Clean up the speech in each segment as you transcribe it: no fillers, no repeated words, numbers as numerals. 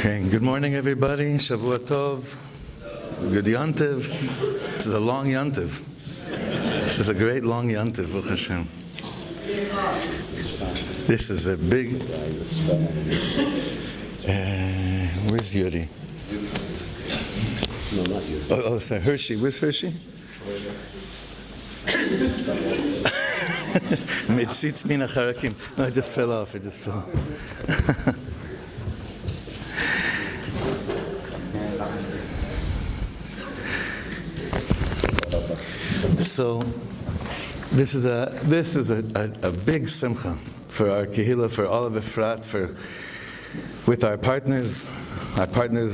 Okay, good morning everybody. Shavua Tov. Good Yantiv. This is a long Yantiv. This is a great long Yantiv, Baruch Hashem. This is a big... where's Yuri? No, not Yuri. Oh, sorry, Hershey. Where's Hershey? Mitzitz min acharakim. No, it just fell off. It just fell. So, this is a big simcha for our kehillah, for all of Efrat, with our partners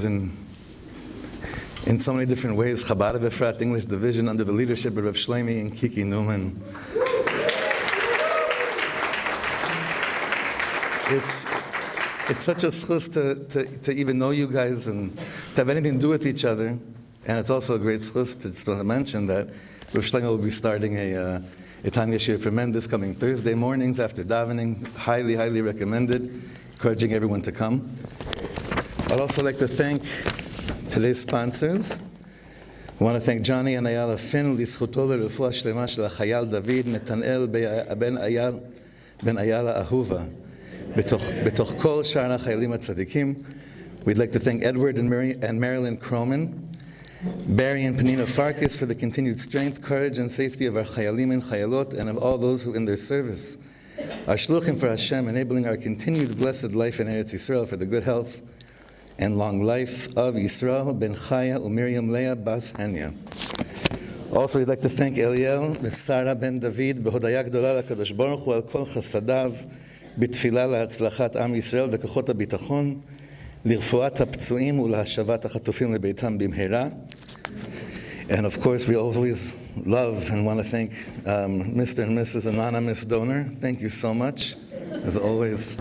in so many different ways. Chabad Efrat English Division under the leadership of Rav Shlomi and Kiki Newman. It's such a schus to even know you guys and to have anything to do with each other, and it's also a great schus to mention that Rav Shlomi will be starting a Tanya Shir for Men this coming Thursday mornings after davening. Highly, highly recommended. Encouraging everyone to come. I'd also like to thank today's sponsors. I want to thank Johnny and Ayala Finn, Lischuto L'Refuah Shlema Shel HaChayal David Netanel Ben Ayala Ahuva. Betoch Kol Shar HaChayalim HaTzadikim. We'd like to thank Edward and Marilyn Croman, Barry and Penina Farkas for the continued strength, courage, and safety of our Chayalim and Chayalot and of all those who in their service. Our Shluchim for Hashem, enabling our continued blessed life in Eretz Yisrael for the good health and long life of Yisrael ben Chaya uMiriam Leah Bas Hanya. Also, we'd like to thank Eliel Sarah ben David behodaya gdola lakadosh baruch hu al kol chasadav bitfila la'atzlachat am Yisrael v'kochot ha'bitachon lirfuat ha'ptzuim u'lahashavat ha'chatufim lebeitam bimheira. And of course, we always love and want to thank Mr. and Mrs. Anonymous Donor. Thank you so much, as always.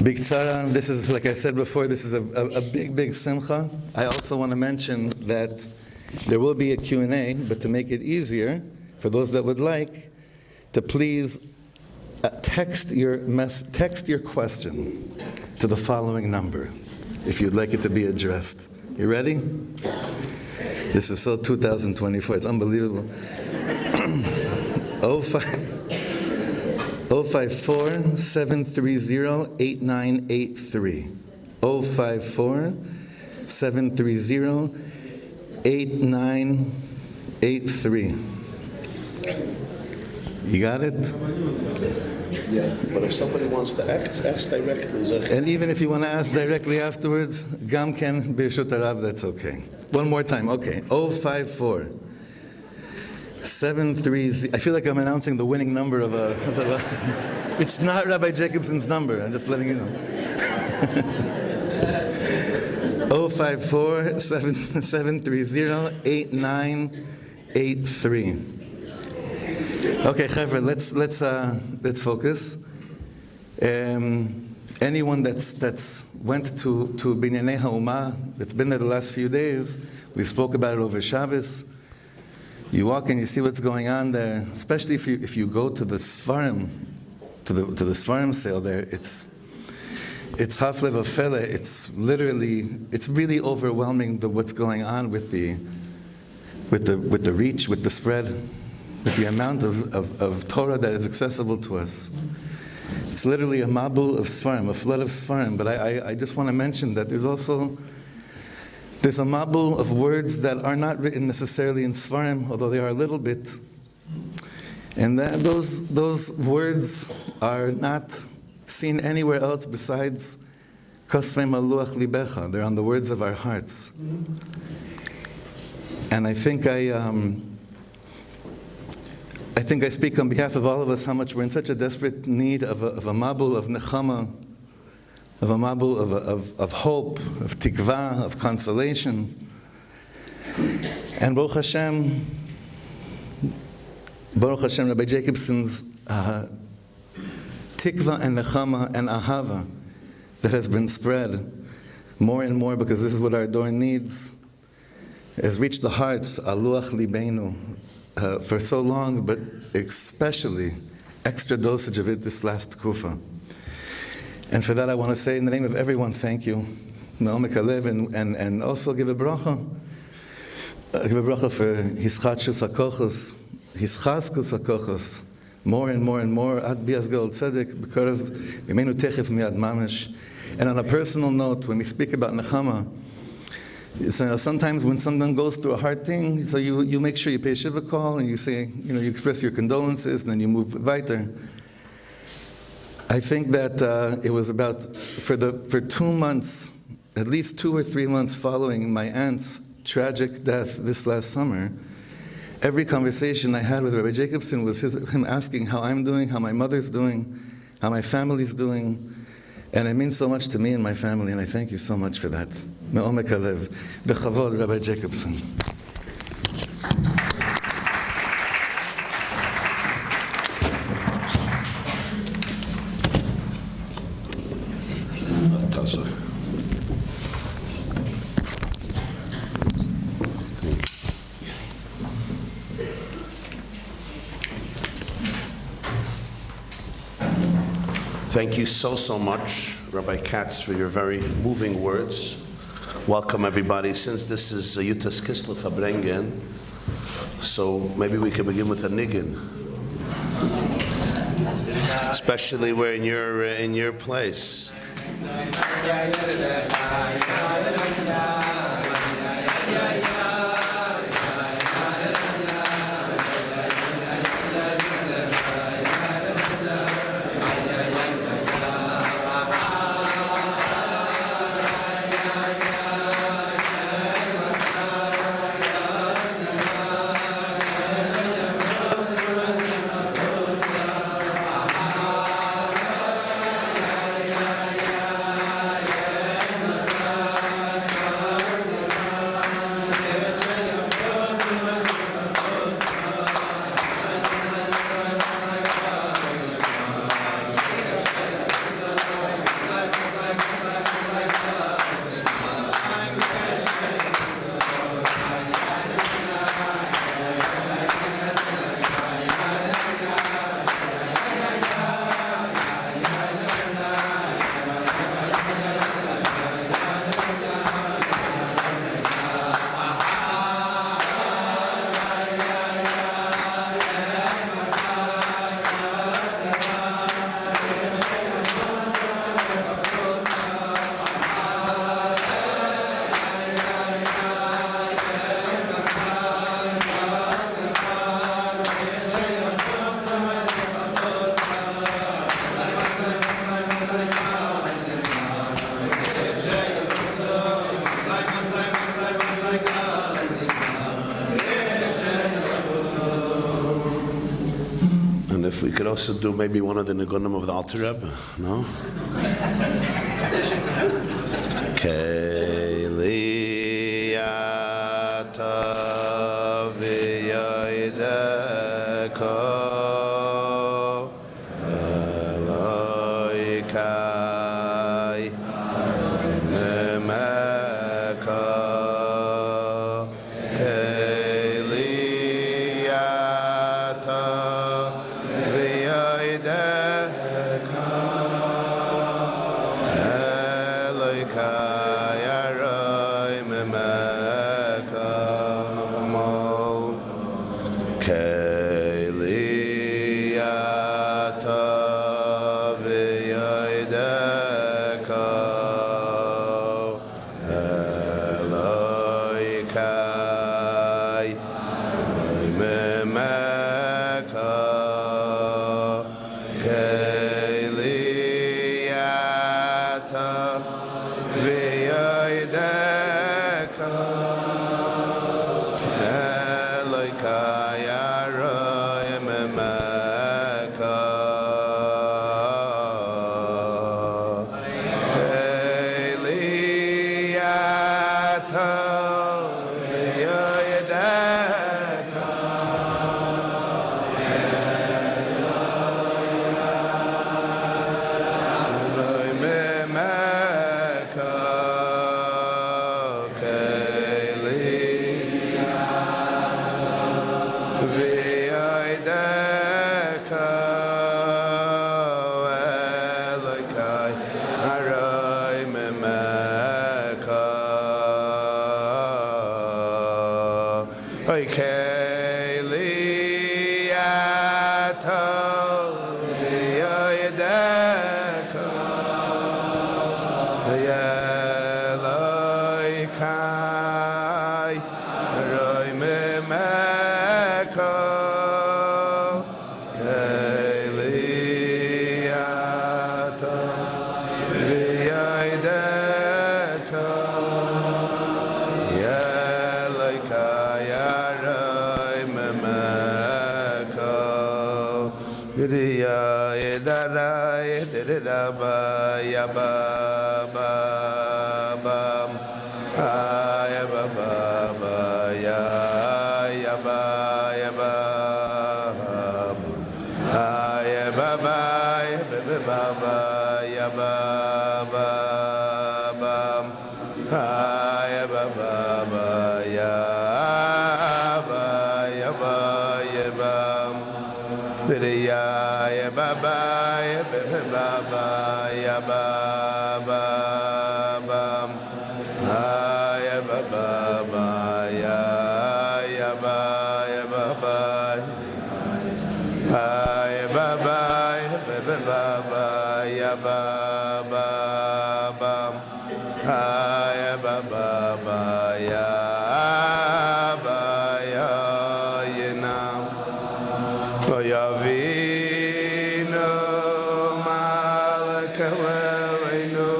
Big tzara, this is, like I said before, this is a big simcha. I also want to mention that there will be a Q&A, but to make it easier, for those that would like, to please text your question to the following number, if you'd like it to be addressed. You ready? This is so 2024, it's unbelievable. 054-730-8983. 054-730-8983. You got it? Yes, but if somebody wants to ask directly. And even if you want to ask directly afterwards, Gam Ken Birshut Harav, that's okay. One more time, okay. 054-730. I feel like I'm announcing the winning number of a it's not Rabbi Jacobson's number, I'm just letting you know. 054-730-8983. Okay, Chevra, let's focus. Anyone that's went to Binyanei Ha'umah, that's been there the last few days, we've spoke about it over Shabbos. You walk and you see what's going on there, especially if you go to the Sfarim, to the Sfarim sale there. It's Haflev Afele. It's really overwhelming what's going on with the reach, with the spread, with the amount of Torah that is accessible to us. It's literally a mabul of Sfarim, a flood of Sfarim. But I just want to mention that there's a mabul of words that are not written necessarily in Sfarim, although they are a little bit. And that those words are not seen anywhere else besides Kosvei Maluach Libecha. They're on the words of our hearts. And I think I speak on behalf of all of us how much we're in such a desperate need of a mabul of nechama, of a mabul of hope, of tikva, of consolation. And Baruch Hashem, Rabbi Jacobson's tikva and nechama and ahava that has been spread more and more, because this is what our door needs, has reached the hearts, aluach libeinu, for so long, but especially extra dosage of it this last kufa. And for that I want to say in the name of everyone, thank you. Me'omek halev, and also give a bracha. Give a bracha for hischadshus hakochos, hischaskus hakochos, more and more and more, ad bias geol tzedek, b'korev b'meinu techef miad mamish. And on a personal note, when we speak about nechama, so sometimes when someone goes through a hard thing, so you make sure you pay shiva call and you say, you express your condolences and then you move weiter. I think that it was about, for 2 months, at least 2 or 3 months following my aunt's tragic death this last summer, every conversation I had with Rabbi Jacobson was him asking how I'm doing, how my mother's doing, how my family's doing. And it means so much to me and my family, and I thank you so much for that. Me'omek halev. B'chavod, Rabbi Jacobson. Thank you so much, Rabbi Katz, for your very moving words. Welcome, everybody. Since this is Yud Tet Kislev Farbrengen, so maybe we can begin with a Niggunim. Especially we're in your place. If we could also do maybe one of the Niggunim of the Alter Rebbe, no? Keliyata v'yaydeko Elokai memeka Mecca. Oy Keli Ato Yoyedeko Yeloi Kai Roy Memeko Keli Ato Yoyedeko Yeloi Kai Roy Memeko Yediya Yedara Yedira Ba Yaba Ba Bam Ayaba Ba Ba Ya Yaba Yaba Ayaba Ba Yaba Ba Ba Yaba Ba Bam Ayaba Ba Ba Ya Ba Yaba Yaba Biriya ya baba ya baba baba ya baba bam ya baba baba ya ba ya baba ya baba ya baba baba ya baba bam ya baba baba ya ba ya yenam Yavino Malakawenu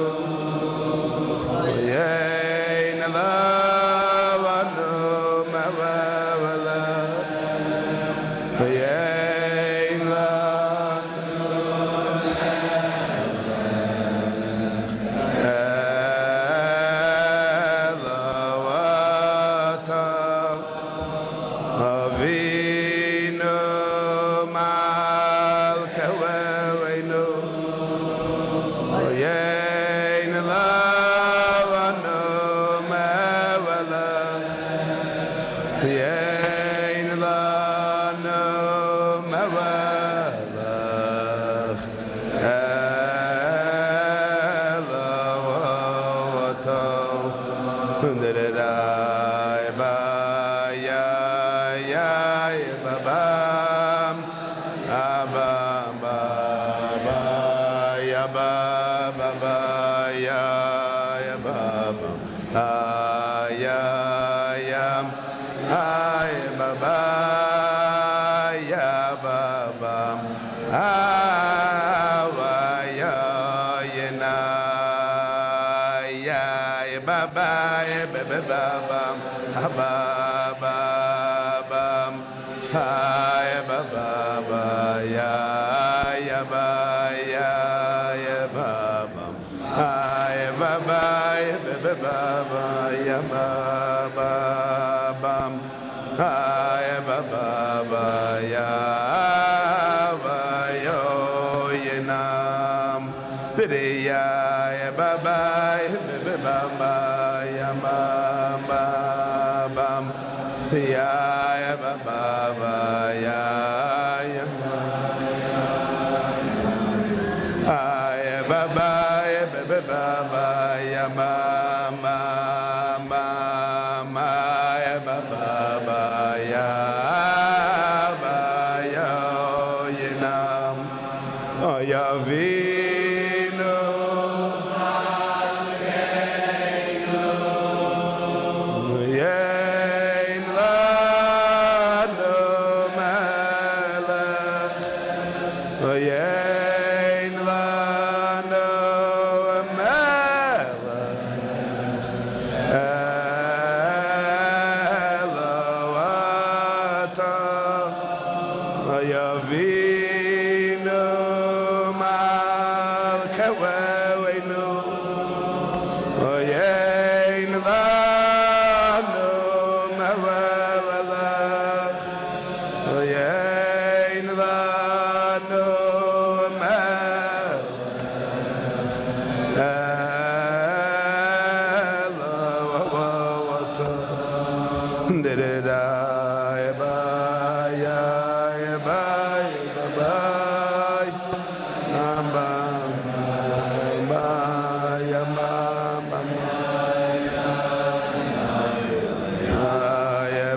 Yain Lavanu Mawavala Yain Lavata Avino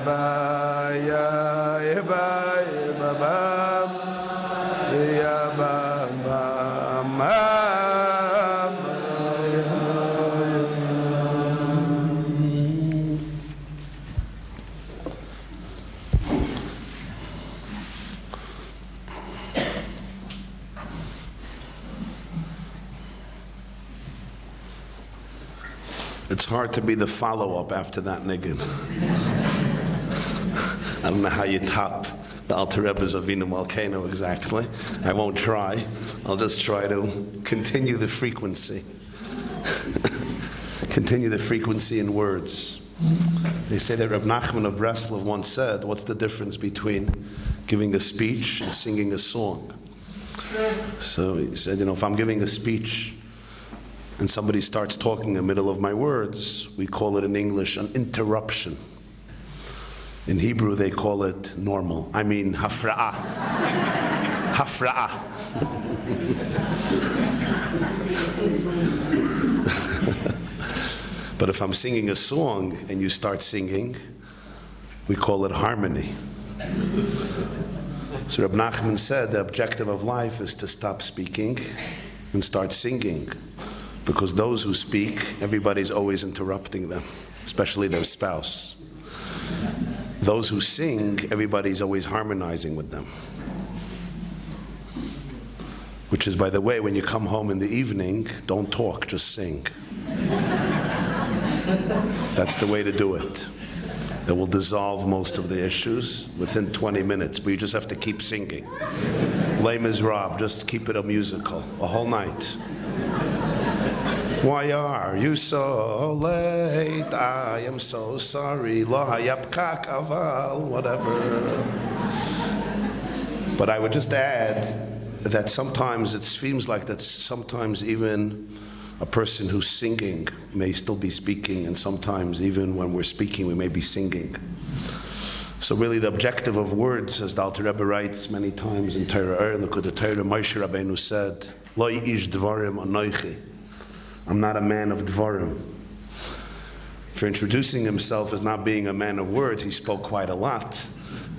Bye. It's hard to be the follow-up after that niggun. I don't know how you top the Alter Rebbe's Avinu Malkeinu exactly. I won't try. I'll just try to continue the frequency. Continue the frequency in words. They say that Reb Nachman of Breslov once said, what's the difference between giving a speech and singing a song? So he said, if I'm giving a speech and somebody starts talking in the middle of my words, we call it in English an interruption. In Hebrew, they call it normal. I mean, hafra'ah. Hafra'ah. But if I'm singing a song and you start singing, we call it harmony. So Reb Nachman said the objective of life is to stop speaking and start singing. Because those who speak, everybody's always interrupting them, especially their spouse. Those who sing, everybody's always harmonizing with them. Which is, by the way, when you come home in the evening, don't talk, just sing. That's the way to do it. It will dissolve most of the issues within 20 minutes, but you just have to keep singing. Les Miserables, just keep it a musical, a whole night. Why are you so late? I am so sorry. Lo hayapkak aval, whatever. But I would just add that sometimes it seems like that sometimes even a person who's singing may still be speaking, and sometimes even when we're speaking we may be singing. So really the objective of words, as the Alter Rebbe writes many times in Torah, the Torah, Moshe Rabbeinu said, Lo ish dvarim anoichi. I'm not a man of dvarim. For introducing himself as not being a man of words, he spoke quite a lot.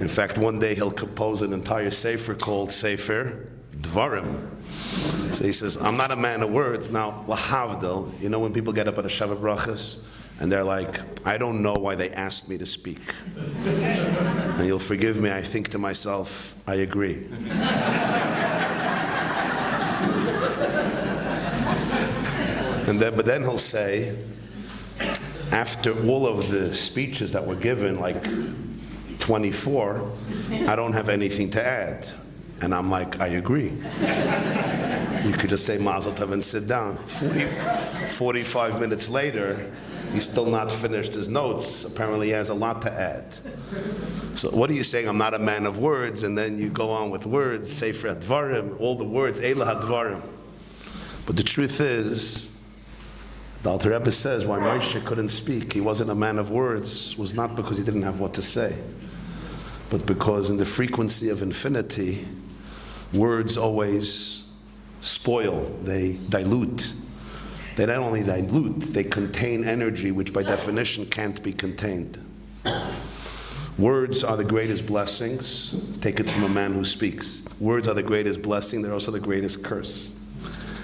In fact, one day he'll compose an entire sefer called Sefer Dvarim. So he says, I'm not a man of words. Now, lahavdil, when people get up at a Shabbat Brachas and they're like, I don't know why they asked me to speak. And you'll forgive me, I think to myself, I agree. But then he'll say, after all of the speeches that were given, like 24, I don't have anything to add. And I'm like, I agree. You could just say Mazel Tov and sit down. 45 minutes later, he's still not finished his notes. Apparently he has a lot to add. So what are you saying? I'm not a man of words, and then you go on with words, Sefer Dvarim, all the words, Eila Dvarim. But the truth is, the Alter Rebbe says why Moshe couldn't speak, he wasn't a man of words, was not because he didn't have what to say, but because in the frequency of infinity, words always spoil, they dilute. They not only dilute, they contain energy which by definition can't be contained. Words are the greatest blessings. Take it from a man who speaks. Words are the greatest blessing, they're also the greatest curse.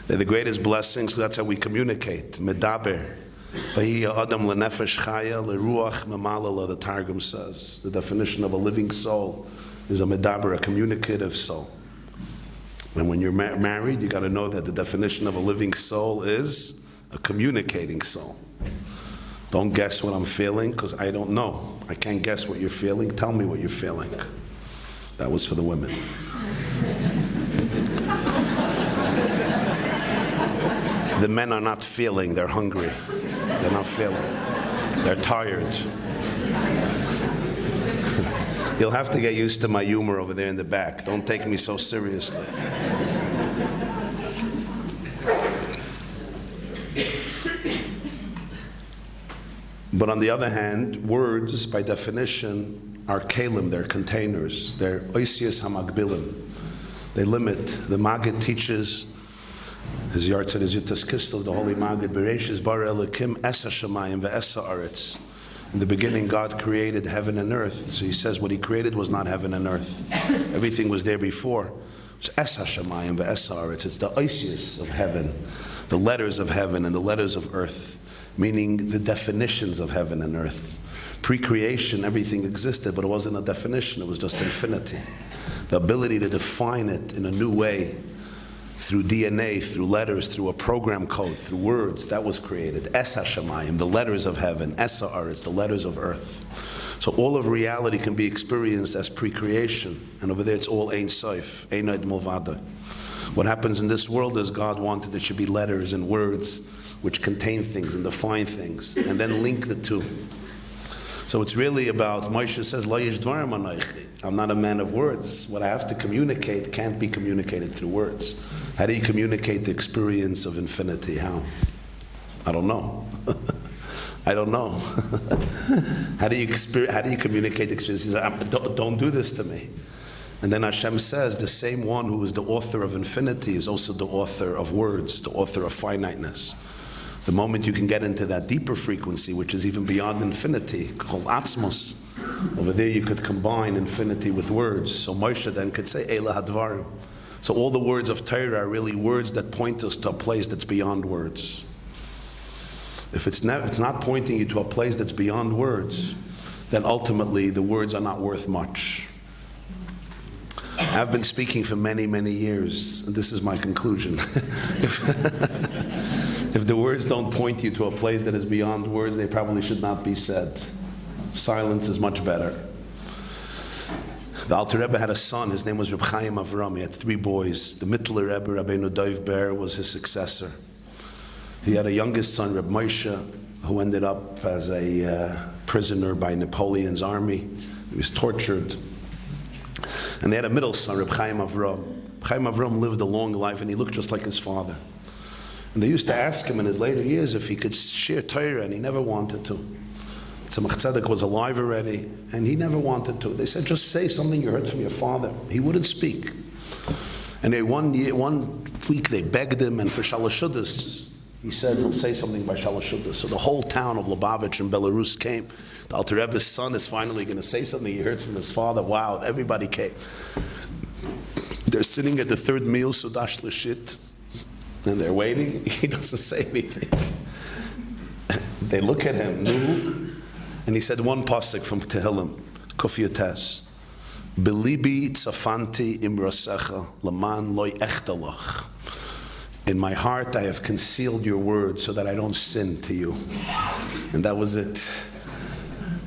They're the greatest blessings, so that's how we communicate. Medaber. Vahiya adam lenefesh chaya leruach memalala, the Targum says. The definition of a living soul is a medaber, a communicative soul. And when you're married, you got to know that the definition of a living soul is a communicating soul. Don't guess what I'm feeling, because I don't know. I can't guess what you're feeling. Tell me what you're feeling. That was for the women. The men are not feeling, they're hungry. They're not feeling. They're tired. You'll have to get used to my humor over there in the back. Don't take me so seriously. But on the other hand, words, by definition, are kelim, they're containers. They're oisius hamagbilim. They limit. The Maggid teaches, his Yud Tet Kislev, the Holy Maggid, Bereishis bara Elokim esa shamayim ve'esa aretz. In the beginning, God created heaven and earth. So he says what he created was not heaven and earth. Everything was there before. It's esa shamayim ve'esa aretz. It's the oisius of heaven, the letters of heaven and the letters of earth, meaning the definitions of heaven and earth. Pre-creation, everything existed, but it wasn't a definition, it was just infinity. The ability to define it in a new way through DNA, through letters, through a program code, through words. That was created. Es HaShamayim, the letters of heaven. Es HaAretz, the letters of earth. So all of reality can be experienced as pre-creation. And over there it's all Ein Sof, Ein Od Milvado. What happens in this world is God wanted there should be letters and words which contain things and define things, and then link the two. So it's really about, Moshe says, Lo yesh dvarim anochi. I'm not a man of words. What I have to communicate can't be communicated through words. How do you communicate the experience of infinity? How? I don't know. I don't know. How do you communicate the experience? He said, don't do this to me. And then Hashem says, the same one who is the author of infinity is also the author of words, the author of finiteness. The moment you can get into that deeper frequency, which is even beyond infinity, called Atzmos, over there you could combine infinity with words. So Moshe then could say, Eila Hadvarim. So all the words of Torah are really words that point us to a place that's beyond words. If it's not pointing you to a place that's beyond words, then ultimately the words are not worth much. I've been speaking for many, many years, and this is my conclusion. If the words don't point you to a place that is beyond words, they probably should not be said. Silence is much better. The Alter Rebbe had a son, his name was Reb Chaim Avram. He had 3 boys. The Mittler Rebbe, Rabbeinu Dov Ber, was his successor. He had a youngest son, Reb Moshe, who ended up as a prisoner by Napoleon's army. He was tortured. And they had a middle son, Reb Chaim Avram. Chaim Avram lived a long life, and he looked just like his father. And they used to ask him in his later years if he could share Torah, and he never wanted to. Tzemach Tzedek was alive already, and he never wanted to. They said, just say something you heard from your father. He wouldn't speak. And one week they begged him, and for Shalashudas, he said he'll say something by Shalashudas. So the whole town of Lubavitch in Belarus came. The Alter Rebbe's son is finally going to say something he heard from his father. Wow, everybody came. They're sitting at the 3rd meal, Sudash Lashit, and they're waiting. He doesn't say anything. They look at him, no. And he said one pasuk from Tehillim, Kuf Yotes. Belibi tzafanti imrasecha laman loy echtalach. In my heart I have concealed your word so that I don't sin to you. And that was it.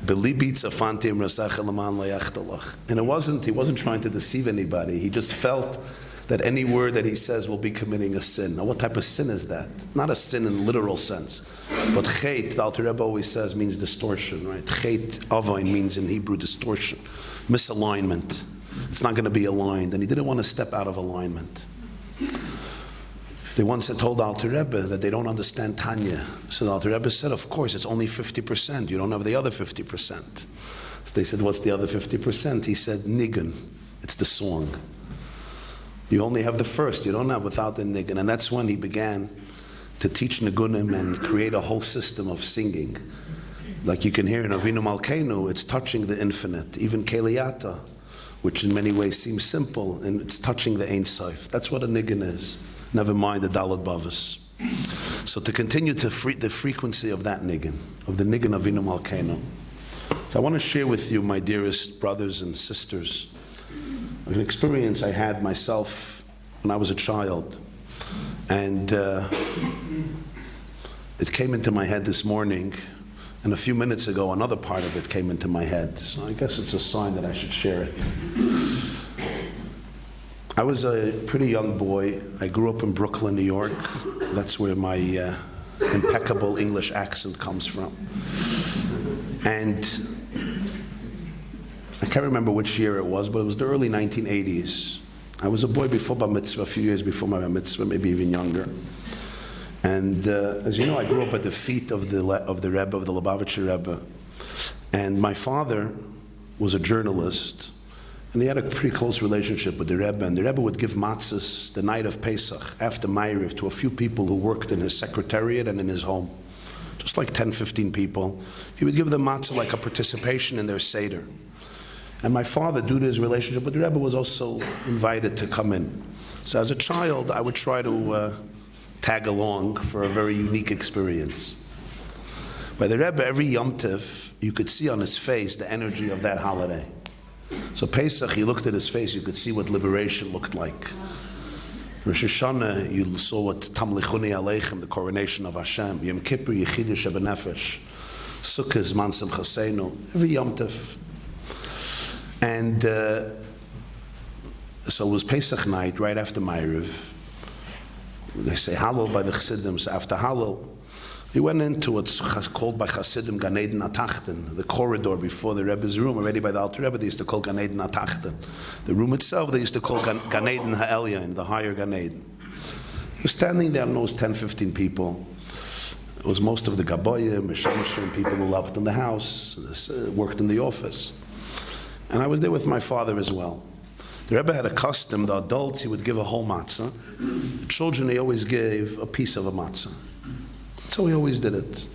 Belibi tzafanti imrasecha laman loy echtalach. And he wasn't trying to deceive anybody. He just felt that any word that he says will be committing a sin. Now what type of sin is that? Not a sin in literal sense. But chet, the Alter Rebbe always says, means distortion, right? Chet avoin means in Hebrew distortion, misalignment. It's not going to be aligned, and he didn't want to step out of alignment. They once had told Alter Rebbe that they don't understand Tanya. So the Alter Rebbe said, of course, it's only 50%. You don't have the other 50%. So they said, what's the other 50%? He said, Niggun. It's the song. You only have the first. You don't have without the Niggun. And that's when he began to teach Niggunim and create a whole system of singing. Like you can hear in Avinu Malkeinu, it's touching the infinite. Even Keliyata, which in many ways seems simple, and it's touching the Ein Sof. That's what a Niggun is. Never mind the Dalet Bavas. So to continue to the frequency of that Niggun, of the Niggun Avinu Malkeinu. So I want to share with you, my dearest brothers and sisters, an experience I had myself when I was a child. And it came into my head this morning, and a few minutes ago another part of it came into my head. So I guess it's a sign that I should share it. I was a pretty young boy. I grew up in Brooklyn, New York. That's where my impeccable English accent comes from. And I can't remember which year it was, but it was the early 1980s. I was a boy before Bar Mitzvah, a few years before my Bar Mitzvah, maybe even younger. And as you know, I grew up at the feet of the Rebbe, of the Lubavitcher Rebbe. And my father was a journalist, and he had a pretty close relationship with the Rebbe. And the Rebbe would give matzahs the night of Pesach, after Ma'ariv, to a few people who worked in his secretariat and in his home. Just like 10, 15 people. He would give them matzah like a participation in their Seder. And my father, due to his relationship with the Rebbe, was also invited to come in. So as a child, I would try to tag along for a very unique experience. By the Rebbe, every Yom Tov, you could see on his face the energy of that holiday. So Pesach, you looked at his face, you could see what liberation looked like. Rosh Hashanah, you saw what Tamlichuni Aleichem, the coronation of Hashem. Yom Kippur, Yechidush Benefesh. Sukkah is Mansam Chaseinu. Every Yom Tov. And so it was Pesach night, right after Ma'ariv. They say Hallel by the Chassidim. So after Hallel, he went into what's called by Chassidim Gan Eden Atachten, the corridor before the Rebbe's room, already by the Alter Rebbe, they used to call Gan Eden Atachten. The room itself, they used to call Gan Eden Ha'elyon, the higher Gan Eden. He was standing there, and there was 10, 15 people. It was most of the Gaboyim, Meshemeshim, people who lived in the house, worked in the office. And I was there with my father as well. The Rebbe had a custom, the adults, he would give a whole matzah. The children, he always gave a piece of a matzah. So he always did it.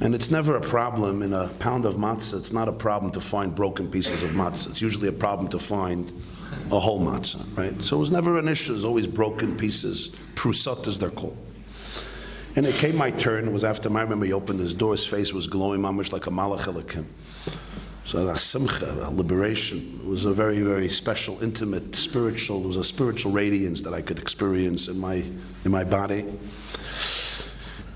And it's never a problem in a pound of matzah. It's not a problem to find broken pieces of matzah. It's usually a problem to find a whole matzah, right? So it was never an issue. It was always broken pieces. Prusot as they're called. And it came my turn. It was after I remember he opened his door. His face was glowing mamish like a malach Elokim. So a simcha, a liberation. It was a very, very special, intimate, spiritual. It was a spiritual radiance that I could experience in my body.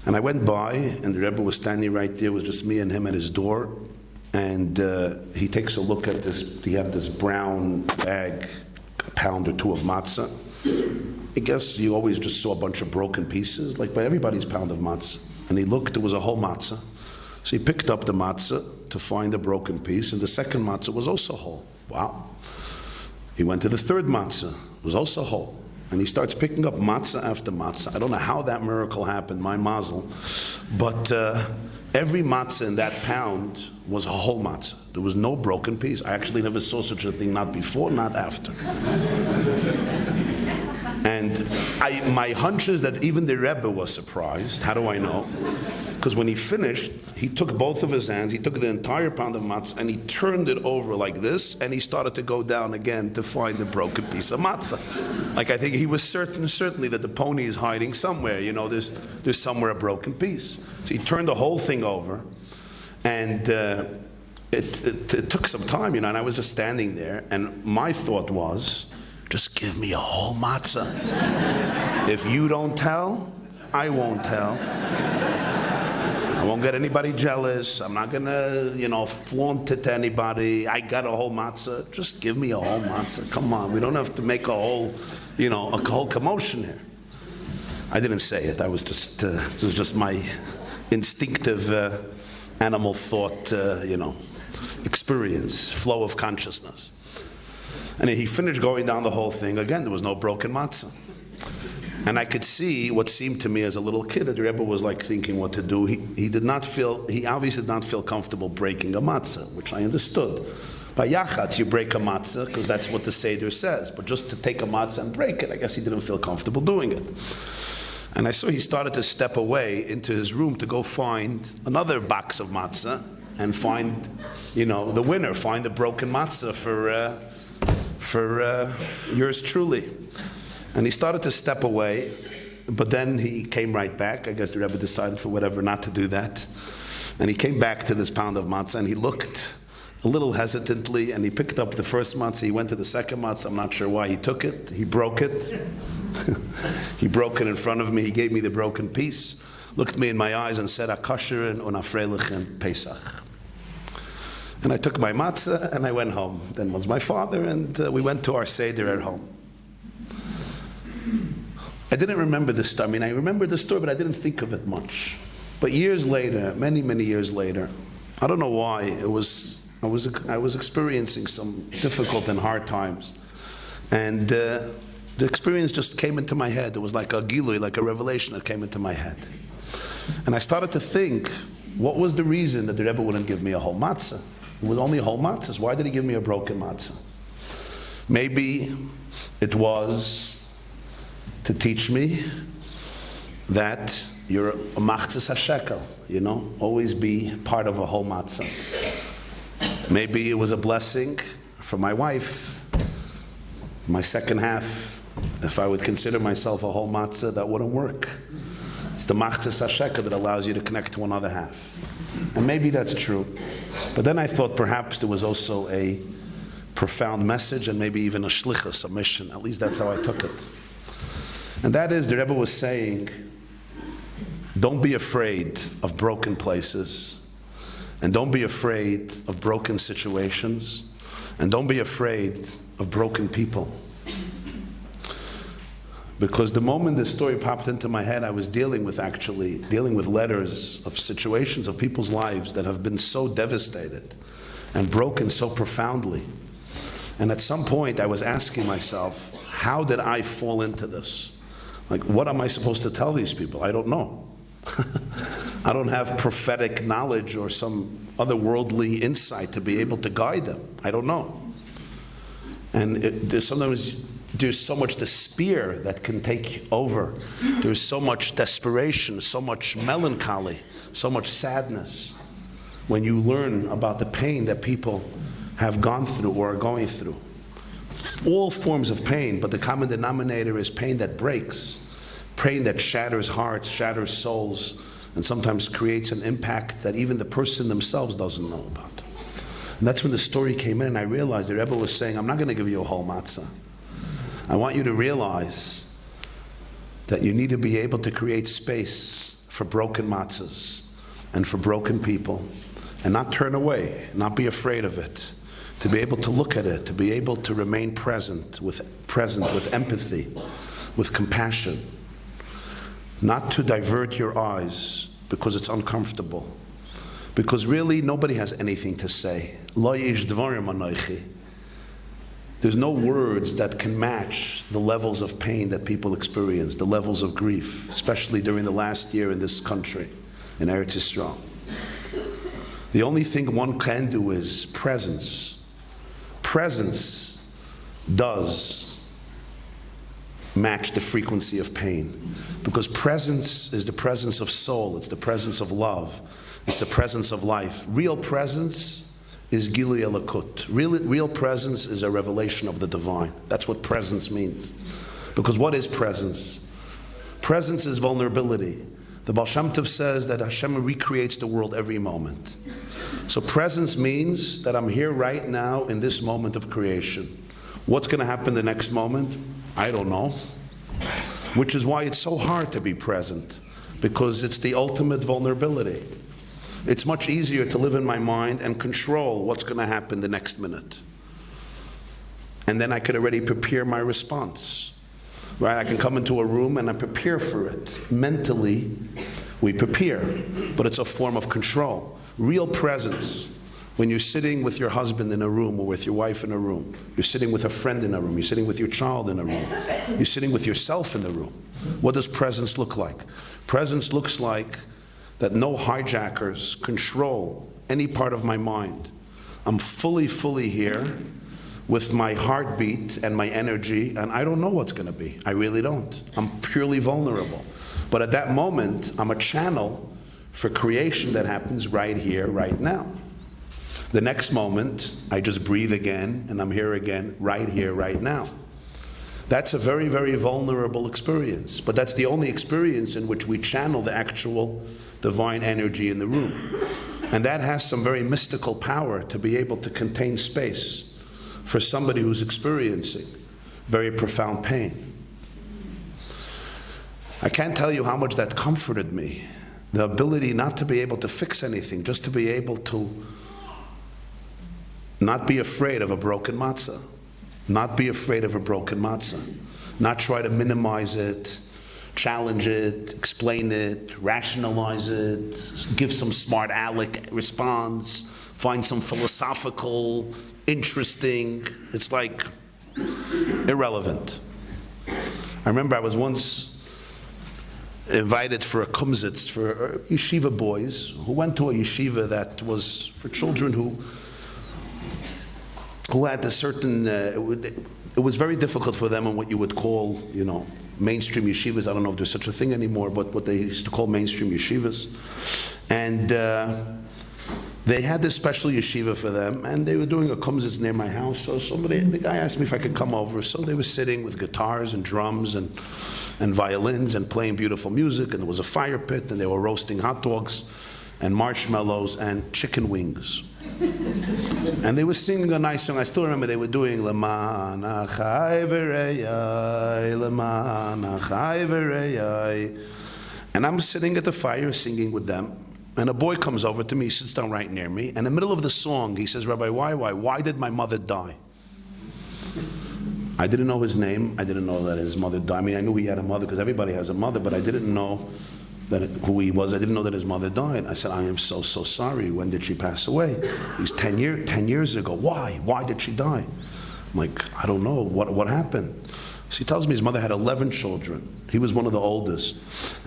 And I went by, and the Rebbe was standing right there. It was just me and him at his door. And he takes a look at this. He had this brown bag, a pound or two of matzah. I guess you always just saw a bunch of broken pieces, like by everybody's pound of matzah. And he looked, there was a whole matzah. So he picked up the matzah to find the broken piece, and the second matzah was also whole. Wow. He went to the third matzah, it was also whole. And he starts picking up matzah after matzah. I don't know how that miracle happened, my mazel. But every matzah in that pound was a whole matzah. There was no broken piece. I actually never saw such a thing, not before, not after. And my hunch is that even the Rebbe was surprised. How do I know? Because when he finished, he took both of his hands, he took the entire pound of matzah, and he turned it over like this, and he started to go down again to find the broken piece of matzah. Like I think he was certainly that the pony is hiding somewhere. You know, there's somewhere a broken piece. So he turned the whole thing over, and it took some time, you know, and I was just standing there, and my thought was, just give me a whole matzah. If you don't tell, I won't tell. I won't get anybody jealous. I'm not going to, flaunt it to anybody. I got a whole matzah. Just give me a whole matzah. Come on. We don't have to make a whole commotion here. I didn't say it. I was just, this was just my instinctive animal thought, experience, flow of consciousness. And he finished going down the whole thing. Again, there was no broken matzah. And I could see what seemed to me as a little kid that the Rebbe was like thinking what to do. He obviously did not feel comfortable breaking a matzah, which I understood. By yachatz, you break a matzah because that's what the Seder says. But just to take a matzah and break it, I guess he didn't feel comfortable doing it. And I saw he started to step away into his room to go find another box of matzah and find, the winner, find the broken matzah for yours truly. And he started to step away, but then he came right back. I guess the Rebbe decided for whatever not to do that. And he came back to this pound of matzah, and he looked a little hesitantly, and he picked up the first matzah. He went to the second matzah. I'm not sure why he took it. He broke it. He broke it in front of me. He gave me the broken piece, looked me in my eyes and said, "Akasher und afreilichen Pesach." And I took my matzah, and I went home. Then was my father, and we went to our Seder at home. I didn't remember this story. I mean, I remember the story, but I didn't think of it much. But years later, many, many years later, I don't know why, I was experiencing some difficult and hard times. And the experience just came into my head. It was like a gilui, like a revelation that came into my head. And I started to think, what was the reason that the Rebbe wouldn't give me a whole matzah? It was only whole matzahs. Why did he give me a broken matzah? Maybe it was to teach me that you're a machzis hashekel, always be part of a whole matzah. Maybe it was a blessing for my wife, my second half. If I would consider myself a whole matzah, that wouldn't work. It's the machzis hashekel that allows you to connect to another half. And maybe that's true. But then I thought perhaps there was also a profound message and maybe even a shlichus, a mission. At least that's how I took it. And that is, the Rebbe was saying, don't be afraid of broken places, and don't be afraid of broken situations, and don't be afraid of broken people. Because the moment this story popped into my head, I was dealing with letters of situations of people's lives that have been so devastated and broken so profoundly. And at some point I was asking myself, how did I fall into this? Like, what am I supposed to tell these people? I don't know. I don't have prophetic knowledge or some otherworldly insight to be able to guide them. I don't know. And there's so much despair that can take over. There's so much desperation, so much melancholy, so much sadness when you learn about the pain that people have gone through or are going through. All forms of pain, but the common denominator is pain that breaks, pain that shatters hearts, shatters souls, and sometimes creates an impact that even the person themselves doesn't know about. And that's when the story came in, and I realized the Rebbe was saying, I'm not going to give you a whole matzah. I want you to realize that you need to be able to create space for broken matzahs and for broken people, and not turn away, not be afraid of it, to be able to look at it, to be able to remain present with empathy, with compassion, not to divert your eyes because it's uncomfortable. Because really, nobody has anything to say. Lo yish dvarim anochi. There's no words that can match the levels of pain that people experience, the levels of grief, especially during the last year in this country, in Eretz Yisrael. The only thing one can do is presence. Presence does match the frequency of pain. Because presence is the presence of soul, it's the presence of love, it's the presence of life. Real presence is Gilui Elokut. Real presence is a revelation of the divine. That's what presence means. Because what is presence? Presence is vulnerability. The Baal Shem Tov says that Hashem recreates the world every moment. So presence means that I'm here right now in this moment of creation. What's going to happen the next moment? I don't know. Which is why it's so hard to be present, because it's the ultimate vulnerability. It's much easier to live in my mind and control what's going to happen the next minute. And then I could already prepare my response. Right? I can come into a room and I prepare for it. Mentally, we prepare, but it's a form of control. Real presence, when you're sitting with your husband in a room or with your wife in a room, you're sitting with a friend in a room, you're sitting with your child in a room, you're sitting with yourself in the room. What does presence look like? Presence looks like that no hijackers control any part of my mind. I'm fully here with my heartbeat and my energy, and I don't know what's going to be. I really don't. I'm purely vulnerable. But at that moment, I'm a channel for creation that happens right here, right now. The next moment, I just breathe again, and I'm here again, right here, right now. That's a very, very vulnerable experience, but that's the only experience in which we channel the actual divine energy in the room. And that has some very mystical power to be able to contain space for somebody who's experiencing very profound pain. I can't tell you how much that comforted me. The ability not to be able to fix anything, just to be able to not be afraid of a broken matzah. Not be afraid of a broken matzah. Not try to minimize it, challenge it, explain it, rationalize it, give some smart aleck response, find some philosophical, interesting. It's like irrelevant. I remember I was once invited for a kumsitz for yeshiva boys who went to a yeshiva that was for children who had a certain, it was very difficult for them in what you would call, mainstream yeshivas. I don't know if there's such a thing anymore, but what they used to call mainstream yeshivas. And they had this special yeshiva for them, and they were doing a kumsitz near my house. So the guy asked me if I could come over. So they were sitting with guitars and drums and violins and playing beautiful music, and there was a fire pit, and they were roasting hot dogs. and marshmallows and chicken wings. And they were singing a nice song. I still remember they were doing Leman Achai V'Reyai, Leman Achai V'Reyai. And I'm sitting at the fire singing with them. And a boy comes over to me, sits down right near me. And in the middle of the song, he says, Rabbi, why did my mother die? I didn't know his name. I didn't know that his mother died. I mean, I knew he had a mother because everybody has a mother, but I didn't know who he was. I didn't know that his mother died. I said, I am so sorry. When did she pass away? He's 10 years ago. Why? Why did she die? I'm like, I don't know. What happened? So he tells me his mother had 11 children. He was one of the oldest.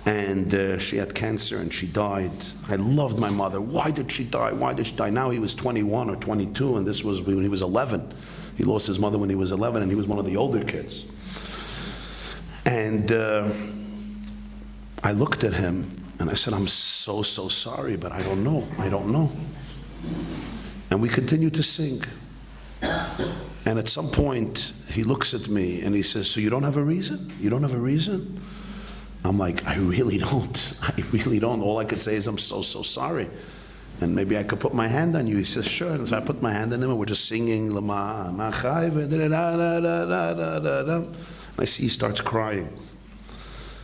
And she had cancer and she died. I loved my mother. Why did she die? Why did she die? Now he was 21 or 22, and this was when he was 11. He lost his mother when he was 11, and he was one of the older kids. And I looked at him and I said, I'm so sorry, but I don't know. And we continued to sing. And at some point, he looks at me and he says, so you don't have a reason? You don't have a reason? I'm like, I really don't. All I could say is, I'm so sorry. And maybe I could put my hand on you. He says, sure. And so I put my hand on him and we're just singing, Lama, and I see he starts crying.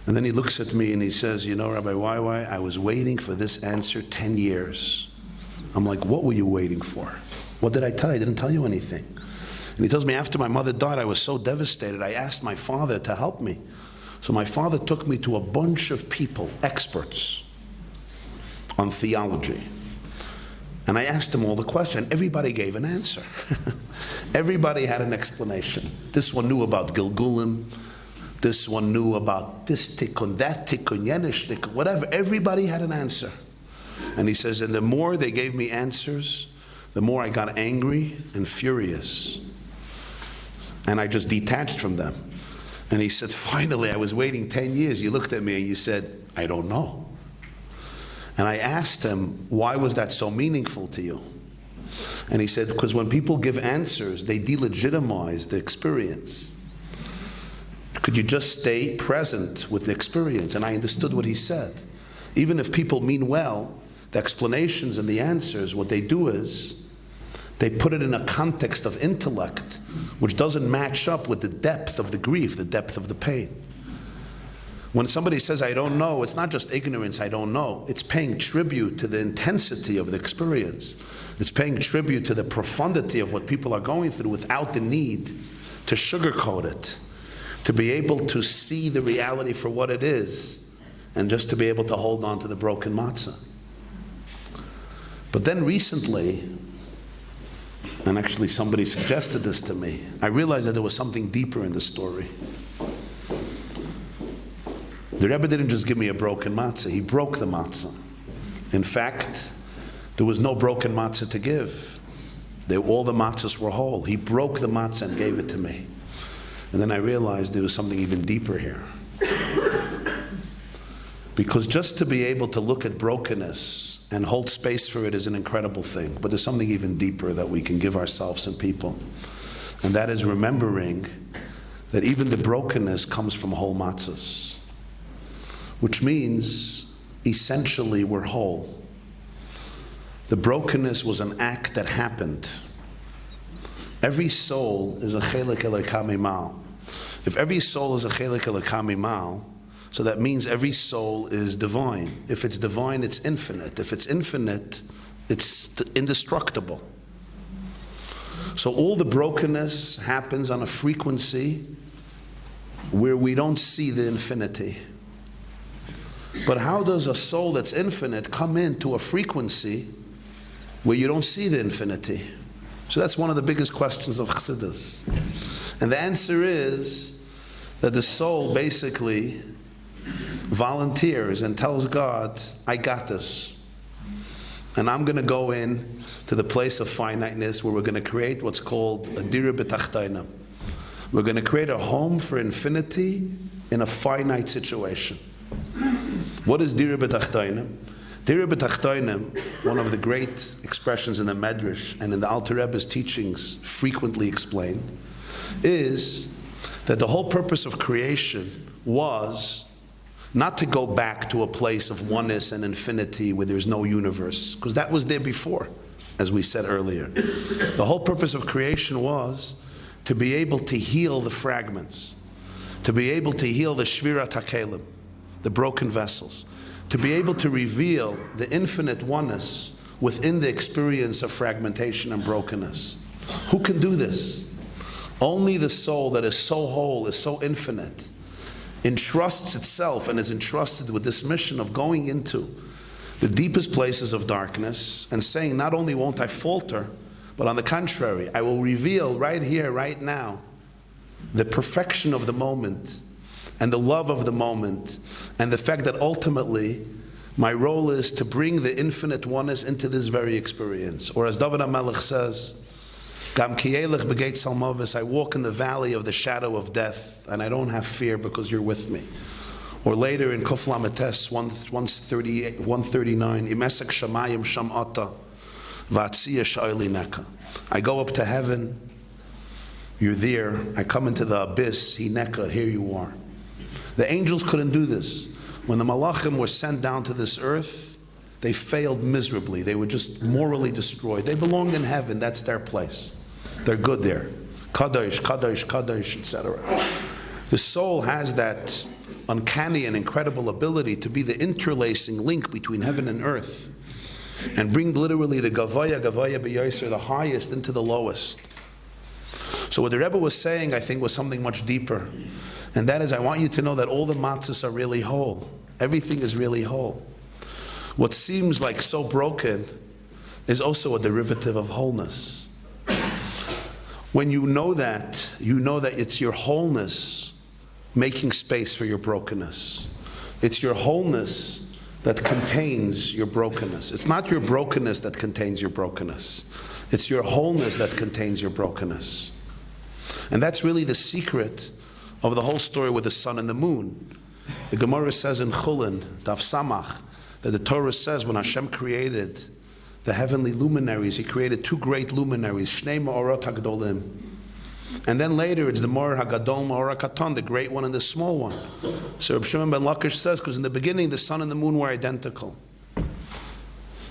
And then he looks at me and he says, you know, Rabbi, why? I was waiting for this answer 10 years. I'm like, what were you waiting for? What did I tell you? I didn't tell you anything. And he tells me, after my mother died, I was so devastated. I asked my father to help me. So my father took me to a bunch of people, experts on theology. And I asked them all the question. Everybody gave an answer. Everybody had an explanation. This one knew about Gilgulim. This one knew about this tikkun, that tikkun, yenish tikkun, whatever. Everybody had an answer. And he says, and the more they gave me answers, the more I got angry and furious. And I just detached from them. And he said, finally, I was waiting 10 years. You looked at me and you said, I don't know. And I asked him, why was that so meaningful to you? And he said, because when people give answers, they delegitimize the experience. Could you just stay present with the experience? And I understood what he said. Even if people mean well, the explanations and the answers, what they do is, they put it in a context of intellect, which doesn't match up with the depth of the grief, the depth of the pain. When somebody says, I don't know, it's not just ignorance, I don't know. It's paying tribute to the intensity of the experience. It's paying tribute to the profundity of what people are going through without the need to sugarcoat it, to be able to see the reality for what it is, and just to be able to hold on to the broken matzah. But then recently, and actually somebody suggested this to me, I realized that there was something deeper in the story. The Rebbe didn't just give me a broken matzah, he broke the matzah. In fact, there was no broken matzah to give. All the matzahs were whole. He broke the matzah and gave it to me. And then I realized there was something even deeper here. Because just to be able to look at brokenness and hold space for it is an incredible thing. But there's something even deeper that we can give ourselves and people. And that is remembering that even the brokenness comes from whole matzahs. Which means, essentially, we're whole. The brokenness was an act that happened. Every soul is a chelik elokam mimal. If every soul is a chelik elokam mimal, so that means every soul is divine. If it's divine, it's infinite. If it's infinite, it's indestructible. So all the brokenness happens on a frequency where we don't see the infinity. But how does a soul that's infinite come into a frequency where you don't see the infinity? So that's one of the biggest questions of Chassidus. And the answer is that the soul basically volunteers and tells God, I got this. And I'm going to go in to the place of finiteness where we're going to create what's called a dira b'tachtainam. We're going to create a home for infinity in a finite situation. What is dira b'tachtainam? Dira b'tachtainam, one of the great expressions in the Medrash and in the Alter Rebbe's teachings frequently explained, is that the whole purpose of creation was not to go back to a place of oneness and infinity where there's no universe, because that was there before, as we said earlier. The whole purpose of creation was to be able to heal the fragments, to be able to heal the Shirat HaKelim, the broken vessels, to be able to reveal the infinite oneness within the experience of fragmentation and brokenness. Who can do this? Only the soul that is so whole, is so infinite, entrusts itself and is entrusted with this mission of going into the deepest places of darkness and saying, not only won't I falter, but on the contrary, I will reveal right here, right now, the perfection of the moment and the love of the moment, and the fact that ultimately my role is to bring the infinite oneness into this very experience. Or as David HaMelech says, Gam ki elech begeit salmavis, I walk in the valley of the shadow of death, and I don't have fear because you're with me. Or later in Kuf Lametes 139, Imesek shamayim shamata, v'atziyah sha'ili neka. I go up to heaven, you're there. I come into the abyss, hineka, here you are. The angels couldn't do this. When the malachim were sent down to this earth, they failed miserably. They were just morally destroyed. They belonged in heaven. That's their place. They're good there. Kadosh, Kadosh, Kadosh, etc. The soul has that uncanny and incredible ability to be the interlacing link between heaven and earth and bring literally the Gavaya B'Yoser, the highest, into the lowest. So what the Rebbe was saying, I think, was something much deeper. And that is, I want you to know that all the matzahs are really whole. Everything is really whole. What seems like so broken is also a derivative of wholeness. When you know that it's your wholeness making space for your brokenness. It's your wholeness that contains your brokenness. It's not your brokenness that contains your brokenness. It's your wholeness that contains your brokenness. And that's really the secret of the whole story with the sun and the moon. The Gemara says in Chulin, Daf Samach, that the Torah says when Hashem created the heavenly luminaries, He created two great luminaries, Shnei Ma'orot HaGadolim. And then later it's the Ma'or HaGadol, Ma'or HaKatan, the great one and the small one. So Reb Shimon ben Lakish says, because in the beginning the sun and the moon were identical.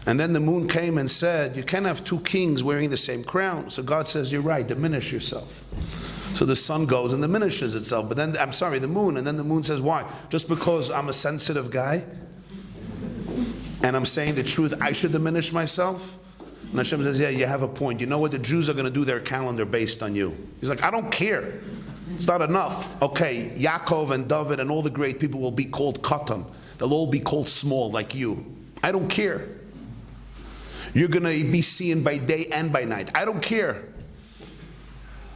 And then the moon came and said, you can't have two kings wearing the same crown. So God says, you're right, diminish yourself. So the sun goes and diminishes itself. But then, the moon. And then the moon says, why? Just because I'm a sensitive guy and I'm saying the truth, I should diminish myself? And Hashem says, yeah, you have a point. You know what? The Jews are going to do their calendar based on you. He's like, I don't care. It's not enough. Okay, Yaakov and David and all the great people will be called Katan. They'll all be called small like you. I don't care. You're going to be seen by day and by night. I don't care.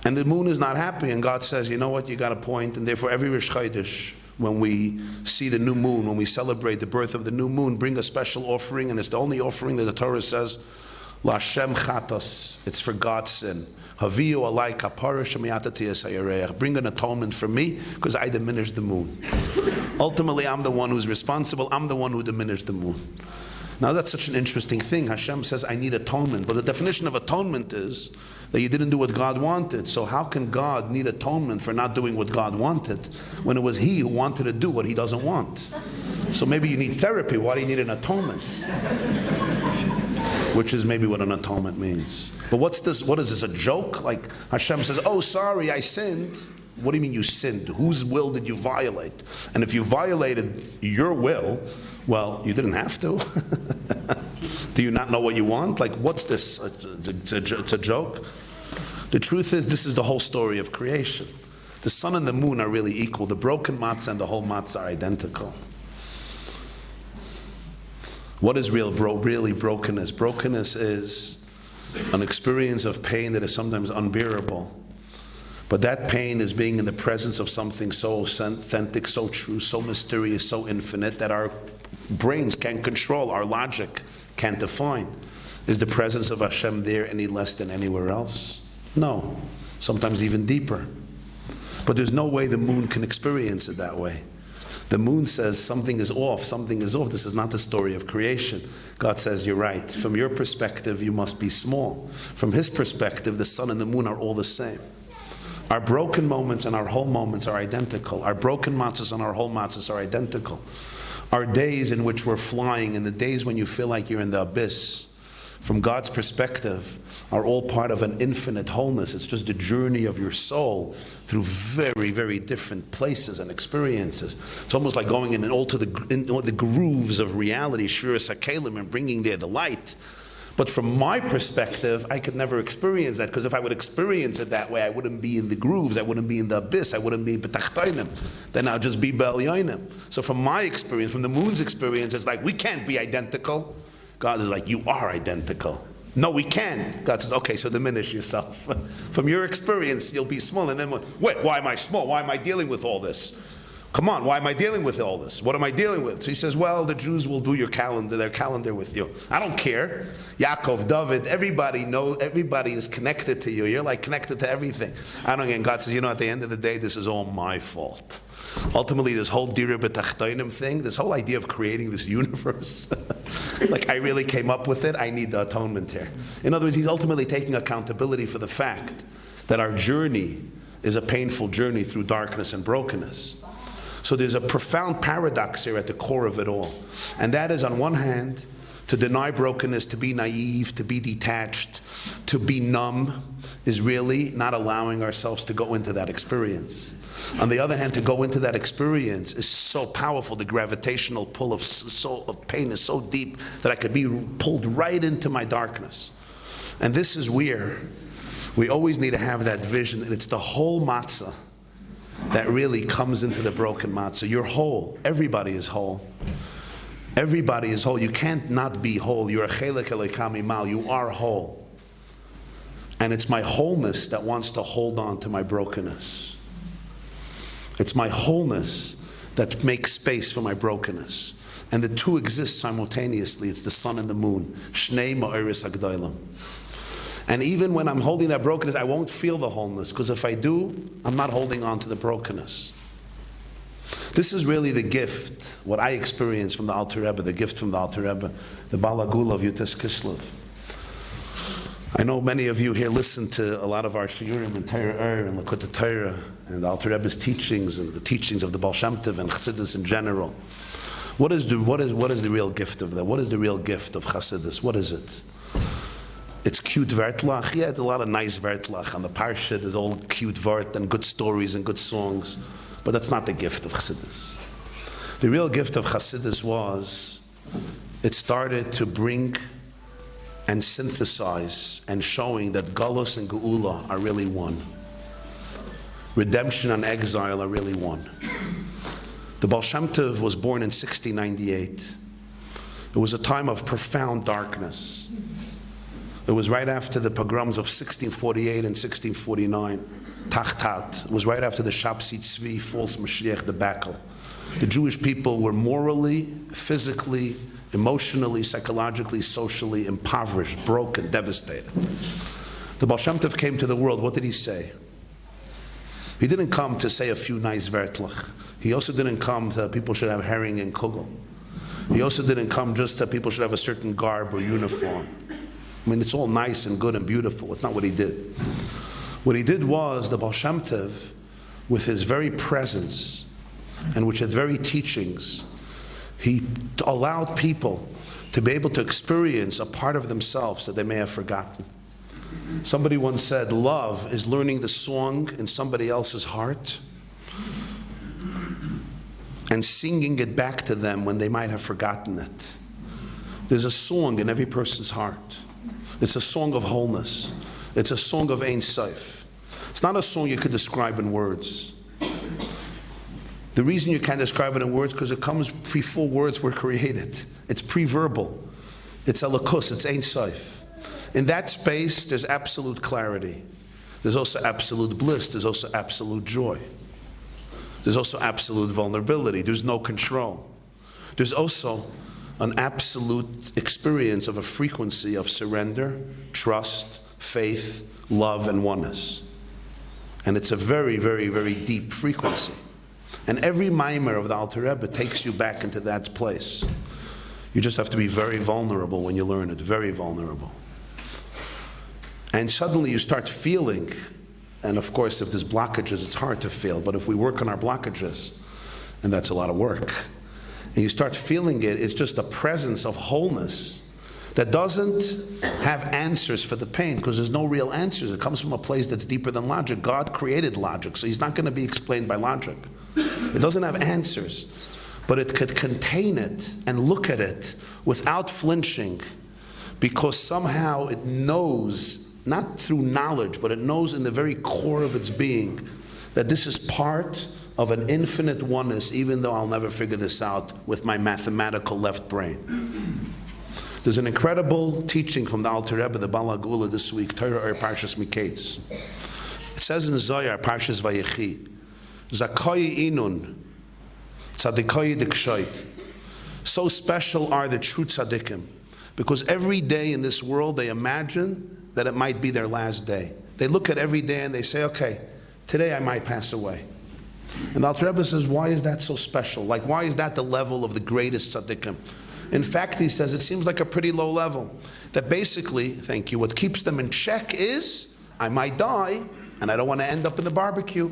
And the moon is not happy, and God says, you know what, you got a point, and therefore every Rosh Chodesh, when we see the new moon, when we celebrate the birth of the new moon, bring a special offering, and it's the only offering that the Torah says, L'Hashem chatos, it's for God's sin. Haviyu alai kapara shemiyata tiyas hayareach. Bring an atonement for me, because I diminished the moon. Ultimately, I'm the one who's responsible, I'm the one who diminished the moon. Now that's such an interesting thing. Hashem says, I need atonement. But the definition of atonement is that you didn't do what God wanted. So how can God need atonement for not doing what God wanted when it was He who wanted to do what He doesn't want? So maybe you need therapy. Why do you need an atonement? Which is maybe what an atonement means. But what's this? What is this, a joke? Like Hashem says, oh, sorry, I sinned. What do you mean you sinned? Whose will did you violate? And if you violated your will, well, you didn't have to. Do you not know what you want? Like, what's this? It's a joke. The truth is, this is the whole story of creation. The sun and the moon are really equal. The broken matzah and the whole matzah are identical. What is really brokenness? Brokenness is an experience of pain that is sometimes unbearable. But that pain is being in the presence of something so authentic, so true, so mysterious, so infinite that our brains can't control, our logic can't define. Is the presence of Hashem there any less than anywhere else? No. Sometimes even deeper. But there's no way the moon can experience it that way. The moon says something is off, something is off. This is not the story of creation. God says, you're right. From your perspective, you must be small. From His perspective, the sun and the moon are all the same. Our broken moments and our whole moments are identical. Our broken matzahs and our whole matzahs are identical. Our days in which we're flying and the days when you feel like you're in the abyss, from God's perspective, are all part of an infinite wholeness. It's just a journey of your soul through very, very different places and experiences. It's almost like going in all the grooves of reality, Shirat HaKelim, and bringing there the light. But from my perspective, I could never experience that, because if I would experience it that way, I wouldn't be in the grooves, I wouldn't be in the abyss, I wouldn't be b'tachtainim. Then I'll just be b'elyonim. So from my experience, from the moon's experience, it's like, we can't be identical. God is like, you are identical. No, we can't. God says, okay, so diminish yourself. From your experience, you'll be small. And then, wait, why am I small? Why am I dealing with all this? Come on, why am I dealing with all this? What am I dealing with? So he says, well, the Jews will do their calendar with you. I don't care. Yaakov, David, everybody is connected to you. You're like connected to everything. I don't get. And God says, at the end of the day, this is all my fault. Ultimately, this whole Dira B'Tachtainim thing, this whole idea of creating this universe, like I really came up with it, I need the atonement here. In other words, he's ultimately taking accountability for the fact that our journey is a painful journey through darkness and brokenness. So there's a profound paradox here at the core of it all. And that is, on one hand, to deny brokenness, to be naive, to be detached, to be numb, is really not allowing ourselves to go into that experience. On the other hand, to go into that experience is so powerful. The gravitational pull of pain is so deep that I could be pulled right into my darkness. And this is where we always need to have that vision, and it's the whole matzah that really comes into the broken matzah. You're whole. Everybody is whole. Everybody is whole. You can't not be whole. You're a chelek elikam imal. You are whole. And it's my wholeness that wants to hold on to my brokenness. It's my wholeness that makes space for my brokenness. And the two exist simultaneously. It's the sun and the moon. Shnei ma'iris hagdolim. And even when I'm holding that brokenness, I won't feel the wholeness, because if I do, I'm not holding on to the brokenness. This is really the gift, what I experienced from the Alter Rebbe, the gift from the Alter Rebbe, the Balagul of Yud Tet Kislev. I know many of you here listen to a lot of our Shiurim and Torah and Lakut Torah and the Alter Rebbe's teachings and the teachings of the Baal Shem Tov and Chassidus in general. What is the real gift of that? What is the real gift of Chassidus? What is it? It's cute vertlach. Yeah, it's a lot of nice vertlach. On the parsha, there's all cute vert and good stories and good songs. But that's not the gift of Chassidus. The real gift of Chassidus was, it started to bring and synthesize and showing that Galus and Geula are really one. Redemption and exile are really one. The Baal Shem Tov was born in 1698. It was a time of profound darkness. It was right after the pogroms of 1648 and 1649. Tachtat. It was right after the Shabsi Tzvi, false Mashiach debacle. The Jewish people were morally, physically, emotionally, psychologically, socially impoverished, broken, devastated. The Baal Shem Tov came to the world. What did he say? He didn't come to say a few nice vertlach. He also didn't come to people should have herring and kugel. He also didn't come just to people should have a certain garb or uniform. I mean, it's all nice and good and beautiful. It's not what he did. What he did was, the Baal Shem Tov, with his very presence and with his very teachings, he allowed people to be able to experience a part of themselves that they may have forgotten. Somebody once said, love is learning the song in somebody else's heart and singing it back to them when they might have forgotten it. There's a song in every person's heart. It's a song of wholeness. It's a song of Ein Sof. It's not a song you could describe in words. The reason you can't describe it in words because it comes before words were created. It's pre-verbal. It's Elokus. It's Ein Sof. In that space, there's absolute clarity. There's also absolute bliss. There's also absolute joy. There's also absolute vulnerability. There's no control. There's also an absolute experience of a frequency of surrender, trust, faith, love, and oneness. And it's a very, very, very deep frequency. And every mimer of the Alter Rebbe takes you back into that place. You just have to be very vulnerable when you learn it, very vulnerable. And suddenly you start feeling And of course, if there's blockages, it's hard to feel. But if we work on our blockages, and that's a lot of work, and you start feeling it, it's just a presence of wholeness that doesn't have answers for the pain, because there's no real answers. It comes from a place that's deeper than logic. God created logic, so he's not going to be explained by logic. It doesn't have answers, but it could contain it and look at it without flinching, because somehow it knows, not through knowledge, but it knows in the very core of its being that this is part of an infinite oneness, even though I'll never figure this out with my mathematical left brain. There's an incredible teaching from the Alter Rebbe, the Baal HaGeula this week, Torah or Parshas Miketz. It says in Zohar, Parshas Vayechi, Zakoyi inun, tzadikoyi dikshoit. So special are the true tzaddikim, because every day in this world they imagine that it might be their last day. They look at every day and they say, okay, today I might pass away. And the Alter Rebbe says, why is that so special? Like, why is that the level of the greatest tzaddikim? In fact, he says, it seems like a pretty low level. That basically, thank you, what keeps them in check is, I might die, and I don't want to end up in the barbecue.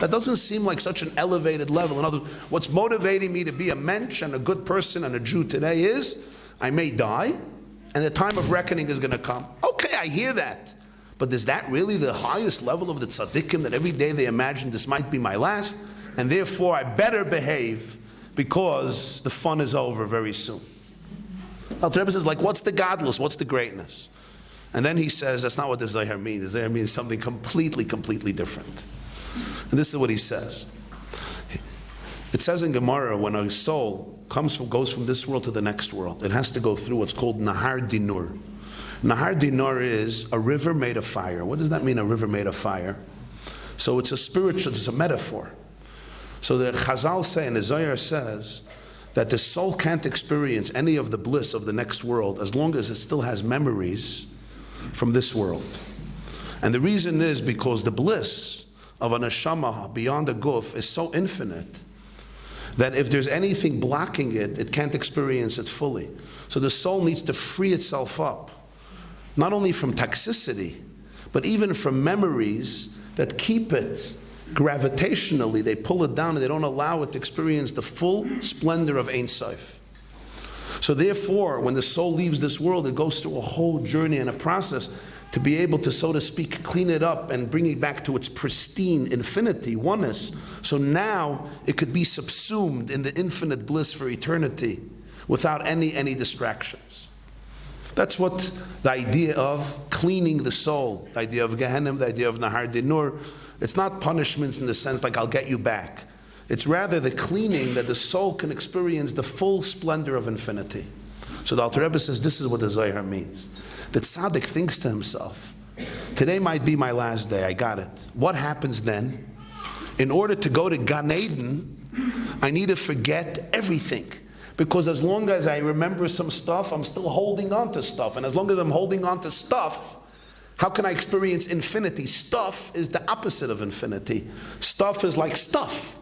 That doesn't seem like such an elevated level. In other words, what's motivating me to be a mensch and a good person and a Jew today is, I may die, and the time of reckoning is going to come. Okay, I hear that. But is that really the highest level of the tzaddikim, that every day they imagine this might be my last, and therefore I better behave because the fun is over very soon? Alter Rebbe says, like, what's the godless? What's the greatness? And then he says, that's not what the Zohar means. The Zohar means something completely different. And this is what he says. It says in Gemara, when a soul goes from this world to the next world, it has to go through what's called Nahar Dinur. Nahar Dinur is a river made of fire. What does that mean, a river made of fire? So it's a spiritual, it's a metaphor. So the Chazal say, and the Zohar says, that the soul can't experience any of the bliss of the next world as long as it still has memories from this world. And the reason is because the bliss of a neshama beyond a guf is so infinite that if there's anything blocking it, it can't experience it fully. So the soul needs to free itself up, not only from toxicity, but even from memories that keep it gravitationally. They pull it down and they don't allow it to experience the full splendor of Ein Sof. So therefore, when the soul leaves this world, it goes through a whole journey and a process to be able to, so to speak, clean it up and bring it back to its pristine infinity, oneness. So now it could be subsumed in the infinite bliss for eternity without any distractions. That's what the idea of cleaning the soul, the idea of Gehenim, the idea of Nahar Dinur. It's not punishments in the sense like I'll get you back. It's rather the cleaning that the soul can experience the full splendor of infinity. So the Alter Rebbe says this is what the Zohar means. The tzaddik thinks to himself, today might be my last day, I got it. What happens then? In order to go to Gan Eden, I need to forget everything. Because as long as I remember some stuff, I'm still holding on to stuff. And as long as I'm holding on to stuff, how can I experience infinity? Stuff is the opposite of infinity. Stuff is like stuff.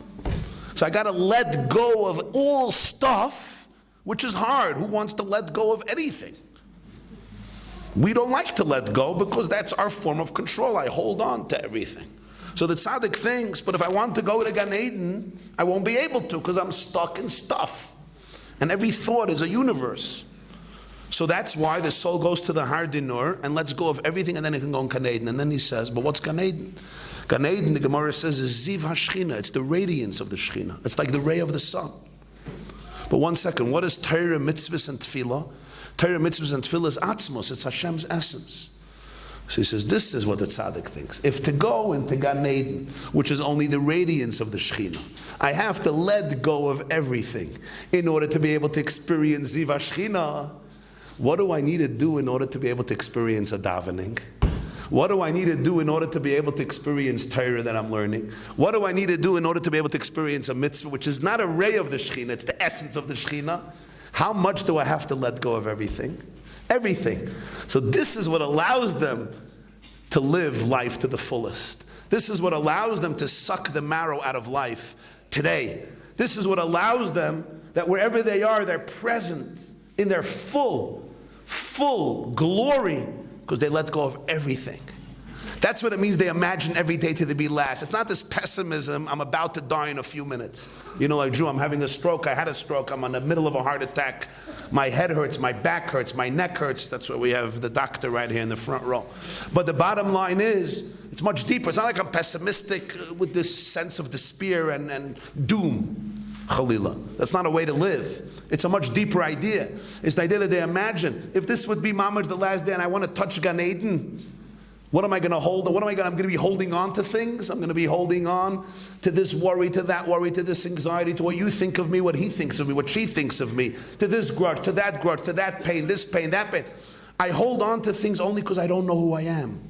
So I got to let go of all stuff, which is hard. Who wants to let go of anything? We don't like to let go because that's our form of control. I hold on to everything. So the tzaddik thinks, but if I want to go to Gan Eden, I won't be able to because I'm stuck in stuff. And every thought is a universe. So that's why the soul goes to the Har Dinur and lets go of everything, and then it can go in Gan Eden. And then he says, but what's Gan Eden? Gan Eden, the Gemara says, is Ziv HaShechina. It's the radiance of the Shechina. It's like the ray of the sun. But one second, what is Torah, mitzvahs, and tefillah? Torah, mitzvahs, and tefillah is atzmos. It's Hashem's essence. So he says, this is what the tzaddik thinks. If to go into Gan Eden, which is only the radiance of the Shechina, I have to let go of everything in order to be able to experience Ziv HaShechina. What do I need to do in order to be able to experience a davening? What do I need to do in order to be able to experience Torah that I'm learning? What do I need to do in order to be able to experience a mitzvah, which is not a ray of the Shechina, it's the essence of the Shechina? How much do I have to let go of everything? Everything. So this is what allows them to live life to the fullest. This is what allows them to suck the marrow out of life today. This is what allows them that wherever they are, they're present in their full glory because they let go of everything. That's what it means they imagine every day to be last. It's not this pessimism, I'm about to die in a few minutes. Like Drew, I'm having a stroke, I had a stroke, I'm in the middle of a heart attack. My head hurts, my back hurts, my neck hurts. That's why we have the doctor right here in the front row. But the bottom line is, it's much deeper. It's not like I'm pessimistic with this sense of despair and doom. Khalila. That's not a way to live. It's a much deeper idea. It's the idea that they imagine, if this would be Mama's the last day and I want to touch Gan Eden, what am I going to hold? I'm going to be holding on to things. I'm going to be holding on to this worry, to this anxiety, to what you think of me, what he thinks of me, what she thinks of me, to this grudge, to that pain, this pain, that pain. I hold on to things only because I don't know who I am.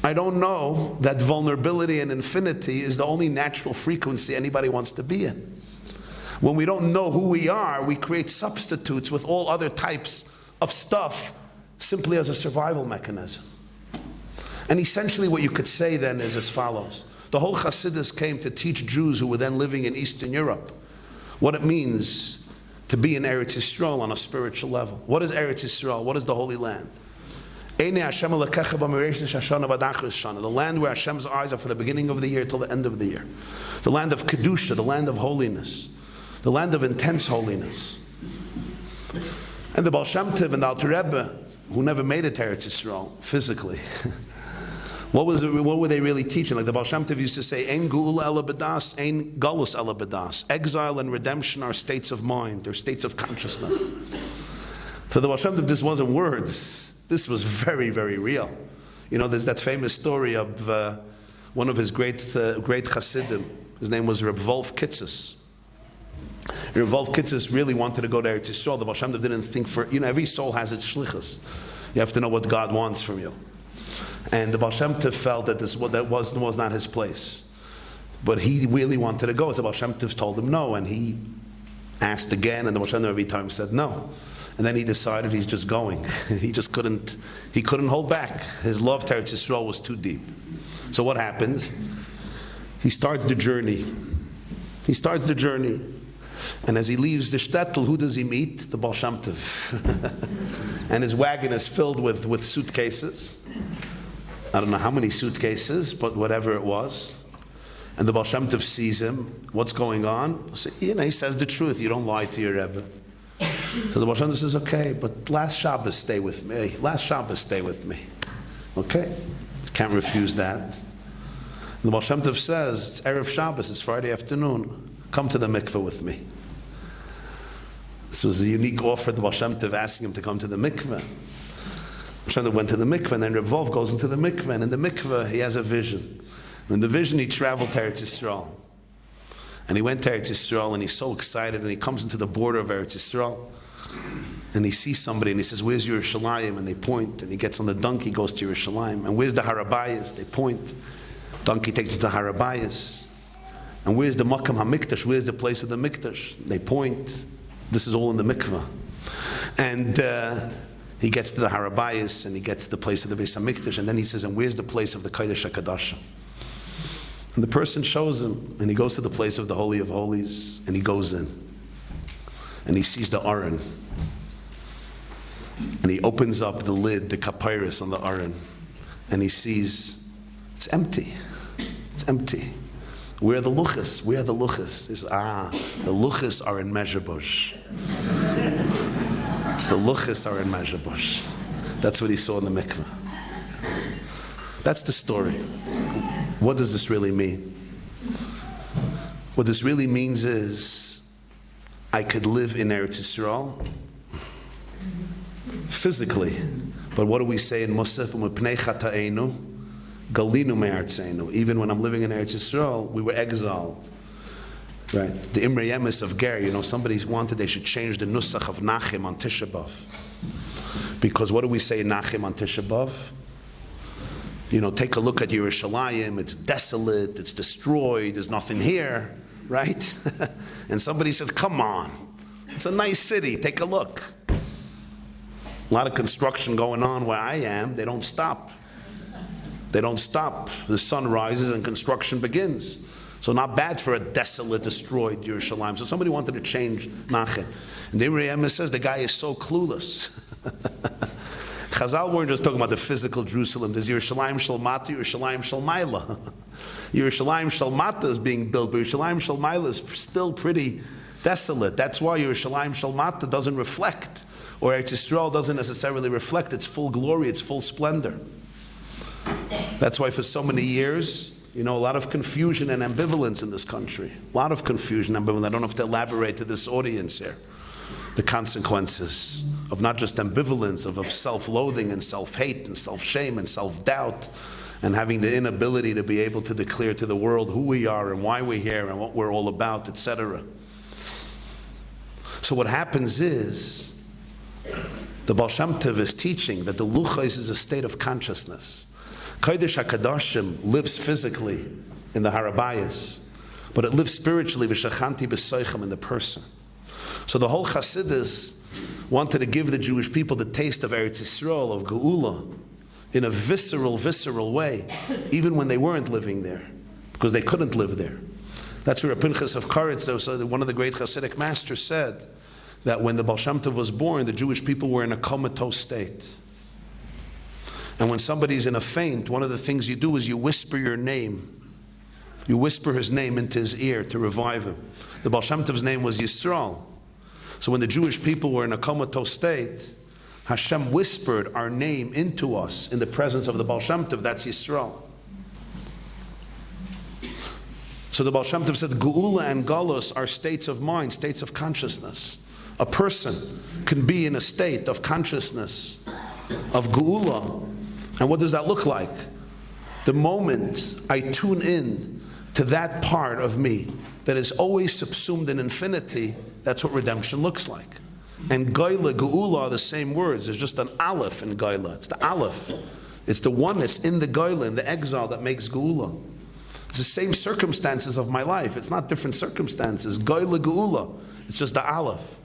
I don't know that vulnerability and infinity is the only natural frequency anybody wants to be in. When we don't know who we are, we create substitutes with all other types of stuff simply as a survival mechanism. And essentially what you could say then is as follows. The whole Hasidus came to teach Jews who were then living in Eastern Europe what it means to be in Eretz Yisrael on a spiritual level. What is Eretz Yisrael? What is the Holy Land? The land where Hashem's eyes are from the beginning of the year till the end of the year. The land of Kedusha, the land of holiness. The land of intense holiness. And the Baal Shem Tov and the Alter Rebbe, who never made it to Eretz Yisrael physically, what were they really teaching? Like the Baal Shem Tov used to say, Ein Geula Ela B'das, Ein Galus Ela B'das. Exile and redemption are states of mind, they're states of consciousness. For the Baal Shem Tov, this wasn't words. This was very, very real. There's that famous story of one of his great Hasidim. His name was Reb Wolf Kitzes. Reb Wolf Kitzes really wanted to go to Eretz Yisrael. The Baal Shem Tov didn't think every soul has its shlichus. You have to know what God wants from you. And the Baal Shem Tov felt that that was not his place. But he really wanted to go. So the Baal Shem Tov told him no, and he asked again, and the Baal Shem Tov every time said no. And then he decided he's just going. He couldn't hold back. His love to Eretz Yisrael was too deep. So what happens? He starts the journey. And as he leaves the shtetl, who does he meet? The Baal Shem Tov. And his wagon is filled with suitcases. I don't know how many suitcases, but whatever it was. And the Baal Shem Tov sees him. What's going on? So, he says the truth. You don't lie to your Rebbe. So the Baal Shem Tov says, okay, but last Shabbos stay with me. Okay? Can't refuse that. The Baal Shem Tov says, it's Erev Shabbos, it's Friday afternoon. Come to the mikveh with me. This was a unique offer, the Baal Shem Tov asking him to come to the mikveh. Baal Shem Tov went to the mikveh, and then Reb Wolf goes into the mikveh, and in the mikveh he has a vision. And in the vision he traveled to Eretz Yisrael. And he went to Eretz Yisrael, and he's so excited, and he comes into the border of Eretz Yisrael, and he sees somebody, and he says, where's Yerushalayim? And they point, and he gets on the donkey, goes to Yerushalayim. And where's the Harabayas? They point. Donkey takes him to Harabayas. And where's the Makam HaMikdash? Where's the place of the Mikdash? They point. This is all in the mikveh. And he gets to the Harabayas, and he gets to the place of the Beis HaMikdash, and then he says, and where's the place of the Kodesh HaKadosh? And the person shows him, and he goes to the place of the Holy of Holies, and he goes in. And he sees the Aron. And he opens up the lid, the kapyrus on the Aron, and he sees it's empty. It's empty. Where are the luchas? The luchas are in Mezhebush. The luchas are in Mezhebush. That's what he saw in the mikveh. That's the story. What does this really mean? What this really means is I could live in Eretz Yisrael physically, but what do we say in Musaf? Galinu me'artzeinu. Even when I'm living in Eretz Yisrael, we were exiled. Right? The Imre Yemis of Ger, somebody wanted they should change the Nusach of Nachim on Tisha B'Av. Because what do we say in Nachim on Tisha B'Av? Take a look at Yerushalayim, it's desolate, it's destroyed, there's nothing here, right? And somebody says, come on, it's a nice city, take a look. A lot of construction going on where I am, they don't stop. The sun rises and construction begins. So not bad for a desolate, destroyed Yerushalayim. So somebody wanted to change Nachem. And the Imre Yemis says the guy is so clueless. Chazal weren't just talking about the physical Jerusalem. There's Yerushalayim Shel Mata, Yerushalayim Shel Maila. Yerushalayim Shel Mata is being built, but Yerushalayim Shel Maila is still pretty desolate. That's why Yerushalayim Shel Mata doesn't reflect, or Eretz Yisrael doesn't necessarily reflect its full glory, its full splendor. That's why for so many years, a lot of confusion and ambivalence in this country. A lot of confusion and ambivalence. I don't have to elaborate to this audience here. The consequences of not just ambivalence, of self-loathing and self-hate and self-shame and self-doubt, and having the inability to be able to declare to the world who we are and why we're here and what we're all about, etc. So what happens is, the Baal Shem Tov is teaching that the Luchos is a state of consciousness. Kodesh HaKadoshim lives physically in the Harabayas, but it lives spiritually, v'shachanti b'soichem, in the person. So the whole Chassidus wanted to give the Jewish people the taste of Eretz Yisrael, of Geula, in a visceral way, even when they weren't living there, because they couldn't live there. That's where Pinchas of Koretz, one of the great Hasidic masters, said that when the Baal Shem Tov was born, the Jewish people were in a comatose state. And when somebody's in a faint, one of the things you do is you whisper your name. You whisper his name into his ear to revive him. The Baal Shem Tov's name was Yisrael. So when the Jewish people were in a comatose state, Hashem whispered our name into us in the presence of the Baal Shem Tov. That's Yisrael. So the Baal Shem Tov said, Geula and Galus are states of mind, states of consciousness. A person can be in a state of consciousness, of Geula. And what does that look like? The moment I tune in to that part of me that is always subsumed in infinity, that's what redemption looks like. And Geula, Geula are the same words. There's just an Aleph in Geula. It's the Aleph. It's the oneness in the Geula, in the exile, that makes Geula. It's the same circumstances of my life. It's not different circumstances. Geula, Geula. It's just the Aleph.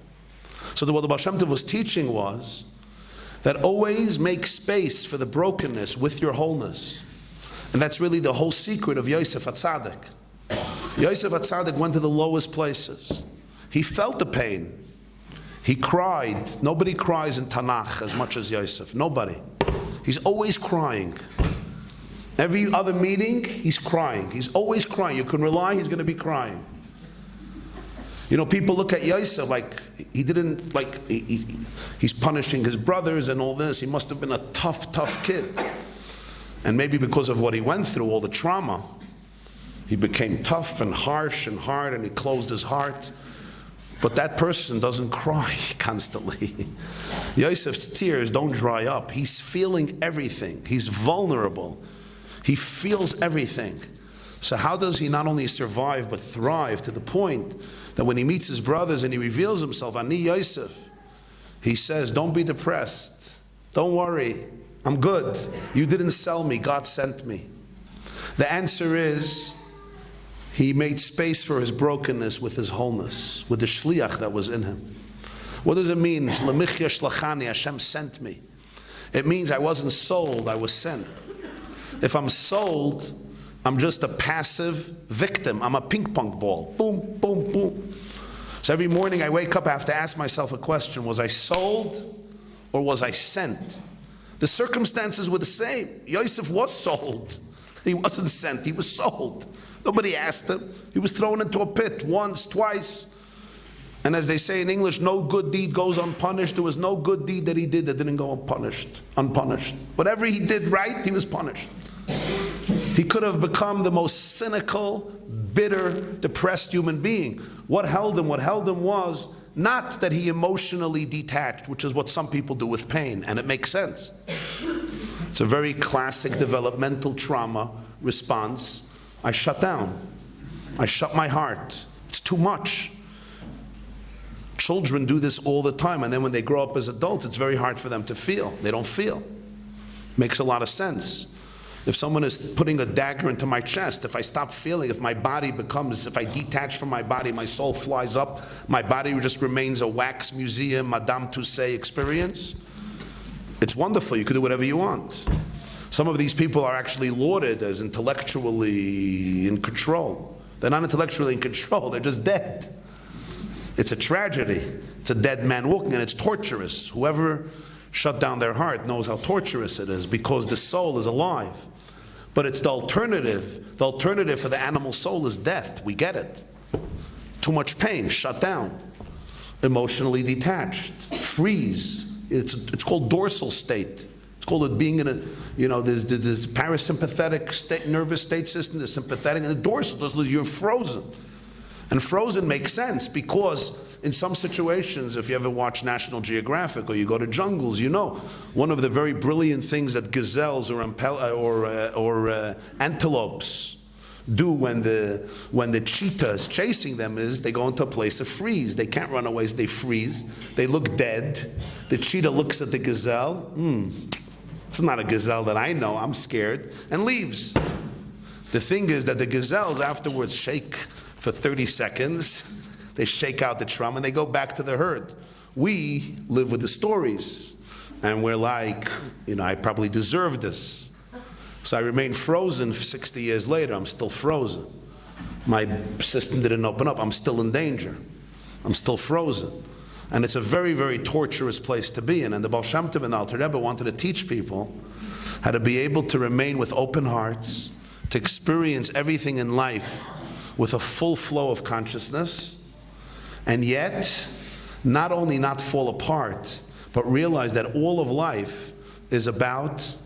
So what the Baal Shem Tov was teaching was that always make space for the brokenness with your wholeness. And that's really the whole secret of Yosef HaTzadik. Yosef HaTzadik went to the lowest places. He felt the pain. He cried. Nobody cries in Tanakh as much as Yosef. Nobody. He's always crying. Every other meeting, he's crying. He's always crying. You can rely he's going to be crying. People look at Yosef like he didn't, he's punishing his brothers and all this. He must have been a tough kid. And maybe because of what he went through, all the trauma, he became tough and harsh and hard, and he closed his heart. But that person doesn't cry constantly. Yosef's tears don't dry up. He's feeling everything. He's vulnerable. He feels everything. So how does he not only survive but thrive to the point that when he meets his brothers and he reveals himself, Ani Yosef, he says, don't be depressed. Don't worry. I'm good. You didn't sell me. God sent me. The answer is he made space for his brokenness with his wholeness, with the shliach that was in him. What does it mean? L'michya shlachani, Hashem sent me. It means I wasn't sold, I was sent. If I'm sold, I'm just a passive victim. I'm a ping pong ball. Boom, boom, boom. So every morning I wake up, I have to ask myself a question. Was I sold or was I sent? The circumstances were the same. Yosef was sold. He wasn't sent, he was sold. Nobody asked him. He was thrown into a pit once, twice. And as they say in English, no good deed goes unpunished. There was no good deed that he did that didn't go unpunished. Whatever he did right, he was punished. He could have become the most cynical, bitter, depressed human being. What held him? What held him was not that he emotionally detached, which is what some people do with pain, and it makes sense. It's a very classic developmental trauma response. I shut down. I shut my heart. It's too much. Children do this all the time, and then when they grow up as adults, it's very hard for them to feel. They don't feel. Makes a lot of sense. If someone is putting a dagger into my chest, if I stop feeling, if my body becomes, if I detach from my body, my soul flies up, my body just remains a wax museum, Madame Tussauds experience, it's wonderful. You can do whatever you want. Some of these people are actually lauded as intellectually in control. They're not intellectually in control, they're just dead. It's a tragedy. It's a dead man walking, and it's torturous. Whoever shut down their heart knows how torturous it is, because the soul is alive. But it's the alternative. The alternative for the animal soul is death. We get it. Too much pain, shut down. Emotionally detached, freeze. It's called dorsal state. It's called it being in a, there's parasympathetic nervous state system, the sympathetic, and the dorsal. You're frozen. And frozen makes sense because in some situations, if you ever watch National Geographic or you go to jungles, one of the very brilliant things that gazelles or antelopes do when the cheetah is chasing them is they go into a place of freeze. They can't run away, so they freeze. They look dead. The cheetah looks at the gazelle. It's not a gazelle that I know. I'm scared, and leaves. The thing is that the gazelles afterwards shake for 30 seconds. They shake out the trauma and they go back to the herd. We live with the stories, and we're like, I probably deserve this. So I remain frozen 60 years later. I'm still frozen. My system didn't open up. I'm still in danger. I'm still frozen. And it's a very, very torturous place to be in. And the Baal Shem Tov and the Alter Rebbe wanted to teach people how to be able to remain with open hearts, to experience everything in life with a full flow of consciousness, and yet not only not fall apart, but realize that all of life is about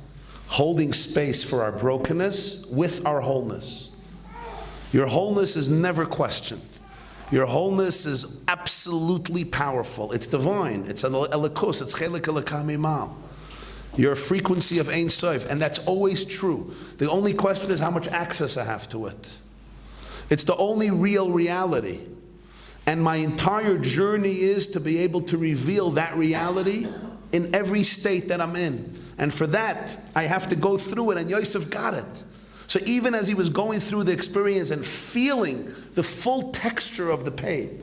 holding space for our brokenness with our wholeness. Your wholeness is never questioned. Your wholeness is absolutely powerful. It's divine. It's an elikus. It's chelik elokamimal. You're a frequency of Ein Sof, and that's always true. The only question is how much access I have to it. It's the only real reality. And my entire journey is to be able to reveal that reality in every state that I'm in. And for that, I have to go through it, and Yosef got it. So even as he was going through the experience and feeling the full texture of the pain,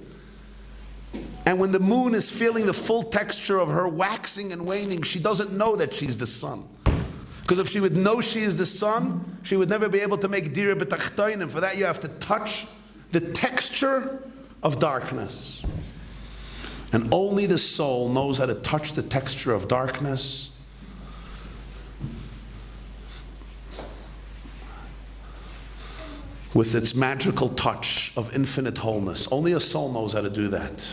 and when the moon is feeling the full texture of her waxing and waning, she doesn't know that she's the sun. Because if she would know she is the sun, she would never be able to make dira b'tachtoin, and for that you have to touch the texture of darkness. And only the soul knows how to touch the texture of darkness with its magical touch of infinite wholeness. Only a soul knows how to do that.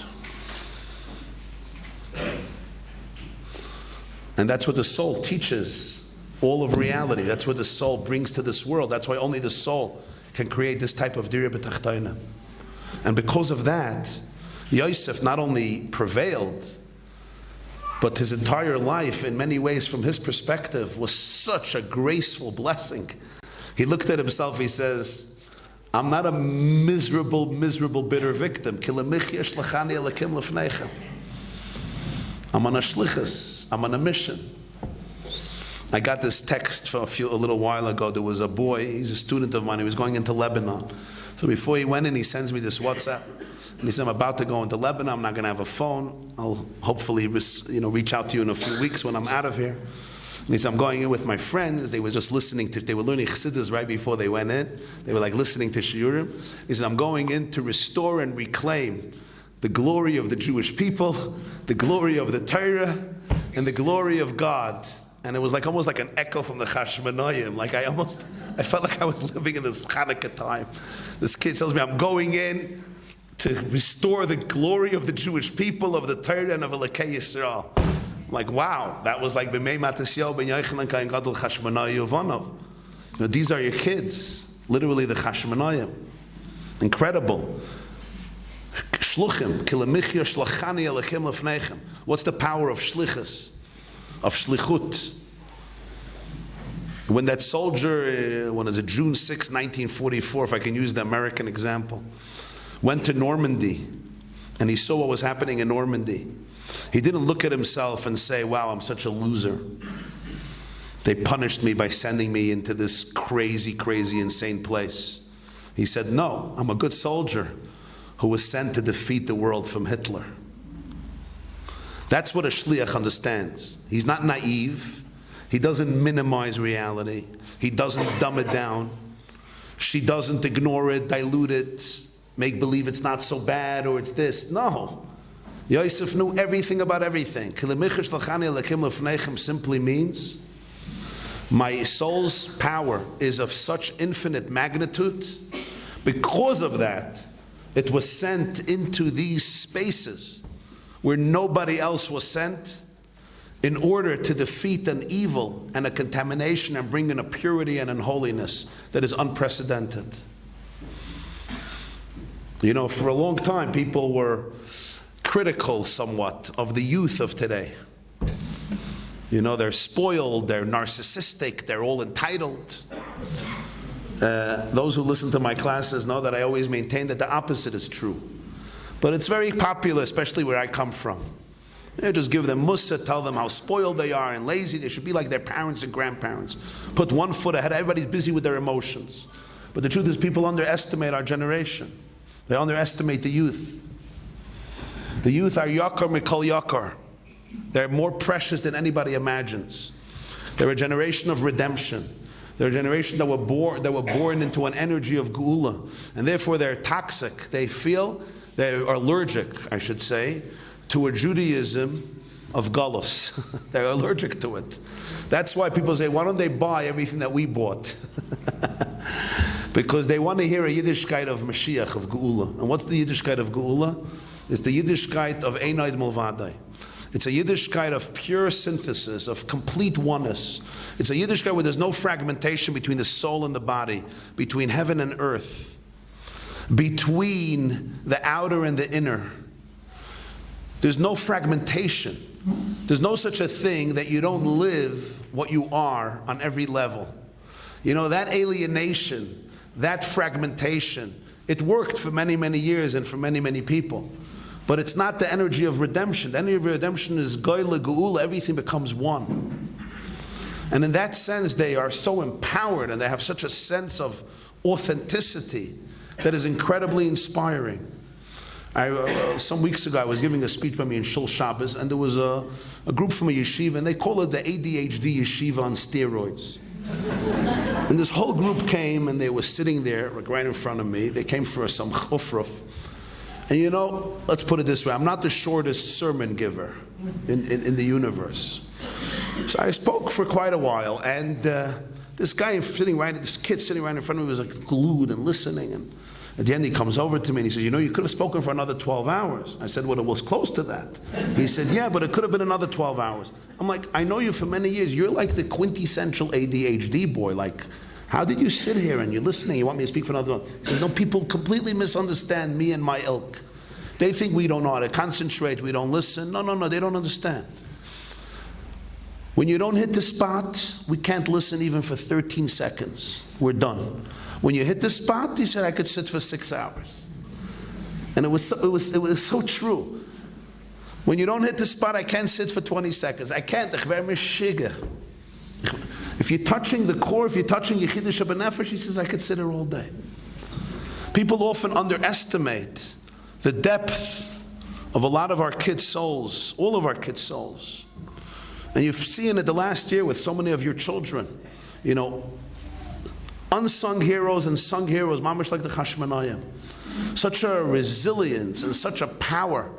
And that's what the soul teaches all of reality. That's what the soul brings to this world. That's why only the soul can create this type of dira b'tachtoina. And because of that, Yosef not only prevailed, but his entire life, in many ways, from his perspective, was such a graceful blessing. He looked at himself, he says, I'm not a miserable, bitter victim. I'm on a shlichus. I'm on a mission. I got this text a little while ago. There was a boy, he's a student of mine, he was going into Lebanon. So before he went in, he sends me this WhatsApp. And he said, I'm about to go into Lebanon, I'm not going to have a phone. I'll hopefully reach out to you in a few weeks when I'm out of here. And he said, I'm going in with my friends. They were just listening they were learning Chassidus right before they went in. They were like listening to Shiurim. He said, I'm going in to restore and reclaim the glory of the Jewish people, the glory of the Torah, and the glory of God. And it was like almost like an echo from the Chashmonaim. Like I felt like I was living in this Hanukkah time. This kid tells me, I'm going in to restore the glory of the Jewish people, of the Torah, and of Elokei Yisrael. I'm like, wow, that was like B'mei Matisyahu ben Yochanan Kain Gadol Chashmonayu Yovanov. These are your kids, literally the Chashmonaim. Incredible. Shluchim, kilamichya shlachani elakim lefnechem. What's the power of shlichus, of shlichut? When that soldier, when it was June 6, 1944, if I can use the American example, went to Normandy, and he saw what was happening in Normandy. He didn't look at himself and say, wow, I'm such a loser. They punished me by sending me into this crazy, insane place. He said, no, I'm a good soldier who was sent to defeat the world from Hitler. That's what a shliach understands. He's not naive. He doesn't minimize reality. He doesn't dumb it down. She doesn't ignore it, dilute it, make believe it's not so bad or it's this. No. Yosef knew everything about everything. Simply means my soul's power is of such infinite magnitude. Because of that, it was sent into these spaces where nobody else was sent, in order to defeat an evil and a contamination and bring in a purity and an holiness that is unprecedented. You know, for a long time, people were critical somewhat of the youth of today. You know, they're spoiled, they're narcissistic, they're all entitled. Those who listen to my classes know that I always maintain that the opposite is true. But it's very popular, especially where I come from. You know, just give them mussar, tell them how spoiled they are and lazy. They should be like their parents and grandparents. Put one foot ahead. Everybody's busy with their emotions. But the truth is, people underestimate our generation. They underestimate the youth. The youth are yakar mikol yakar. They're more precious than anybody imagines. They're a generation of redemption. They're a generation that were born into an energy of geula, and therefore they're toxic. They are allergic, I should say, to a Judaism of galus. They're allergic to it. That's why people say, why don't they buy everything that we bought? Because they want to hear a Yiddishkeit of Mashiach, of Geula. And what's the Yiddishkeit of Geula? It's the Yiddishkeit of Einaid Mulvadai. It's a Yiddishkeit of pure synthesis, of complete oneness. It's a Yiddishkeit where there's no fragmentation between the soul and the body, between heaven and earth, between the outer and the inner. There's no fragmentation. There's no such a thing that you don't live what you are on every level. You know, that alienation, that fragmentation, it worked for many, many years and for many, many people. But it's not the energy of redemption. The energy of redemption is goyla, geula, everything becomes one. And in that sense, they are so empowered and they have such a sense of authenticity that is incredibly inspiring. Some weeks ago, I was giving a speech by me in Shul Shabbos, and there was a group from a yeshiva, and they call it the ADHD yeshiva on steroids. And this whole group came, and they were sitting there, like right in front of me. They came for some chufruf. And you know, let's put it this way, I'm not the shortest sermon giver in the universe. So I spoke for quite a while, and this kid sitting right in front of me was like glued and listening, and at the end he comes over to me and he says, you know, you could have spoken for another 12 hours. I said, well, it was close to that. He said, yeah, but it could have been another 12 hours. I'm like, I know you for many years. You're like the quintessential ADHD boy. Like, how did you sit here and you're listening? You want me to speak for another one? He says, no, people completely misunderstand me and my ilk. They think we don't know how to concentrate, we don't listen. No, they don't understand. When you don't hit the spot, we can't listen even for 13 seconds. We're done. When you hit the spot, he said, I could sit for 6 hours. And it was so true. When you don't hit the spot, I can't sit for 20 seconds. I can't. If you're touching the core, if you're touching Yechidah Shabbat, he says, I could sit here all day. People often underestimate the depth of a lot of our kids' souls, all of our kids' souls. And you've seen it the last year with so many of your children. You know, unsung heroes and sung heroes, mamash like the Chashmanayim. Such a resilience and such a power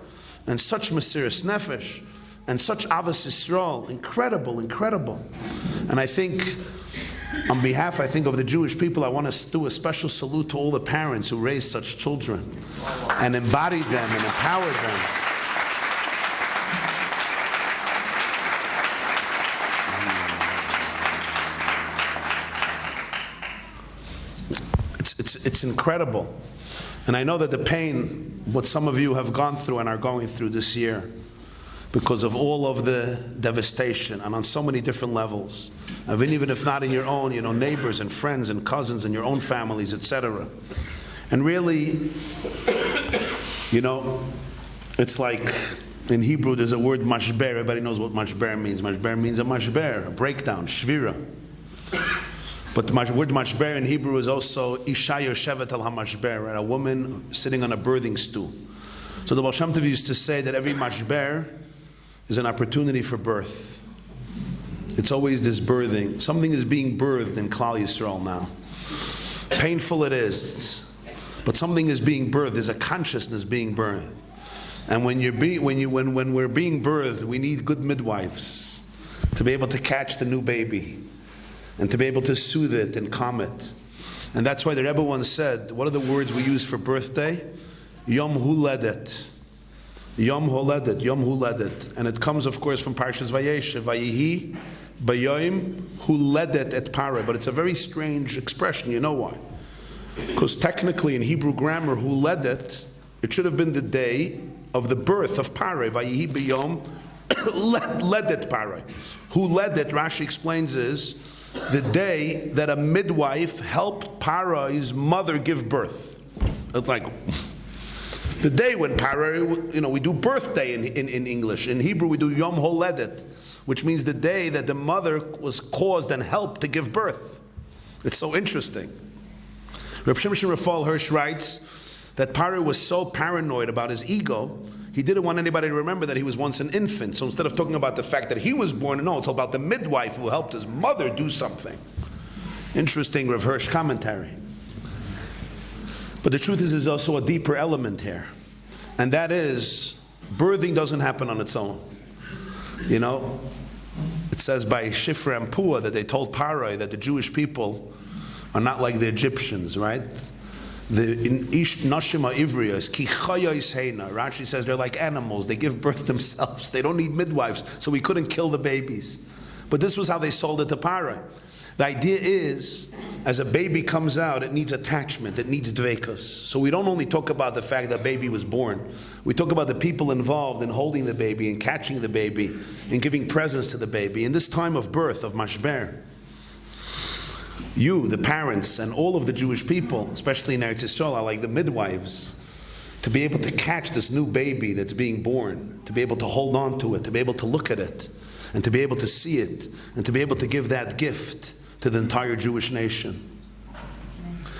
and such Mesiras Nefesh and such Avos Yisrael. Incredible, incredible. And I think, on behalf, of the Jewish people, I want to do a special salute to all the parents who raised such children and embodied them and empowered them. It's incredible. And I know that the pain, what some of you have gone through and are going through this year, because of all of the devastation and on so many different levels. I mean, even if not in your own, neighbors and friends and cousins and your own families, etc. And really, it's like in Hebrew there's a word mashber. Everybody knows what mashber means. Mashber means a mashber, a breakdown, shvira. But the word mashber in Hebrew is also isha yoshevet al hamashber, a woman sitting on a birthing stool. So the Baal Shem Tov used to say that every mashber is an opportunity for birth. It's always this birthing. Something is being birthed in Klal Yisrael now. Painful it is, but something is being birthed. There's a consciousness being birthed. And when we're being birthed, we need good midwives to be able to catch the new baby and to be able to soothe it and calm it. And that's why the Rebbe once said, what are the words we use for birthday? Yom Huledet. Yom Huledet, Yom Huledet. And it comes, of course, from Parshas Vayesh, Vayihi Bayoim Huledet et Pare. But it's a very strange expression. You know why? Because technically in Hebrew grammar, Huledet, it should have been the day of the birth of Pare. Vayihi Bayom Ledet Pare. Huledet, Rashi explains, is the day that a midwife helped Paro's mother give birth. It's like the day when Paro, we do birthday in English. In Hebrew, we do Yom Holedet, which means the day that the mother was caused and helped to give birth. It's so interesting. Reb Shimshon Raphael Hirsch writes that Paro was so paranoid about his ego, he didn't want anybody to remember that he was once an infant. So instead of talking about the fact that he was born, no, it's about the midwife who helped his mother do something. Interesting Rav Hirsch commentary. But the truth is, there's also a deeper element here. And that is, birthing doesn't happen on its own. It says by Shifra and Pua that they told Parai that the Jewish people are not like the Egyptians, right? In Ish Nashima Ivriya is Ki Chayos Heina. Rashi says they're like animals. They give birth themselves. They don't need midwives, so we couldn't kill the babies. But this was how they sold it to Parai. The idea is, as a baby comes out, it needs attachment, it needs dveikus. So we don't only talk about the fact that baby was born, we talk about the people involved in holding the baby and catching the baby and giving presents to the baby. In this time of birth, of mashber, you, the parents, and all of the Jewish people, especially in Eretz Yisrael, are like the midwives, to be able to catch this new baby that's being born, to be able to hold on to it, to be able to look at it, and to be able to see it, and to be able to give that gift to the entire Jewish nation.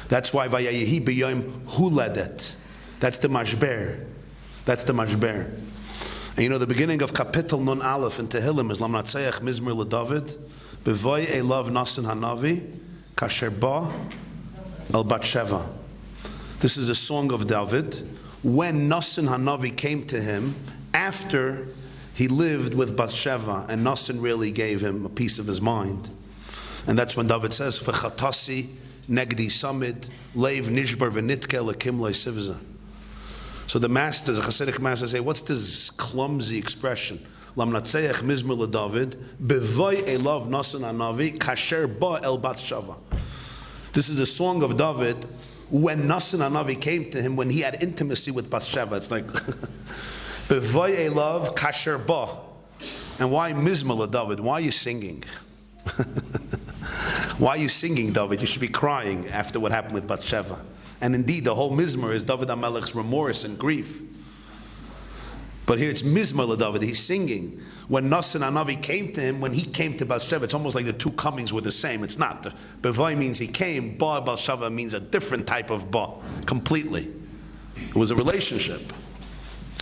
That's why Vayayehi B'Yom Huledet. That's the mashber. That's the mashber. And the beginning of Kapitel Nun Aleph in Tehillim is Lamnatzeach Mizmor LeDavid B'Voy Elav Nasan Hanavi Kasher Ba El Bat Sheva. This is a song of David when Nasan Hanavi came to him after he lived with Bathsheba, and Nasan really gave him a piece of his mind. And that's when David says, V'chatasi negdi samid, leiv nishbar v'nitke lekim le'sivza. So the masters, the Hasidic masters say, what's this clumsy expression? Lamnatzeach mizmor LeDavid, bevoy elav nasan hanavi, kasher ba el Bathsheba. This is the song of David when Nasan Hanavi came to him, when he had intimacy with Bathsheba. It's like, bevoy elav kasher ba. And why mizmor LeDavid? Why are you singing? Why are you singing, David? You should be crying after what happened with Bathsheba. And indeed, the whole Mizmor is David HaMelech's remorse and grief. But here it's Mizmor LeDavid. He's singing. When Nasan Hanavi came to him, when he came to Bathsheba, it's almost like the two comings were the same. It's not. Bevoi means he came. Ba Bathsheba means a different type of ba, completely. It was a relationship.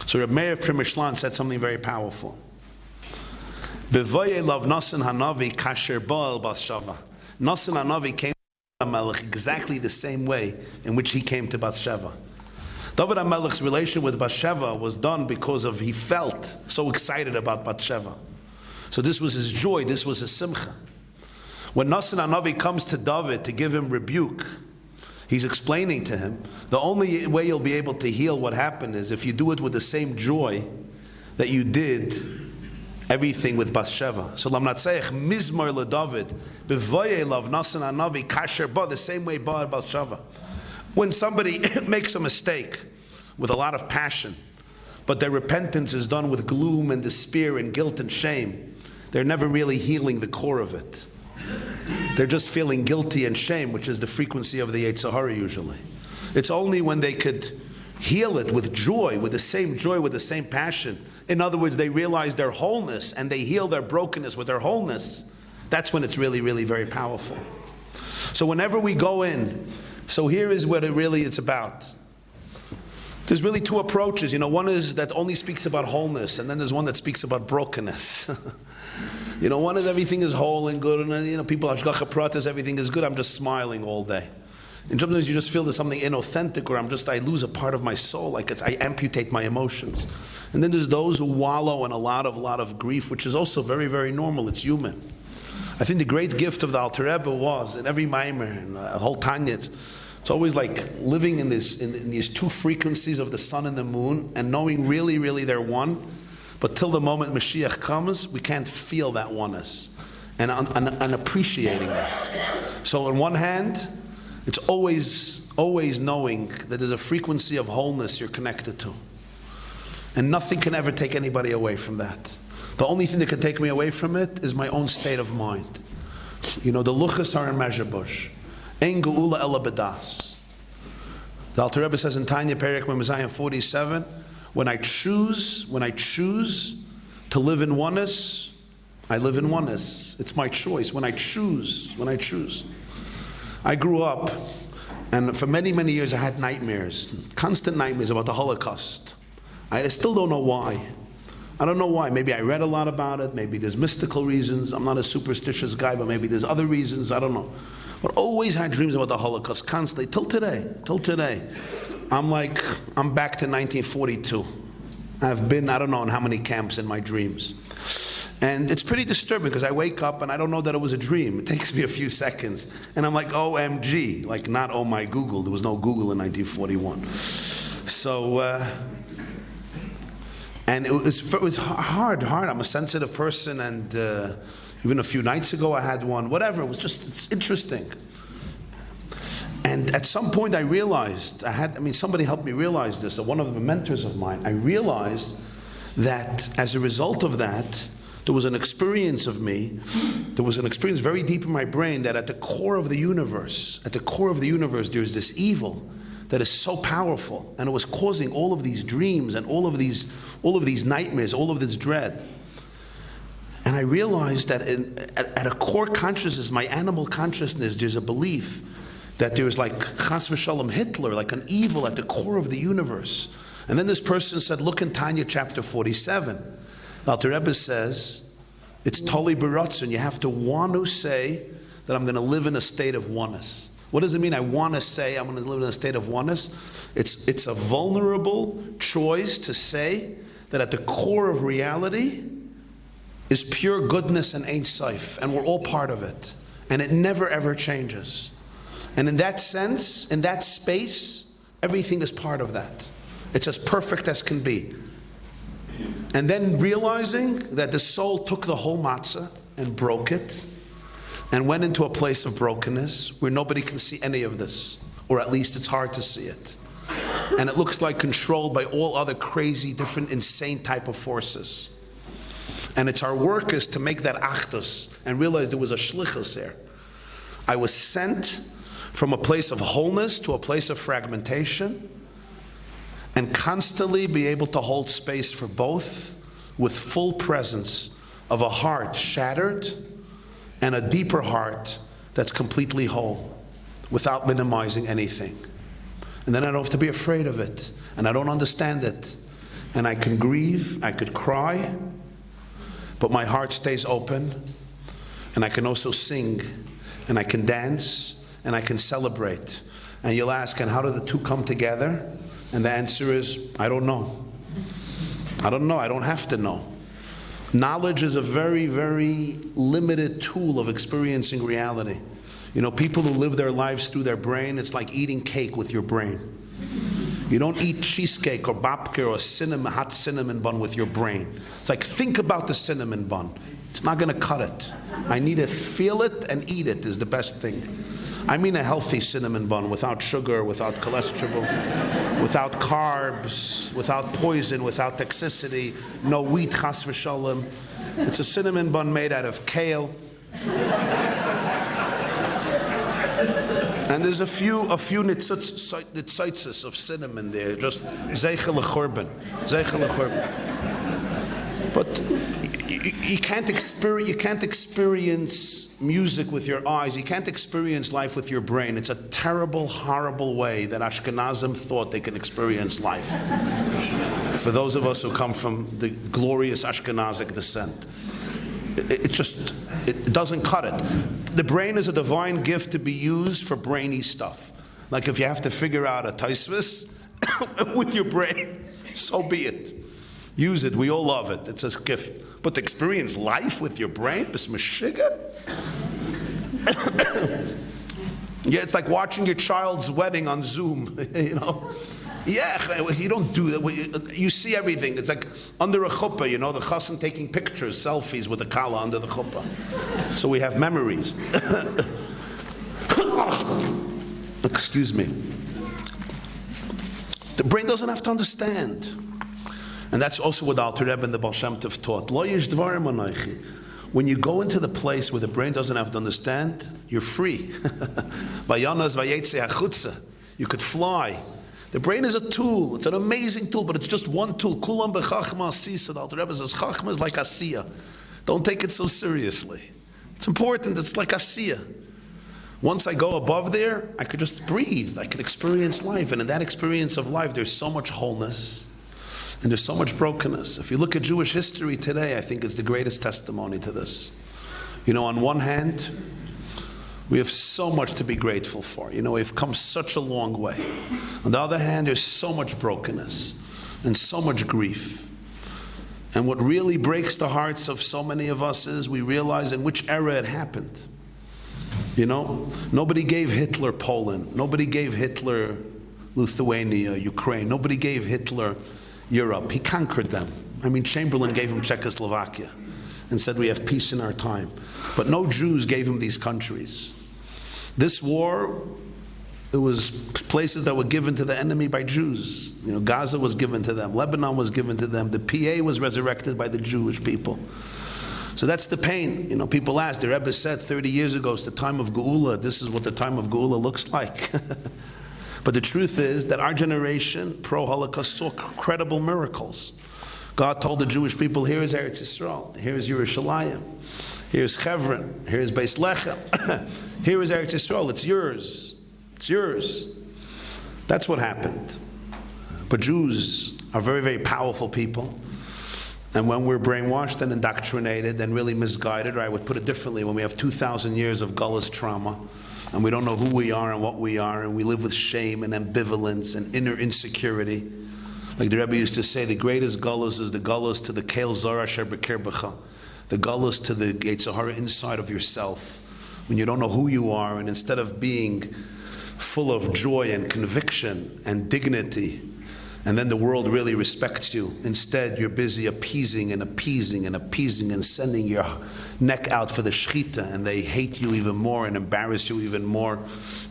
So Reb Meir of Primishlan said something very powerful. Bevoye love Nasan Hanavi kasher ba el Bathsheba. Nasan Hanavi came to HaMelech exactly the same way in which he came to Bathsheba. David HaMelech's relation with Bathsheba was done because of he felt so excited about Bathsheba. So this was his joy, this was his simcha. When Nasan Hanavi comes to David to give him rebuke, he's explaining to him, the only way you'll be able to heal what happened is if you do it with the same joy that you did everything with Bathsheba. So Lamnatzeich Mizmor LeDavid Bevoye Lav Nasan Hanavi Kasher Ba, the same way Ba Bathsheba. When somebody makes a mistake with a lot of passion, but their repentance is done with gloom and despair and guilt and shame, they're never really healing the core of it. They're just feeling guilty and shame, which is the frequency of the Yetzer Hara usually. It's only when they could heal it with joy, with the same passion. In other words, they realize their wholeness and they heal their brokenness with their wholeness. That's when it's really, really very powerful. So whenever we go in, so here is what it's about. There's really two approaches. One is that only speaks about wholeness, and then there's one that speaks about brokenness. One is everything is whole and good, and people Hashgacha Pratis, everything is good. I'm just smiling all day. And sometimes you just feel there's something inauthentic, or I lose a part of my soul, like I amputate my emotions. And then there's those who wallow in a lot of grief, which is also very, very normal. It's human. I think the great gift of the Alter Rebbe was, in every Maimer, and the whole Tanya, it's always like living in these two frequencies of the sun and the moon, and knowing really, really they're one. But till the moment Mashiach comes, we can't feel that oneness, and appreciating that. So on one hand, it's always knowing that there's a frequency of wholeness you're connected to. And nothing can ever take anybody away from that. The only thing that can take me away from it is my own state of mind. The luchas are in Mezhebush. Ein geula ela bedas. The Alter Rebbe says in Tanya Perek Memazayim 47, when I choose to live in oneness, I live in oneness. It's my choice. When I choose. I grew up, and for many, many years I had nightmares, constant nightmares about the Holocaust. I still don't know why. I don't know why. Maybe I read a lot about it. Maybe there's mystical reasons. I'm not a superstitious guy, but maybe there's other reasons. I don't know. But always had dreams about the Holocaust, constantly, till today. I'm back to 1942. I've been, I don't know in how many camps in my dreams. And it's pretty disturbing because I wake up and I don't know that it was a dream. It takes me a few seconds. And I'm like, OMG, like not oh my Google. There was no Google in 1941. So, and it was hard. I'm a sensitive person, and even a few nights ago I had one, whatever. It's interesting. And at some point I realized, somebody helped me realize this, one of the mentors of mine. I realized that as a result of that, there was an experience very deep in my brain that at the core of the universe, there's this evil that is so powerful, and it was causing all of these dreams and all of these nightmares, all of this dread. And I realized that at a core consciousness, my animal consciousness, there's a belief that there's like Chas v'Shalom Hitler, like an evil at the core of the universe. And then this person said, look in Tanya chapter 47. The Alter Rebbe says, it's totally beratzon. You have to want to say that I'm going to live in a state of oneness. What does it mean? I want to say I'm going to live in a state of oneness. It's a vulnerable choice to say that at the core of reality is pure goodness and Ein Sof, and we're all part of it. And it never ever changes. And in that sense, in that space, everything is part of that. It's as perfect as can be. And then realizing that the soul took the whole matzah and broke it and went into a place of brokenness where nobody can see any of this, or at least it's hard to see it. And it looks like controlled by all other crazy, different, insane type of forces. And it's our work is to make that achdus and realize there was a shlichus there. I was sent from a place of wholeness to a place of fragmentation, and constantly be able to hold space for both with full presence of a heart shattered and a deeper heart that's completely whole without minimizing anything. And then I don't have to be afraid of it, and I don't understand it, and I can grieve, I could cry, but my heart stays open, and I can also sing, and I can dance, and I can celebrate. And you'll ask, and how do the two come together? And the answer is, I don't know. I don't know. I don't have to know. Knowledge is a very, very limited tool of experiencing reality. People who live their lives through their brain, it's like eating cake with your brain. You don't eat cheesecake or babka or hot cinnamon bun with your brain. It's like, think about the cinnamon bun. It's not going to cut it. I need to feel it and eat it is the best thing. I mean a healthy cinnamon bun without sugar, without cholesterol, without carbs, without poison, without toxicity, no wheat, chas v'shalom. It's a cinnamon bun made out of kale. And there's a few nitzitzes of cinnamon there, just zeichel l'churban. But you can't experience music with your eyes. You can't experience life with your brain. It's a terrible, horrible way that Ashkenazim thought they can experience life. For those of us who come from the glorious Ashkenazic descent, it doesn't cut it. The brain is a divine gift to be used for brainy stuff. Like if you have to figure out a taisvis with your brain, so be it. Use it. We all love it. It's a gift. But to experience life with your brain, bismashiga? Yeah, it's like watching your child's wedding on Zoom, you know? Yeah, you don't do that. You see everything. It's like under a chuppah, you know, the chassan taking pictures, selfies with the kala under the chuppah. So we have memories. Excuse me. The brain doesn't have to understand. And that's also what Alter Rebbe and the Baal Shem Tov taught. Lo yesh dvarim anochi. When you go into the place where the brain doesn't have to understand, you're free. Vayanas vayetze hachutza. You could fly. The brain is a tool. It's an amazing tool, but it's just one tool. Kulam bechachma asisa. The Alter Rebbe says chachma is like asiya. Don't take it so seriously. It's important. It's like asiya. Once I go above there, I could just breathe. I could experience life. And in that experience of life, there's so much wholeness. And there's so much brokenness. If you look at Jewish history today, I think it's the greatest testimony to this. You know, on one hand, we have so much to be grateful for. You know, we've come such a long way. On the other hand, there's so much brokenness and so much grief. And what really breaks the hearts of so many of us is we realize in which era it happened. You know, nobody gave Hitler Poland. Nobody gave Hitler Lithuania, Ukraine. Nobody gave Hitler Europe. He conquered them. I mean, Chamberlain gave him Czechoslovakia and said we have peace in our time. But no Jews gave him these countries. This war, it was places that were given to the enemy by Jews. You know, Gaza was given to them. Lebanon was given to them. The PA was resurrected by the Jewish people. So that's the pain. You know, people ask, the Rebbe said 30 years ago, it's the time of Geula. This is what the time of Geula looks like. But the truth is that our generation, pro-Holocaust, saw credible miracles. God told the Jewish people, here is Eretz Yisrael, here is Yerushalayim, here is Hebron, here is Beis Lechem, here is Eretz Yisrael, it's yours, it's yours. That's what happened. But Jews are very, very powerful people. And when we're brainwashed and indoctrinated and really misguided, or I would put it differently, when we have 2,000 years of gullus trauma, and we don't know who we are and what we are, and we live with shame and ambivalence and inner insecurity. Like the Rebbe used to say, the greatest gullus is the gullus to the Keil Zara Asher B'ker B'cha, the gullus to the Yetzer Hara inside of yourself, when you don't know who you are, and instead of being full of joy and conviction and dignity, and then the world really respects you. Instead, you're busy appeasing and appeasing and appeasing and sending your neck out for the shechita, and they hate you even more and embarrass you even more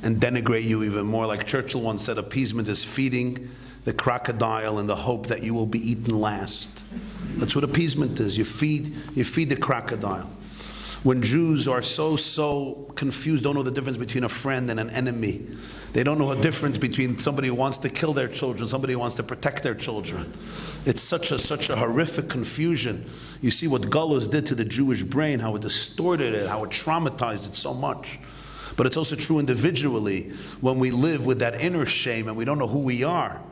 and denigrate you even more. Like Churchill once said, appeasement is feeding the crocodile in the hope that you will be eaten last. That's what appeasement is. You feed the crocodile. When Jews are so confused, don't know the difference between a friend and an enemy. They don't know a difference between somebody who wants to kill their children, somebody who wants to protect their children. It's such a horrific confusion. You see what Gullus did to the Jewish brain, how it distorted it, how it traumatized it so much. But it's also true individually when we live with that inner shame and we don't know who we are.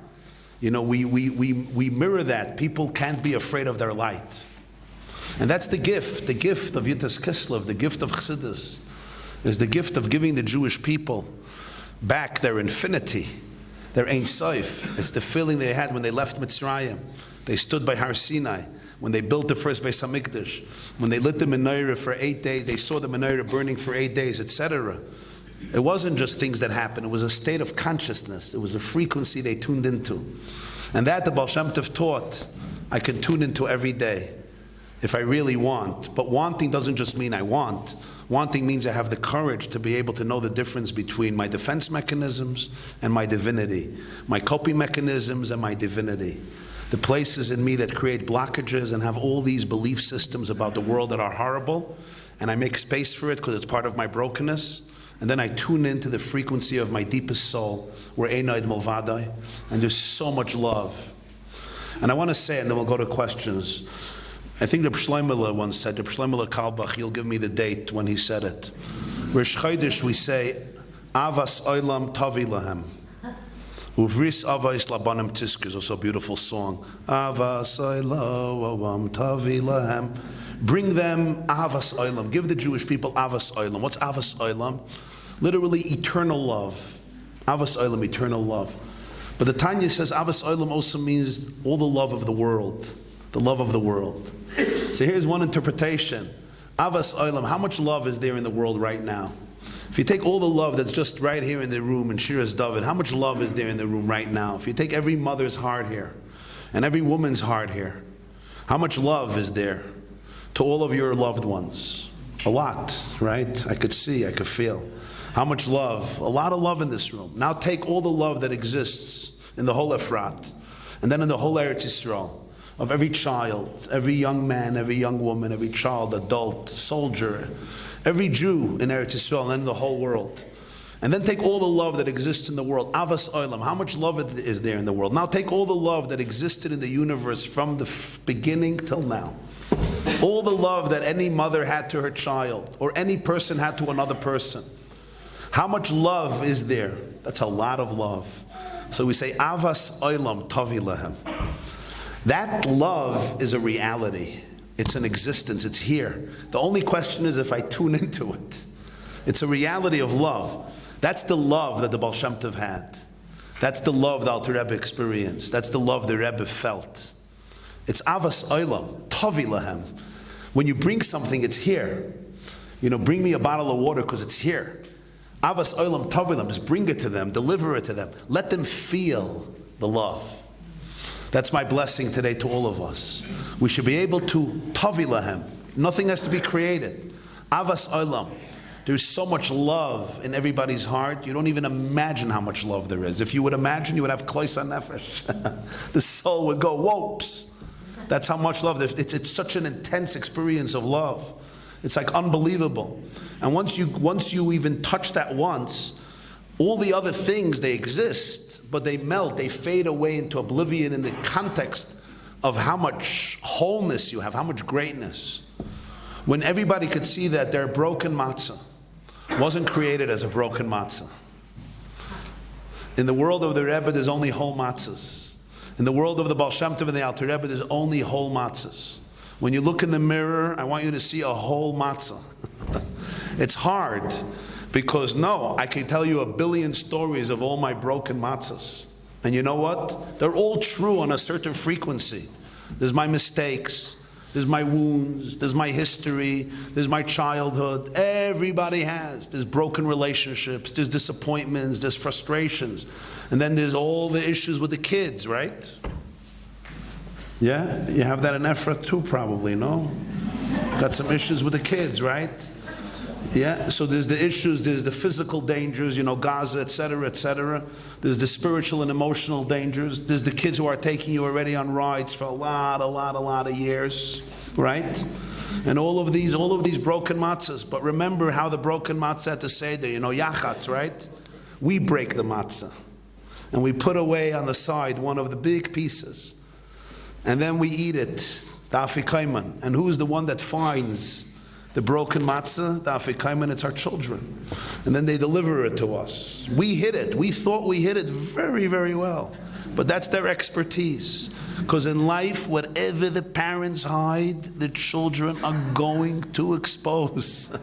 You know, we mirror that. People can't be afraid of their light. And that's the gift of Yud Tet Kislev, the gift of Chassidus, is the gift of giving the Jewish people back their infinity, their Ein Sof. It's the feeling they had when they left Mitzrayim. They stood by Har Sinai, when they built the first Beis HaMikdash, when they lit the menorah for 8 days, they saw the menorah burning for 8 days, etc. It wasn't just things that happened, it was a state of consciousness, it was a frequency they tuned into. And that the Baal Shem Tov taught, I can tune into every day. If I really want. But wanting doesn't just mean I want. Wanting means I have the courage to be able to know the difference between my defense mechanisms and my divinity, my coping mechanisms and my divinity. The places in me that create blockages and have all these belief systems about the world that are horrible, and I make space for it because it's part of my brokenness, and then I tune into the frequency of my deepest soul, where Einaid Milvadai, and there's so much love. And I want to say, and then we'll go to questions, I think the Shloimele once said, the Shloimele Kalbach, he'll give me the date when he said it. Rish Chodesh we say, Avas Olam Tavi Lahem. Uvris Avais Labanim Tiskes, also a beautiful song. Avas Olam Tavi Lahem. Bring them Avas Olam. Give the Jewish people Avas Olam. What's Avas Olam? Literally eternal love. Avas Olam, eternal love. But the Tanya says Avas Olam also means all the love of the world. The love of the world. So here's one interpretation. Avas Olam, how much love is there in the world right now? If you take all the love that's just right here in the room in Shiras David, how much love is there in the room right now? If you take every mother's heart here and every woman's heart here, how much love is there to all of your loved ones? A lot, right? I could see, I could feel. How much love? A lot of love in this room. Now take all the love that exists in the whole Efrat and then in the whole Eretz Yisrael, of every child, every young man, every young woman, every child, adult, soldier, every Jew in Eretz Yisrael and then the whole world. And then take all the love that exists in the world. Avas Olam, how much love is there in the world? Now take all the love that existed in the universe from the beginning till now. All the love that any mother had to her child or any person had to another person. How much love is there? That's a lot of love. So we say, Avas Olam Tavi Lahem. That love is a reality. It's an existence. It's here. The only question is if I tune into it. It's a reality of love. That's the love that the Baal Shem Tov had. That's the love the Alter Rebbe experienced. That's the love the Rebbe felt. It's Avas Olam, Tavi Lahem. When you bring something, it's here. Bring me a bottle of water because it's here. Avas Olam, Tavi Lahem. Just bring it to them, deliver it to them. Let them feel the love. That's my blessing today to all of us. We should be able to Tavi Lahem. Nothing has to be created. Avas Olam. There's so much love in everybody's heart. You don't even imagine how much love there is. If you would imagine, you would have kloisa nefesh. The soul would go, whoops. That's how much love. It's such an intense experience of love. It's like unbelievable. And once you even touch that once, all the other things, they exist, but they melt, they fade away into oblivion in the context of how much wholeness you have, how much greatness. When everybody could see that their broken matzah wasn't created as a broken matzah. In the world of the Rebbe, there's only whole matzahs. In the world of the Baal Shem Tov and the Alter Rebbe, there's only whole matzahs. When you look in the mirror, I want you to see a whole matzah. It's hard, because I can tell you a billion stories of all my broken matzahs. And you know what? They're all true on a certain frequency. There's my mistakes. There's my wounds, there's my history, there's my childhood. Everybody has. There's broken relationships, there's disappointments, there's frustrations. And then there's all the issues with the kids, right? Yeah? You have that in Efrat too, probably, no? Got some issues with the kids, right? Yeah? So there's the issues, there's the physical dangers, Gaza, etc., etc. There's the spiritual and emotional dangers. There's the kids who are taking you already on rides for a lot of years, right? And all of these broken matzahs. But remember how the broken matzah had to say that, yachatz, right? We break the matzah. And we put away on the side one of the big pieces. And then we eat it, the afikaiman. And who is the one that finds the broken matzah, the afikaiman? It's our children. And then they deliver it to us. We hid it. We thought we hid it very, very well. But that's their expertise. Because in life, whatever the parents hide, the children are going to expose.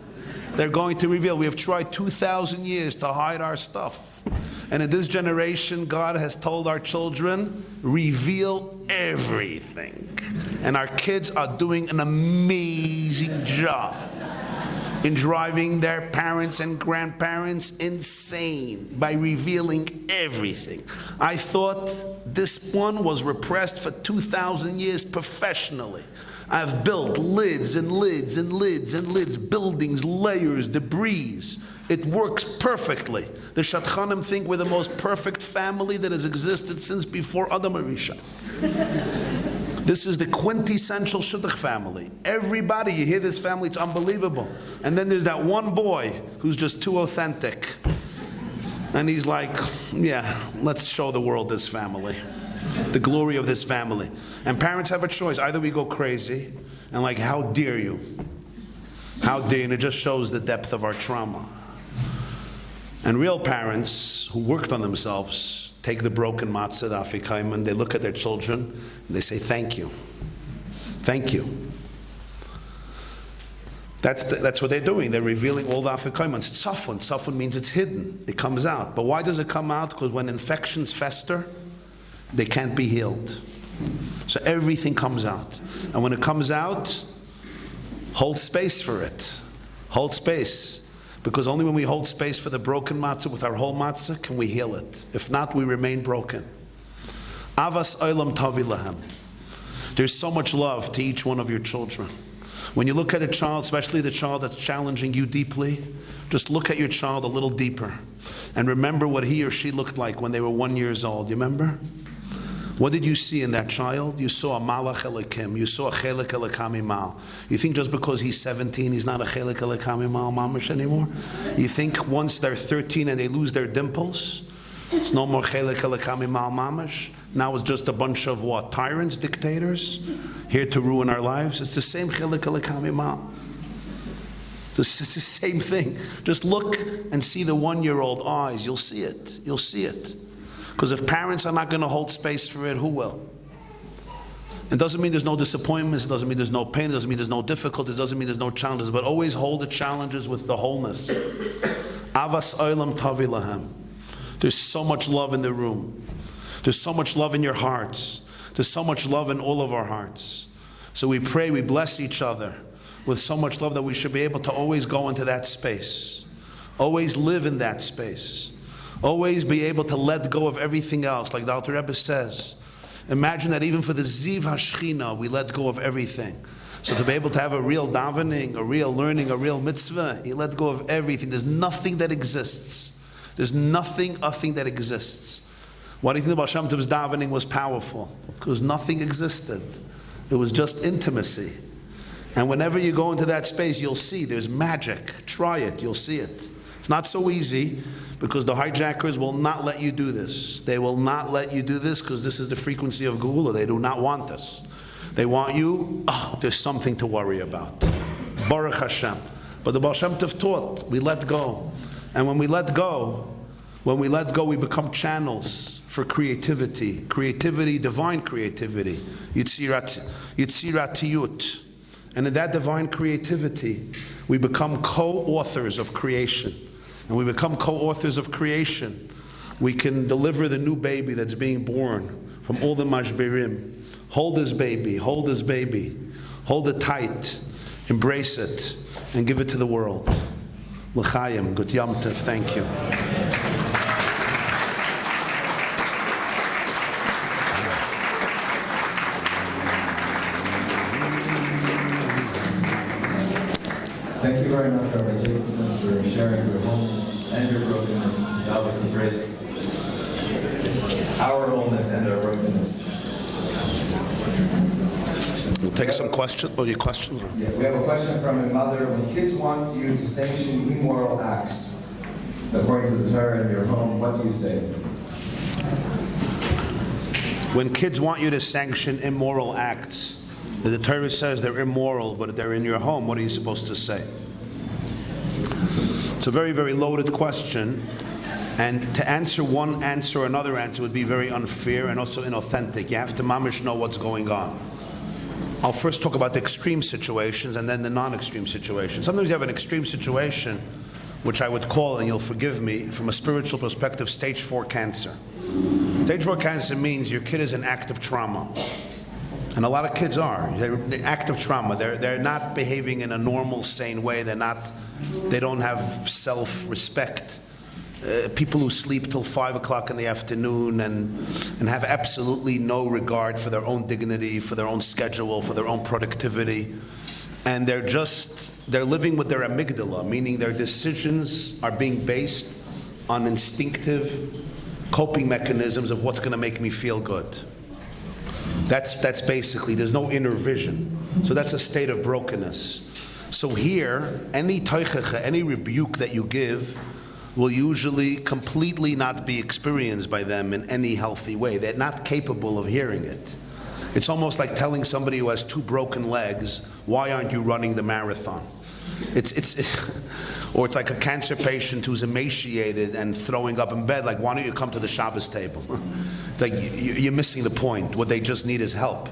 They're going to reveal. We have tried 2,000 years to hide our stuff. And in this generation, God has told our children, reveal everything. And our kids are doing an amazing job in driving their parents and grandparents insane by revealing everything. I thought this one was repressed for 2,000 years professionally. I've built lids and lids and lids and lids, buildings, layers, debris. It works perfectly. The Shadchanim think we're the most perfect family that has existed since before Adam Arisha. This is the quintessential Shidduch family. Everybody, you hear this family, it's unbelievable. And then there's that one boy who's just too authentic. And he's like, yeah, let's show the world this family. The glory of this family. And parents have a choice. Either we go crazy and like, how dare you? How dare you? And it just shows the depth of our trauma. And real parents who worked on themselves take the broken matzah, the afikaiman, they look at their children, and they say, thank you. Thank you. That's what they're doing. They're revealing all the afikoim. It's tzafun. Tzafun means it's hidden. It comes out. But why does it come out? Because when infections fester, they can't be healed. So everything comes out. And when it comes out, hold space for it. Hold space. Because only when we hold space for the broken matzah with our whole matzah can we heal it. If not, we remain broken. Avas olam tavi lahem. There's so much love to each one of your children. When you look at a child, especially the child that's challenging you deeply, just look at your child a little deeper and remember what he or she looked like when they were 1 year old. You remember? What did you see in that child? You saw a malach elikim. You saw a chelek elikami mal. You think just because he's 17, he's not a chelek elikami mal mamish anymore? You think once they're 13 and they lose their dimples, it's no more chelek elikami mal mamish? Now it's just a bunch of what? Tyrants, dictators, here to ruin our lives? It's the same chelek elikami mal. It's the same thing. Just look and see the 1 year old eyes. You'll see it. You'll see it. Because if parents are not going to hold space for it, who will? It doesn't mean there's no disappointments, it doesn't mean there's no pain, it doesn't mean there's no difficulties, it doesn't mean there's no challenges, but always hold the challenges with the wholeness. Avas olam tavi lahem. There's so much love in the room. There's so much love in your hearts. There's so much love in all of our hearts. So we pray, we bless each other with so much love that we should be able to always go into that space. Always live in that space. Always be able to let go of everything else, like the Alter Rebbe says. Imagine that even for the Ziv HaShechina, we let go of everything. So to be able to have a real davening, a real learning, a real mitzvah, you let go of everything. There's nothing that exists. There's nothing that exists. Why do you think the Baal Shem Tov's davening was powerful? Because nothing existed. It was just intimacy. And whenever you go into that space, you'll see there's magic. Try it, you'll see it. It's not so easy, because the hijackers will not let you do this. They will not let you do this because this is the frequency of Geula. They do not want this. They want you, there's something to worry about. Baruch Hashem. But the Baal Shem Tov taught, we let go. And when we let go, we become channels for creativity. Creativity, divine creativity. Yitziratiyut. And in that divine creativity, we become co-authors of creation. And we become co-authors of creation. We can deliver the new baby that's being born from all the mashberim. Hold this baby, hold this baby. Hold it tight, embrace it, and give it to the world. L'chaim, good Yom Tov, thank you. Thank you very much, Rabbi Jacobson, for sharing your wholeness and your brokenness. That was embrace our wholeness and our brokenness. We'll take some questions. Oh, your questions? Yeah, we have a question from a mother. When kids want you to sanction immoral acts, according to the Torah in your home, what do you say? When kids want you to sanction immoral acts, the Torah says they're immoral, but they're in your home, what are you supposed to say? It's a very, very loaded question, and to answer one answer or another answer would be very unfair and also inauthentic. You have to mamish know what's going on. I'll first talk about the extreme situations and then the non-extreme situations. Sometimes you have an extreme situation, which I would call, and you'll forgive me, from a spiritual perspective, stage 4 cancer. Stage 4 cancer means your kid is in active trauma. And a lot of kids are. They're in active trauma. They're not behaving in a normal, sane way. They don't have self-respect. People who sleep till 5 o'clock in the afternoon and have absolutely no regard for their own dignity, for their own schedule, for their own productivity. And they're living with their amygdala, meaning their decisions are being based on instinctive coping mechanisms of what's going to make me feel good. That's basically, there's no inner vision. So that's a state of brokenness. So here, any teichecha, any rebuke that you give will usually completely not be experienced by them in any healthy way. They're not capable of hearing it. It's almost like telling somebody who has 2 broken legs, why aren't you running the marathon? Or it's like a cancer patient who's emaciated and throwing up in bed, like, why don't you come to the Shabbos table? It's like, you're missing the point. What they just need is help.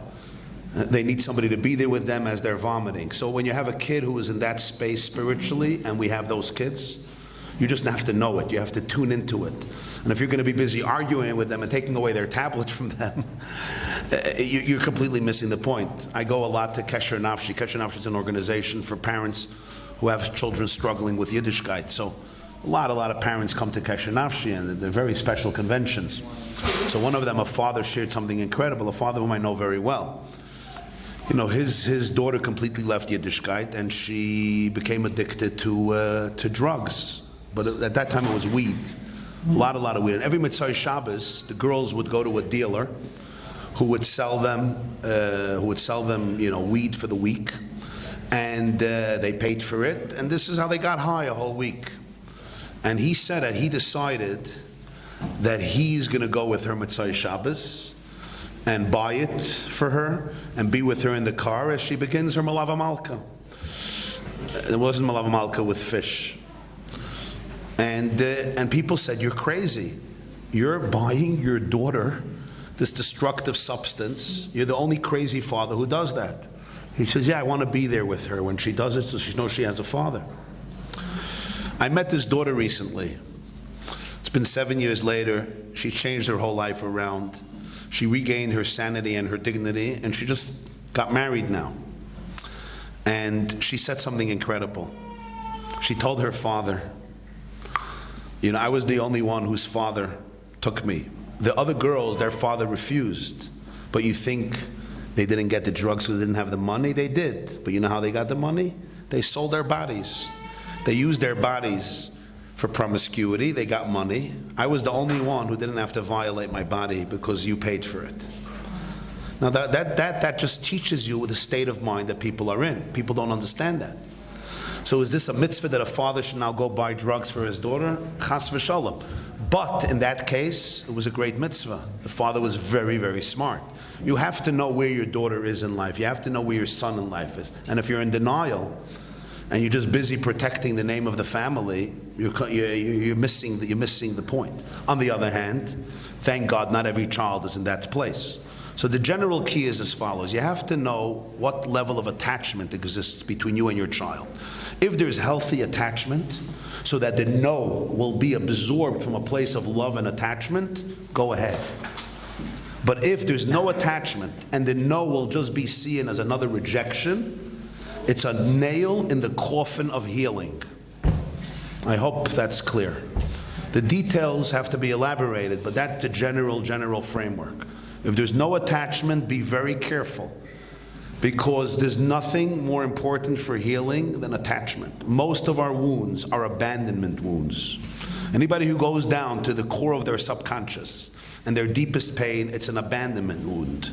They need somebody to be there with them as they're vomiting. So when you have a kid who is in that space spiritually, and we have those kids, you just have to know it. You have to tune into it. And if you're going to be busy arguing with them and taking away their tablet from them, you're completely missing the point. I go a lot to Kesher Nafshi. Kesher Nafshi is an organization for parents who have children struggling with Yiddishkeit. So a lot of parents come to Kesher Nafshi, and they're very special conventions. So one of them, a father, shared something incredible, a father whom I know very well. You know, his daughter completely left Yiddishkeit, and she became addicted to drugs. But at that time it was weed, a lot of weed. And every Mitzvah Shabbos, the girls would go to a dealer who would sell them, weed for the week, and they paid for it. And this is how they got high a whole week. And he said that he decided that he's going to go with her Mitzvah Shabbos and buy it for her and be with her in the car as she begins her Malava Malka. It wasn't Malava Malka with fish. And people said, "You're crazy. You're buying your daughter this destructive substance. You're the only crazy father who does that." He says, "Yeah, I want to be there with her when she does it so she knows she has a father." I met this daughter recently. It's been 7 years later. She changed her whole life around. She regained her sanity and her dignity, and she just got married now. And she said something incredible. She told her father, "You know, I was the only one whose father took me. The other girls, their father refused. But you think they didn't get the drugs because they didn't have the money? They did. But you know how they got the money? They sold their bodies. They used their bodies for promiscuity. They got money. I was the only one who didn't have to violate my body because you paid for it." Now that just teaches you the state of mind that people are in. People don't understand that. So is this a mitzvah that a father should now go buy drugs for his daughter? Chas v'shalom. But in that case, it was a great mitzvah. The father was very, very smart. You have to know where your daughter is in life. You have to know where your son in life is. And if you're in denial and you're just busy protecting the name of the family, you're missing the point. On the other hand, thank God not every child is in that place. So the general key is as follows. You have to know what level of attachment exists between you and your child. If there's healthy attachment, so that the no will be absorbed from a place of love and attachment, go ahead. But if there's no attachment and the no will just be seen as another rejection, it's a nail in the coffin of healing. I hope that's clear. The details have to be elaborated, but that's the general framework. If there's no attachment, be very careful, because there's nothing more important for healing than attachment. Most of our wounds are abandonment wounds. Anybody who goes down to the core of their subconscious and their deepest pain, it's an abandonment wound.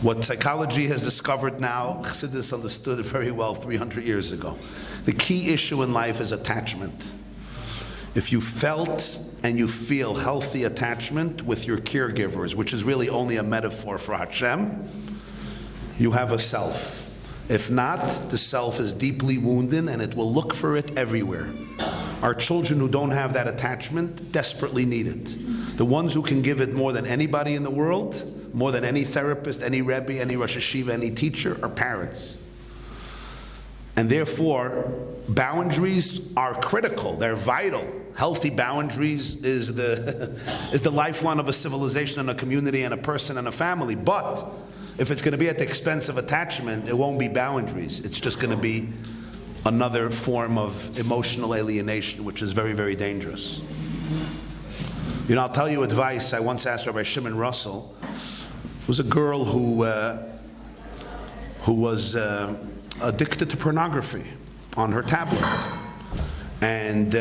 What psychology has discovered now, Chassidus understood it very well 300 years ago. The key issue in life is attachment. If you felt and you feel healthy attachment with your caregivers, which is really only a metaphor for Hashem, you have a self. If not, the self is deeply wounded and it will look for it everywhere. Our children who don't have that attachment desperately need it. The ones who can give it more than anybody in the world, more than any therapist, any Rabbi, any Rosh Hashiva, any teacher, are parents. And therefore, boundaries are critical. They're vital. Healthy boundaries is the lifeline of a civilization and a community and a person and a family. But if it's going to be at the expense of attachment, it won't be boundaries. It's just going to be another form of emotional alienation, which is very, very dangerous. You know, I'll tell you advice. I once asked Rabbi Shimon Russell. It was a girl who was addicted to pornography on her tablet. And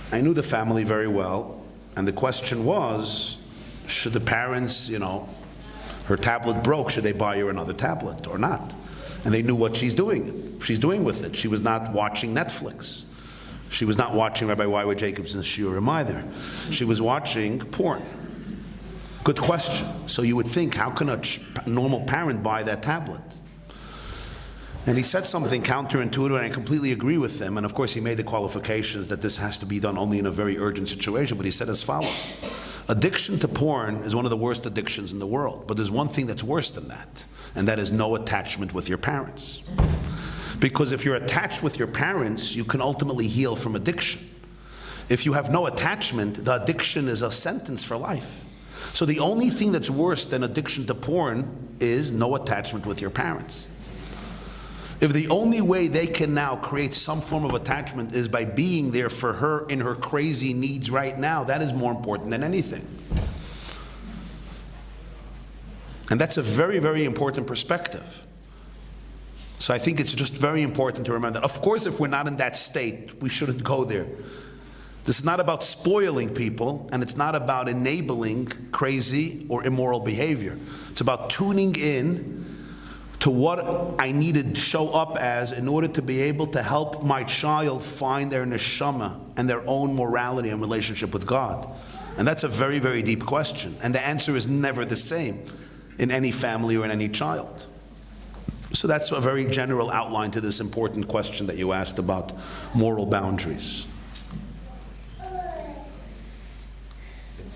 I knew the family very well. And the question was, should the parents, her tablet broke, should they buy her another tablet or not? And they knew what she's doing with it. She was not watching Netflix. She was not watching Rabbi Y. Jacobson's shiurim either. She was watching porn. Good question. So you would think, how can a normal parent buy that tablet? And he said something counterintuitive, and I completely agree with him. And of course, he made the qualifications that this has to be done only in a very urgent situation. But he said as follows: Addiction to porn is one of the worst addictions in the world, but there's one thing that's worse than that, and that is no attachment with your parents. Because if you're attached with your parents, you can ultimately heal from addiction. If you have no attachment, the addiction is a sentence for life. So the only thing that's worse than addiction to porn is no attachment with your parents. If the only way they can now create some form of attachment is by being there for her in her crazy needs right now, that is more important than anything. And that's a very, very important perspective. So I think it's just very important to remember that. Of course, if we're not in that state, we shouldn't go there. This is not about spoiling people, and it's not about enabling crazy or immoral behavior. It's about tuning in to what I need to show up as in order to be able to help my child find their neshama and their own morality and relationship with God. And that's a very, very deep question. And the answer is never the same in any family or in any child. So that's a very general outline to this important question that you asked about moral boundaries. It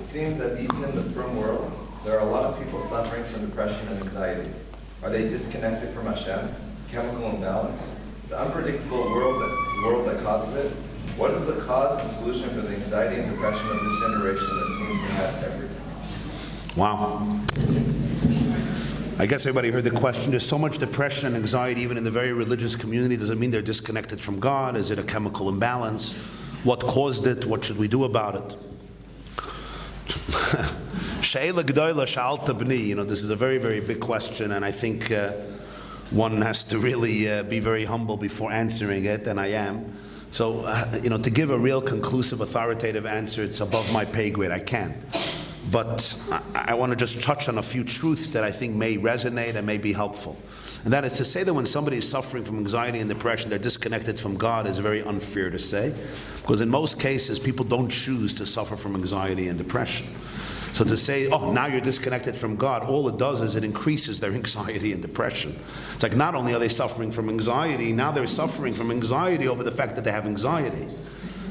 seems that even in the frum world, there are a lot of people suffering from depression and anxiety. Are they disconnected from Hashem? Chemical imbalance? The unpredictable world that causes it? What is the cause and solution for the anxiety and depression of this generation that seems to have everything? Wow. I guess everybody heard the question. There's so much depression and anxiety even in the very religious community. Does it mean they're disconnected from God? Is it a chemical imbalance? What caused it? What should we do about it? She'ela g'dola sha'alta b'ni. This is a very, very big question, and I think one has to really be very humble before answering it, and I am. So, to give a real conclusive, authoritative answer, it's above my pay grade. I can't. But I want to just touch on a few truths that I think may resonate and may be helpful. And that is to say that when somebody is suffering from anxiety and depression, they're disconnected from God is very unfair to say. Because in most cases, people don't choose to suffer from anxiety and depression. So to say, oh, now you're disconnected from God, all it does is it increases their anxiety and depression. It's like not only are they suffering from anxiety, now they're suffering from anxiety over the fact that they have anxiety.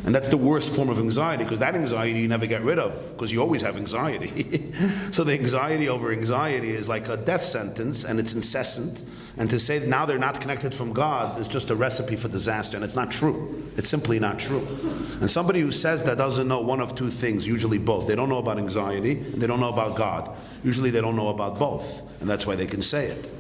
And that's the worst form of anxiety, because that anxiety you never get rid of, because you always have anxiety. So the anxiety over anxiety is like a death sentence, and it's incessant. And to say that now they're not connected from God is just a recipe for disaster, and it's not true. It's simply not true. And somebody who says that doesn't know one of two things, usually both. They don't know about anxiety, and they don't know about God. Usually they don't know about both, and that's why they can say it.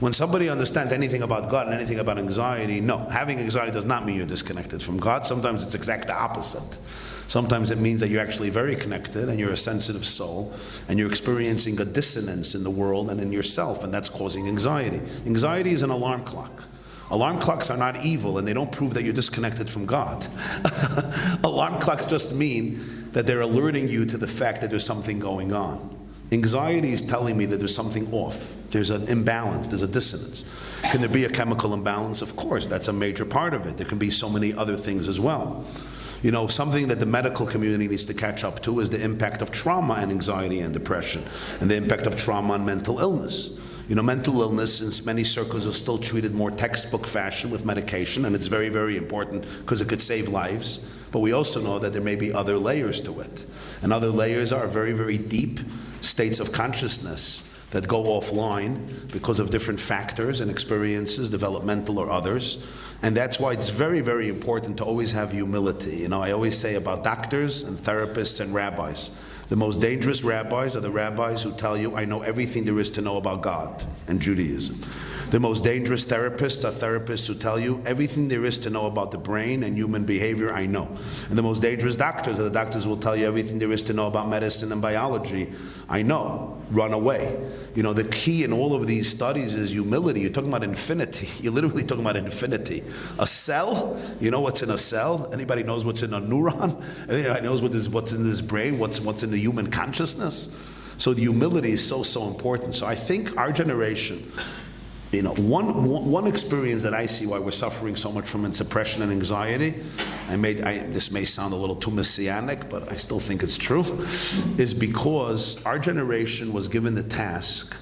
When somebody understands anything about God and anything about anxiety, no, having anxiety does not mean you're disconnected from God. Sometimes it's exact the opposite. Sometimes it means that you're actually very connected and you're a sensitive soul and you're experiencing a dissonance in the world and in yourself, and that's causing anxiety. Anxiety is an alarm clock. Alarm clocks are not evil, and they don't prove that you're disconnected from God. Alarm clocks just mean that they're alerting you to the fact that there's something going on. Anxiety is telling me that there's something off. There's an imbalance, there's a dissonance. Can there be a chemical imbalance? Of course, that's a major part of it. There can be so many other things as well. Something that the medical community needs to catch up to is the impact of trauma and anxiety and depression, and the impact of trauma on mental illness. Mental illness in many circles is still treated more textbook fashion with medication, and it's very, very important because it could save lives. But we also know that there may be other layers to it. And other layers are very, very deep states of consciousness that go offline because of different factors and experiences, developmental or others. And that's why it's very, very important to always have humility. I always say about doctors and therapists and rabbis, the most dangerous rabbis are the rabbis who tell you, I know everything there is to know about God and Judaism. The most dangerous therapists are therapists who tell you everything there is to know about the brain and human behavior, I know. And the most dangerous doctors are the doctors who will tell you everything there is to know about medicine and biology, I know. Run away. The key in all of these studies is humility. You're talking about infinity. You're literally talking about infinity. A cell, you know what's in a cell? Anybody knows what's in a neuron? Anybody knows what's in this brain, what's in the human consciousness? So the humility is so important. So I think our generation, one experience that I see why we're suffering so much from depression and anxiety, this may sound a little too messianic, but I still think it's true, is because our generation was given the task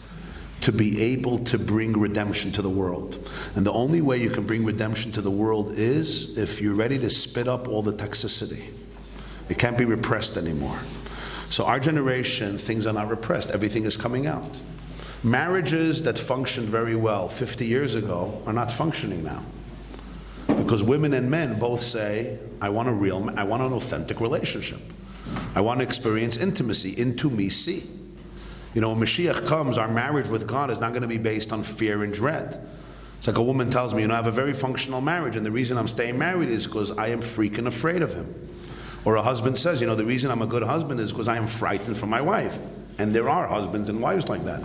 to be able to bring redemption to the world. And the only way you can bring redemption to the world is if you're ready to spit up all the toxicity. It can't be repressed anymore. So our generation, things are not repressed. Everything is coming out. Marriages that functioned very well 50 years ago are not functioning now. Because women and men both say, I want an authentic relationship. I want to experience intimacy, into me see. You know, when Mashiach comes, our marriage with God is not going to be based on fear and dread. It's like a woman tells me, I have a very functional marriage, and the reason I'm staying married is because I am freaking afraid of him. Or a husband says, the reason I'm a good husband is because I am frightened for my wife. And there are husbands and wives like that.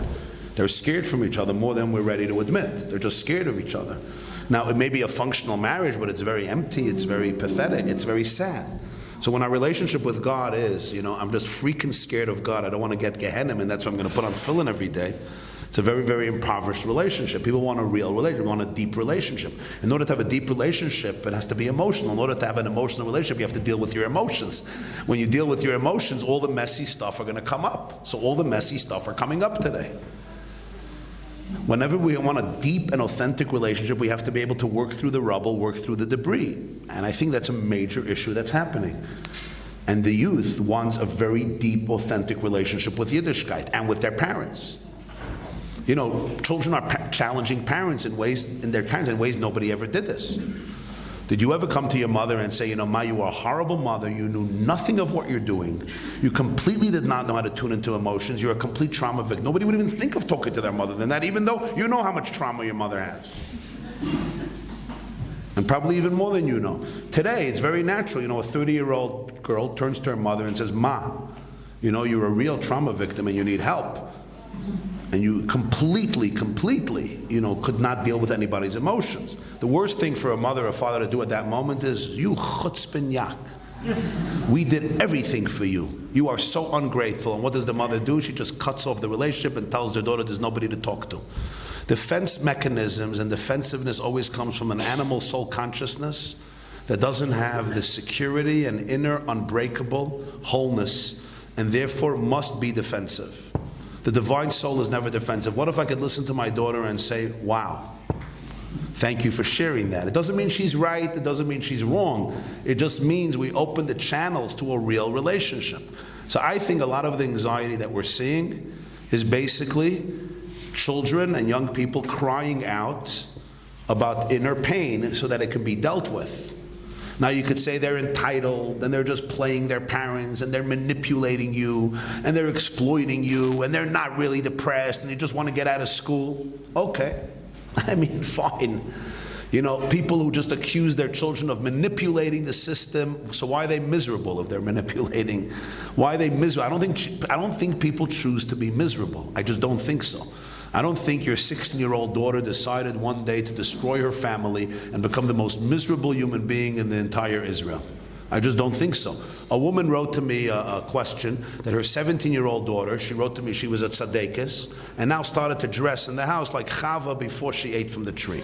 They're scared from each other more than we're ready to admit. They're just scared of each other. Now, it may be a functional marriage, but it's very empty, it's very pathetic, it's very sad. So when our relationship with God is, I'm just freaking scared of God, I don't want to get Gehenna, and that's why I'm going to put on tefillin every day. It's a very, very impoverished relationship. People want a real relationship, want a deep relationship. In order to have a deep relationship, it has to be emotional. In order to have an emotional relationship, you have to deal with your emotions. When you deal with your emotions, all the messy stuff are going to come up. So all the messy stuff are coming up today. Whenever we want a deep and authentic relationship, we have to be able to work through the rubble, work through the debris. And I think that's a major issue that's happening. And the youth wants a very deep, authentic relationship with Yiddishkeit and with their parents. Children are challenging parents in ways nobody ever did this. Did you ever come to your mother and say, Ma, you are a horrible mother, you knew nothing of what you're doing, you completely did not know how to tune into emotions, you're a complete trauma victim. Nobody would even think of talking to their mother than that, even though you know how much trauma your mother has. And probably even more than you know. Today, it's very natural, a 30-year-old girl turns to her mother and says, Ma, you're a real trauma victim and you need help. And you completely, could not deal with anybody's emotions. The worst thing for a mother or father to do at that moment is, you chutzpin yak. We did everything for you. You are so ungrateful. And what does the mother do? She just cuts off the relationship and tells their daughter there's nobody to talk to. Defense mechanisms and defensiveness always comes from an animal soul consciousness that doesn't have the security and inner unbreakable wholeness, and therefore must be defensive. The divine soul is never defensive. What if I could listen to my daughter and say, wow, thank you for sharing that. It doesn't mean she's right, it doesn't mean she's wrong. It just means we open the channels to a real relationship. So I think a lot of the anxiety that we're seeing is basically children and young people crying out about inner pain so that it can be dealt with. Now you could say they're entitled and they're just playing their parents and they're manipulating you and they're exploiting you and they're not really depressed and they just want to get out of school. Okay, fine. People who just accuse their children of manipulating the system, so why are they miserable if they're manipulating? Why are they miserable? I don't think people choose to be miserable. I just don't think so. I don't think your 16-year-old daughter decided one day to destroy her family and become the most miserable human being in the entire Israel. I just don't think so. A woman wrote to me a question that her 17-year-old daughter, she wrote to me she was a tzaddikus, and now started to dress in the house like Chava before she ate from the tree.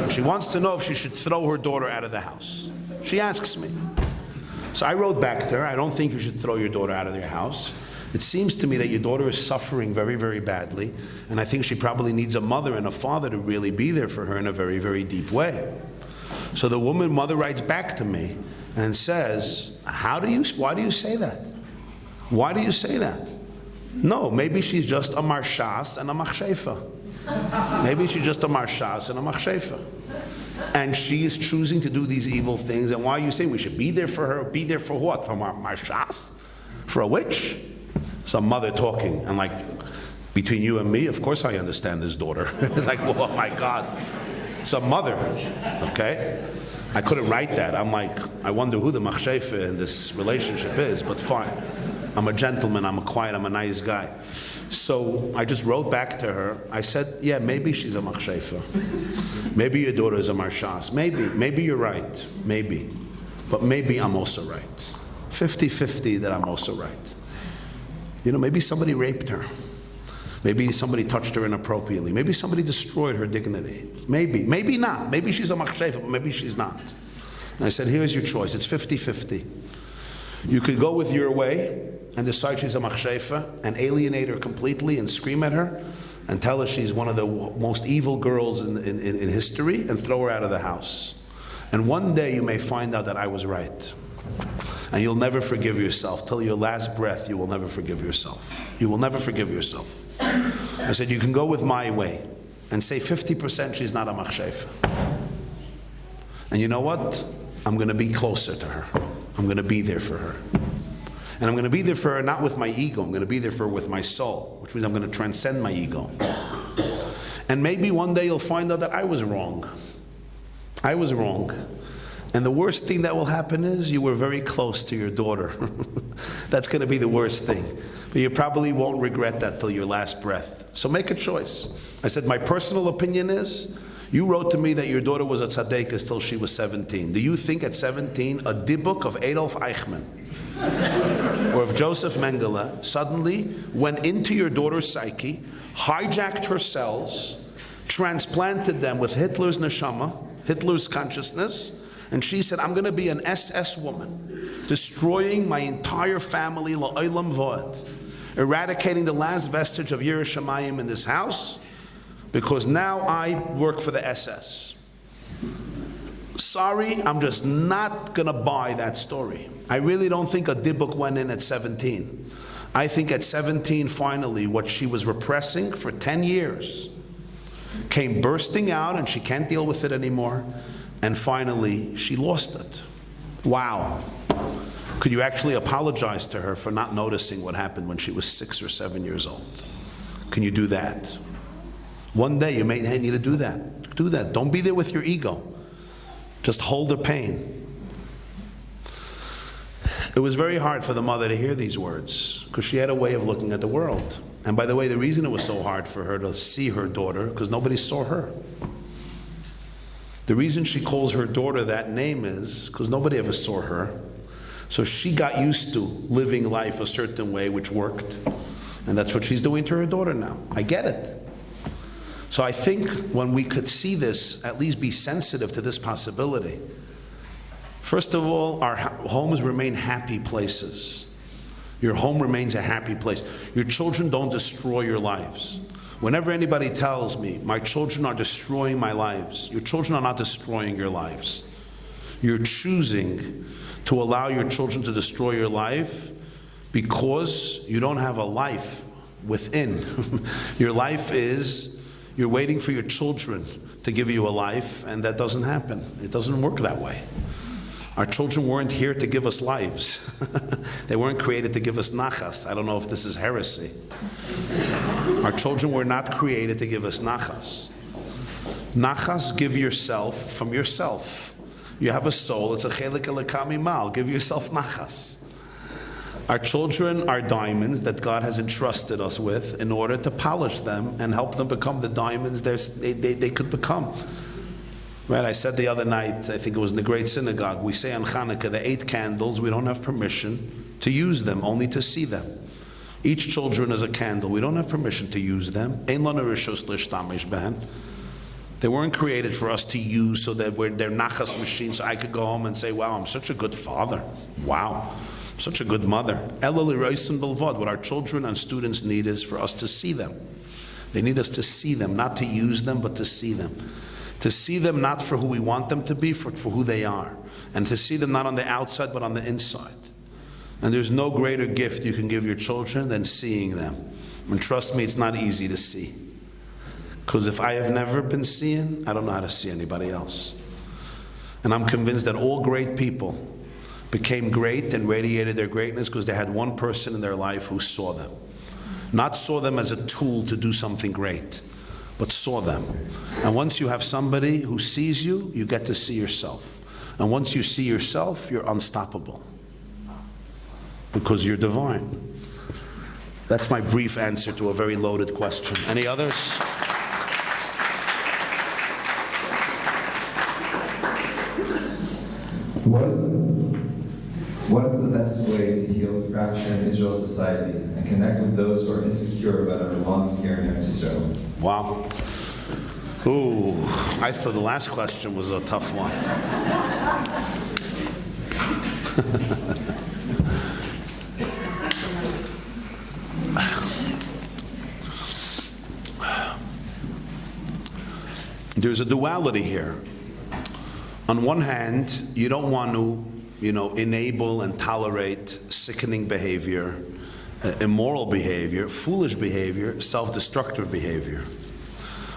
She wants to know if she should throw her daughter out of the house. She asks me. So I wrote back to her, I don't think you should throw your daughter out of your house. It seems to me that your daughter is suffering very, very badly, and I think she probably needs a mother and a father to really be there for her in a very, very deep way. So the mother writes back to me and says, why do you say that? Why do you say that? No, maybe she's just a marshas and a machshefa. Maybe she's just a marshas and a machshefa. And she is choosing to do these evil things, and why are you saying we should be there for her? Be there for what? For marshas? For a witch? Some mother talking, and between you and me, of course I understand this daughter. Oh my God. Some mother, okay? I couldn't write that. I'm I wonder who the machshefa in this relationship is, but fine. I'm a gentleman, I'm a nice guy. So I just wrote back to her. I said, yeah, maybe she's a machshefa. Maybe your daughter is a marshas. Maybe you're right. Maybe. But maybe I'm also right. 50-50 that I'm also right. Maybe somebody raped her. Maybe somebody touched her inappropriately. Maybe somebody destroyed her dignity. Maybe not. Maybe she's a machshefa, but maybe she's not. And I said, here's your choice. It's 50-50. You could go with your way and decide she's a machshefa and alienate her completely and scream at her and tell her she's one of the most evil girls in history and throw her out of the house. And one day you may find out that I was right. And you'll never forgive yourself. Till your last breath, you will never forgive yourself. You will never forgive yourself. I said, you can go with my way and say 50% she's not a machshefa. And you know what? I'm going to be closer to her. I'm going to be there for her. And I'm going to be there for her not with my ego. I'm going to be there for her with my soul, which means I'm going to transcend my ego. And maybe one day you'll find out that I was wrong. I was wrong. And the worst thing that will happen is you were very close to your daughter. That's going to be the worst thing. But you probably won't regret that till your last breath. So make a choice. I said, my personal opinion is, you wrote to me that your daughter was a tzaddikas till she was 17. Do you think at 17 a dibuk of Adolf Eichmann or of Joseph Mengele suddenly went into your daughter's psyche, hijacked her cells, transplanted them with Hitler's neshama, Hitler's consciousness, and she said, I'm going to be an SS woman, destroying my entire family, la'olam v'od, eradicating the last vestige of Yiras Shamayim in this house, because now I work for the SS. Sorry, I'm just not going to buy that story. I really don't think a dibuk went in at 17. I think at 17, finally, what she was repressing for 10 years came bursting out, and she can't deal with it anymore. And finally, she lost it. Wow. Could you actually apologize to her for not noticing what happened when she was 6 or 7 years old? Can you do that? One day you may need to do that. Do that. Don't be there with your ego. Just hold the pain. It was very hard for the mother to hear these words because she had a way of looking at the world. And by the way, the reason it was so hard for her to see her daughter, because nobody saw her. The reason she calls her daughter that name is because nobody ever saw her. So she got used to living life a certain way, which worked. And that's what she's doing to her daughter now. I get it. So I think when we could see this, at least be sensitive to this possibility. First of all, our homes remain happy places. Your home remains a happy place. Your children don't destroy your lives. Whenever anybody tells me, my children are destroying my lives, your children are not destroying your lives. You're choosing to allow your children to destroy your life because you don't have a life within. Your life is, you're waiting for your children to give you a life, and that doesn't happen. It doesn't work that way. Our children weren't here to give us lives. They weren't created to give us nachas. I don't know if this is heresy. Our children were not created to give us nachas. Nachas, give yourself from yourself. You have a soul, it's a chelik elokam imal. Give yourself nachas. Our children are diamonds that God has entrusted us with in order to polish them and help them become the diamonds they could become. Right, I said the other night, I think it was in the Great Synagogue, we say on Hanukkah, the 8 candles, we don't have permission to use them, only to see them. Each children is a candle. We don't have permission to use them. They weren't created for us to use so that they're nachas machines, so I could go home and say, wow, I'm such a good father. Wow, I'm such a good mother. What our children and students need is for us to see them. They need us to see them, not to use them, but to see them. To see them not for who we want them to be, for who they are. And to see them not on the outside, but on the inside. And there's no greater gift you can give your children than seeing them. And trust me, it's not easy to see. Because if I have never been seeing, I don't know how to see anybody else. And I'm convinced that all great people became great and radiated their greatness because they had one person in their life who saw them. Not saw them as a tool to do something great, but saw them. And once you have somebody who sees you, you get to see yourself. And once you see yourself, you're unstoppable. Because you're divine. That's my brief answer to a very loaded question. Any others? What is the best way to heal the fracture in Israel society and connect with those who are insecure about our belonging here in Eretz Yisrael? Wow. Ooh, I thought the last question was a tough one. There's a duality here. On one hand, you don't want to enable and tolerate sickening behavior, immoral behavior, foolish behavior, self-destructive behavior.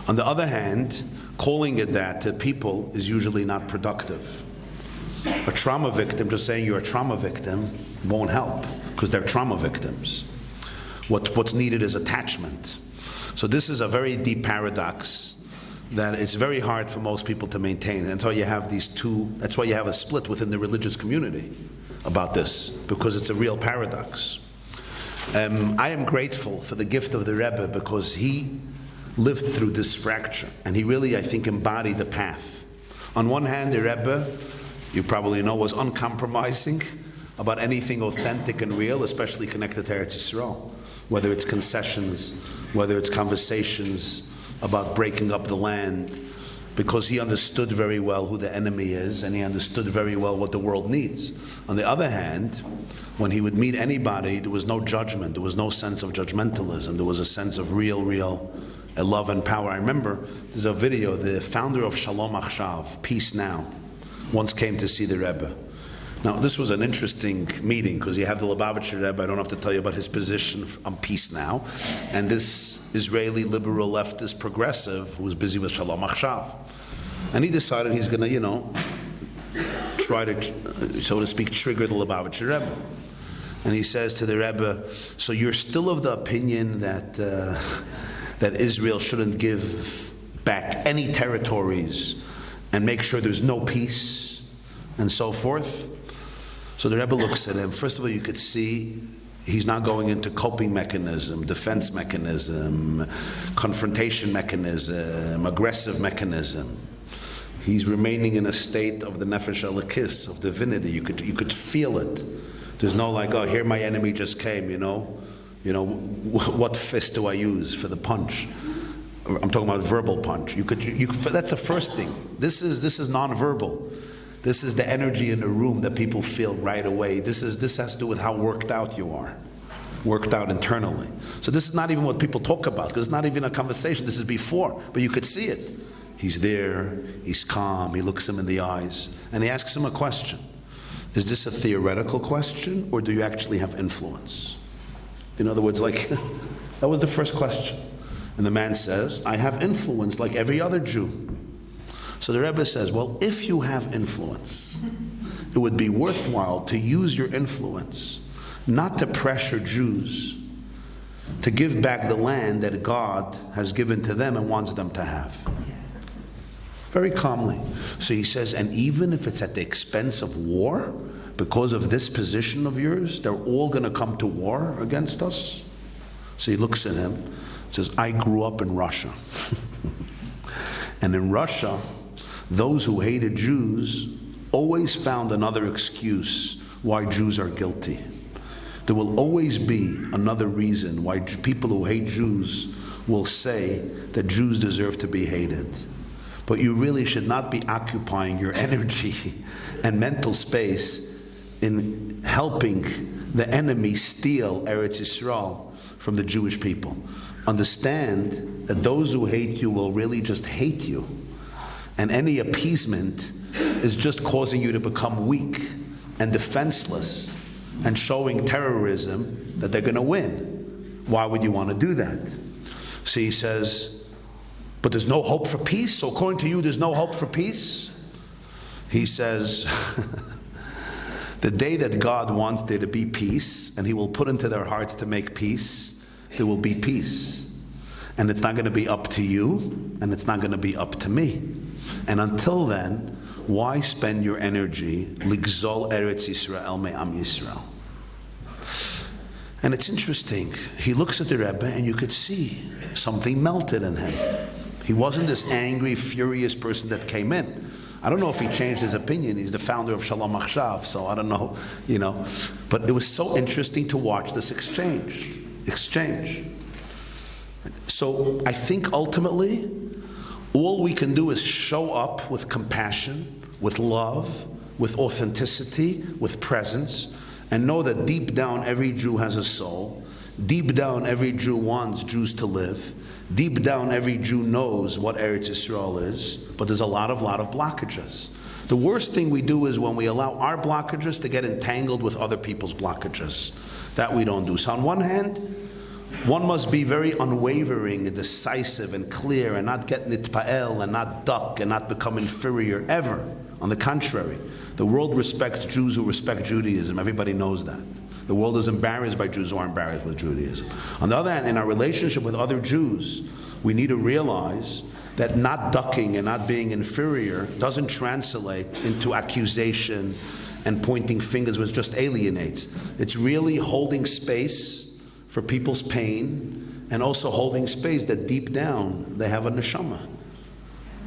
On the other hand, calling it that to people is usually not productive. A trauma victim, just saying you're a trauma victim, won't help, because they're trauma victims. What's needed is attachment. So this is a very deep paradox that it's very hard for most people to maintain. And so you have these two, that's why you have a split within the religious community about this, because it's a real paradox. I am grateful for the gift of the Rebbe, because he lived through this fracture, and he really, I think, embodied the path. On one hand, the Rebbe, you probably know, was uncompromising about anything authentic and real, especially connected to Eretz Yisrael, whether it's concessions, whether it's conversations about breaking up the land, because he understood very well who the enemy is, and he understood very well what the world needs. On the other hand, when he would meet anybody, there was no judgment, there was no sense of judgmentalism, there was a sense of real love and power. I remember there's a video, the founder of Shalom Achshav, Peace Now, once came to see the Rebbe. Now, this was an interesting meeting, because you have the Lubavitcher Rebbe, I don't have to tell you about his position on Peace Now, and this Israeli liberal leftist progressive who was busy with Shalom Achshav. And he decided he's going to, try to, so to speak, trigger the Lubavitcher Rebbe. And he says to the Rebbe, so you're still of the opinion that that Israel shouldn't give back any territories and make sure there's no peace and so forth? So the Rebbe looks at him. First of all, you could see he's not going into coping mechanism, defense mechanism, confrontation mechanism, aggressive mechanism. He's remaining in a state of the nefesh elokis, of divinity. You could feel it. There's no like, oh, here my enemy just came, what fist do I use for the punch? I'm talking about verbal punch. That's the first thing. This is non-verbal. This is the energy in the room that people feel right away. This has to do with how worked out you are, worked out internally. So this is not even what people talk about, because it's not even a conversation. This is before, but you could see it. He's there, he's calm, he looks him in the eyes, and he asks him a question. Is this a theoretical question, or do you actually have influence? In other words, that was the first question. And the man says, I have influence like every other Jew. So the Rebbe says, well, if you have influence, it would be worthwhile to use your influence not to pressure Jews to give back the land that God has given to them and wants them to have. Very calmly. So he says, and even if it's at the expense of war, because of this position of yours, they're all going to come to war against us. So he looks at him, says, I grew up in Russia. And in Russia, those who hated Jews always found another excuse why Jews are guilty. There will always be another reason why people who hate Jews will say that Jews deserve to be hated. But you really should not be occupying your energy and mental space in helping the enemy steal Eretz Yisrael from the Jewish people. Understand that those who hate you will really just hate you. And any appeasement is just causing you to become weak and defenseless and showing terrorism that they're going to win. Why would you want to do that? So he says, but there's no hope for peace? So according to you, there's no hope for peace? He says, the day that God wants there to be peace, and he will put into their hearts to make peace, there will be peace. And it's not going to be up to you, and it's not going to be up to me. And until then, why spend your energy ligzol Eretz Yisrael me'am Yisrael? And it's interesting. He looks at the Rebbe, and you could see something melted in him. He wasn't this angry, furious person that came in. I don't know if he changed his opinion. He's the founder of Shalom Achshav, so I don't know, But it was so interesting to watch this exchange. So I think ultimately, all we can do is show up with compassion, with love, with authenticity, with presence, and know that deep down every Jew has a soul. Deep down every Jew wants Jews to live. Deep down every Jew knows what Eretz Yisrael is, but there's a lot of blockages. The worst thing we do is when we allow our blockages to get entangled with other people's blockages. That we don't do. So on one hand, one must be very unwavering and decisive and clear and not get nitpa'el and not duck and not become inferior ever. On the contrary, the world respects Jews who respect Judaism. Everybody knows that. The world is embarrassed by Jews who are embarrassed with Judaism. On the other hand, in our relationship with other Jews, we need to realize that not ducking and not being inferior doesn't translate into accusation and pointing fingers, which just alienates. It's really holding space for people's pain and also holding space that deep down they have a neshama.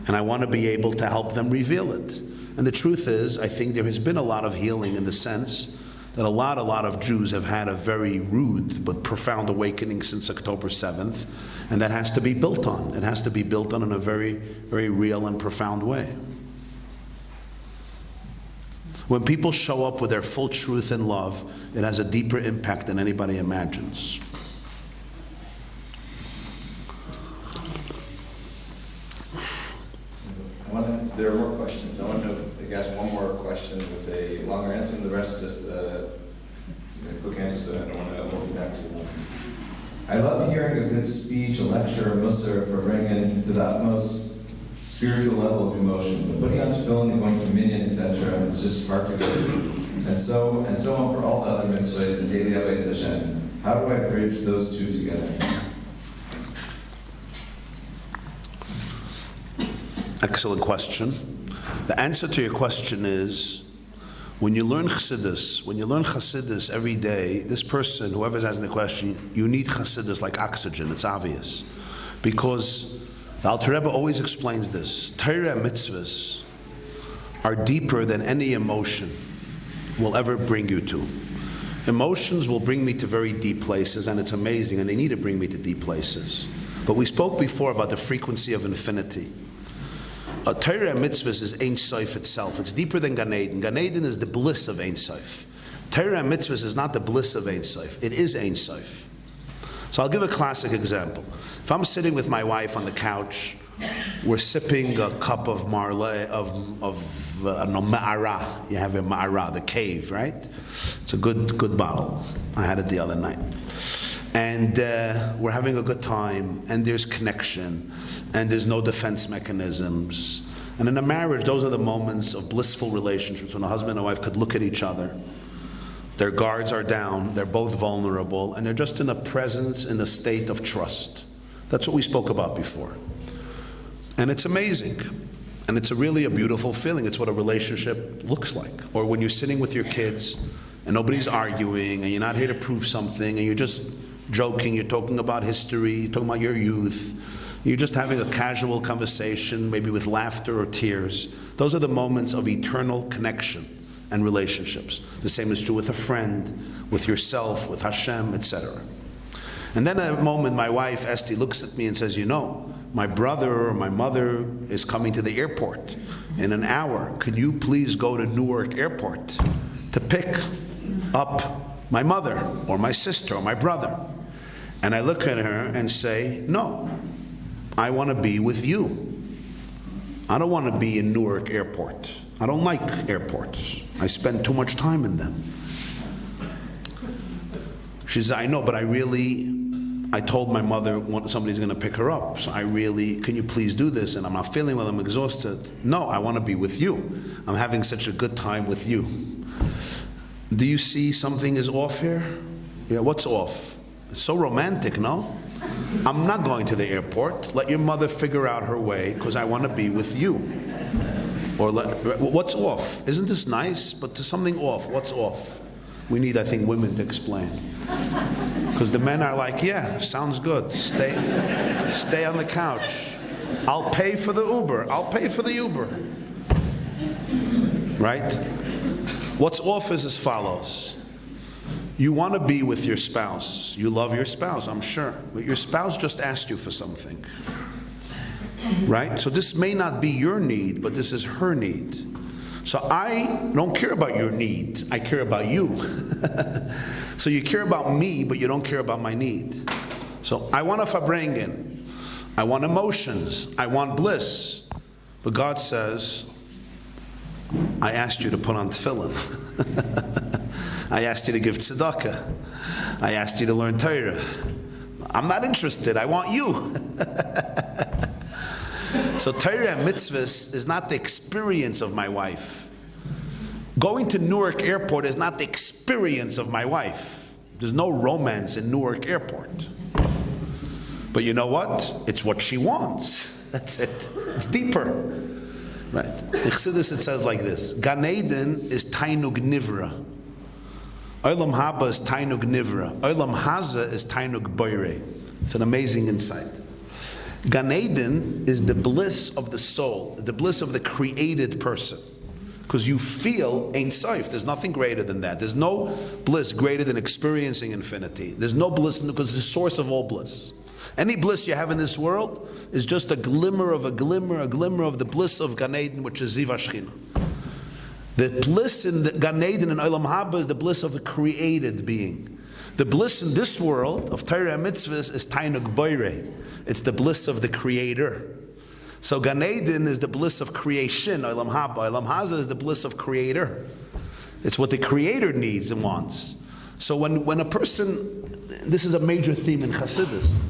And I want to be able to help them reveal it. And the truth is, I think there has been a lot of healing in the sense that a lot of Jews have had a very rude but profound awakening since October 7th, and that has to be built on. It has to be built on in a very, very real and profound way. When people show up with their full truth and love, it has a deeper impact than anybody imagines. There are more questions. I want to know if you ask one more question with a longer answer, and the rest just quick answers, so I don't want to hold you back too long. I love hearing a good speech, a lecture, a mussar, Farbrengen to the utmost spiritual level of emotion. But putting on tefillin and going to minyan, etc., is just hard to go through. And so on for all the other mitzvahs and daily avos Hashem. How do I bridge those two together? Excellent question. The answer to your question is, when you learn Chassidus every day, this person, whoever's asking the question, you need Chassidus like oxygen, it's obvious. Because the Alter Rebbe always explains this, Torah mitzvahs are deeper than any emotion will ever bring you to. Emotions will bring me to very deep places, and it's amazing, and they need to bring me to deep places. But we spoke before about the frequency of infinity. Torah mitzvahs is Ein Sof itself. It's deeper than Gan Eden. Gan Eden is the bliss of Ein Sof. Torah mitzvahs is not the bliss of Ein Sof. It is Ein Sof. So I'll give a classic example. If I'm sitting with my wife on the couch, we're sipping a cup of marley, ma'ara. You have a ma'ara, the cave, right? It's a good bottle. I had it the other night. And we're having a good time, and there's connection, and there's no defense mechanisms. And in a marriage, those are the moments of blissful relationships when a husband and a wife could look at each other. Their guards are down, they're both vulnerable, and they're just in a presence, in a state of trust. That's what we spoke about before. And it's amazing. And it's really a beautiful feeling. It's what a relationship looks like. Or when you're sitting with your kids, and nobody's arguing, and you're not here to prove something, and you're just joking, you're talking about history, you're talking about your youth, you're just having a casual conversation, maybe with laughter or tears. Those are the moments of eternal connection and relationships. The same is true with a friend, with yourself, with Hashem, etc. And then at a moment, my wife, Esti, looks at me and says, you know, my brother or my mother is coming to the airport in an hour. Can you please go to Newark Airport to pick up my mother or my sister or my brother? And I look at her and say, no, I want to be with you. I don't want to be in Newark Airport. I don't like airports. I spend too much time in them. She says, I know, but I told my mother somebody's going to pick her up. So can you please do this? And I'm not feeling well, I'm exhausted. No, I want to be with you. I'm having such a good time with you. Do you see something is off here? Yeah, what's off? It's so romantic, no? I'm not going to the airport. Let your mother figure out her way, because I want to be with you. Or what's off? Isn't this nice? But there's something off. What's off? We need, I think, women to explain. Because the men are like, yeah, sounds good. Stay on the couch. I'll pay for the Uber. I'll pay for the Uber. Right? What's off is as follows. You want to be with your spouse. You love your spouse, I'm sure. But your spouse just asked you for something. Right? So this may not be your need, but this is her need. So I don't care about your need. I care about you. So you care about me, but you don't care about my need. So I want a Farbrengen. I want emotions. I want bliss. But God says, I asked you to put on tefillin. I asked you to give tzedakah. I asked you to learn Torah. I'm not interested. I want you. So Torah and mitzvahs is not the experience of my wife. Going to Newark Airport is not the experience of my wife. There's no romance in Newark Airport. But you know what? It's what she wants. That's it. It's deeper. Right. In Chassidus it says like this: Gan Eden is Tainug Nivra. Olam Haba is Tainug Nivra. Olam Haza is Tainug Boire. It's an amazing insight. Gan Eden is the bliss of the soul, the bliss of the created person. Because you feel Ein Sof. There's nothing greater than that. There's no bliss greater than experiencing infinity. There's no bliss because it's the source of all bliss. Any bliss you have in this world is just a glimmer of the bliss of Gan Eden, which is Ziv HaShechina. The bliss in the Gan Eden and Olam Haba is the bliss of the created being. The bliss in this world of Torah and mitzvahs is Tainug Boire. It's the bliss of the creator. So Gan Eden is the bliss of creation, Olam Haba. Olam Haza is the bliss of creator. It's what the creator needs and wants. So when a person, this is a major theme in Chassidus.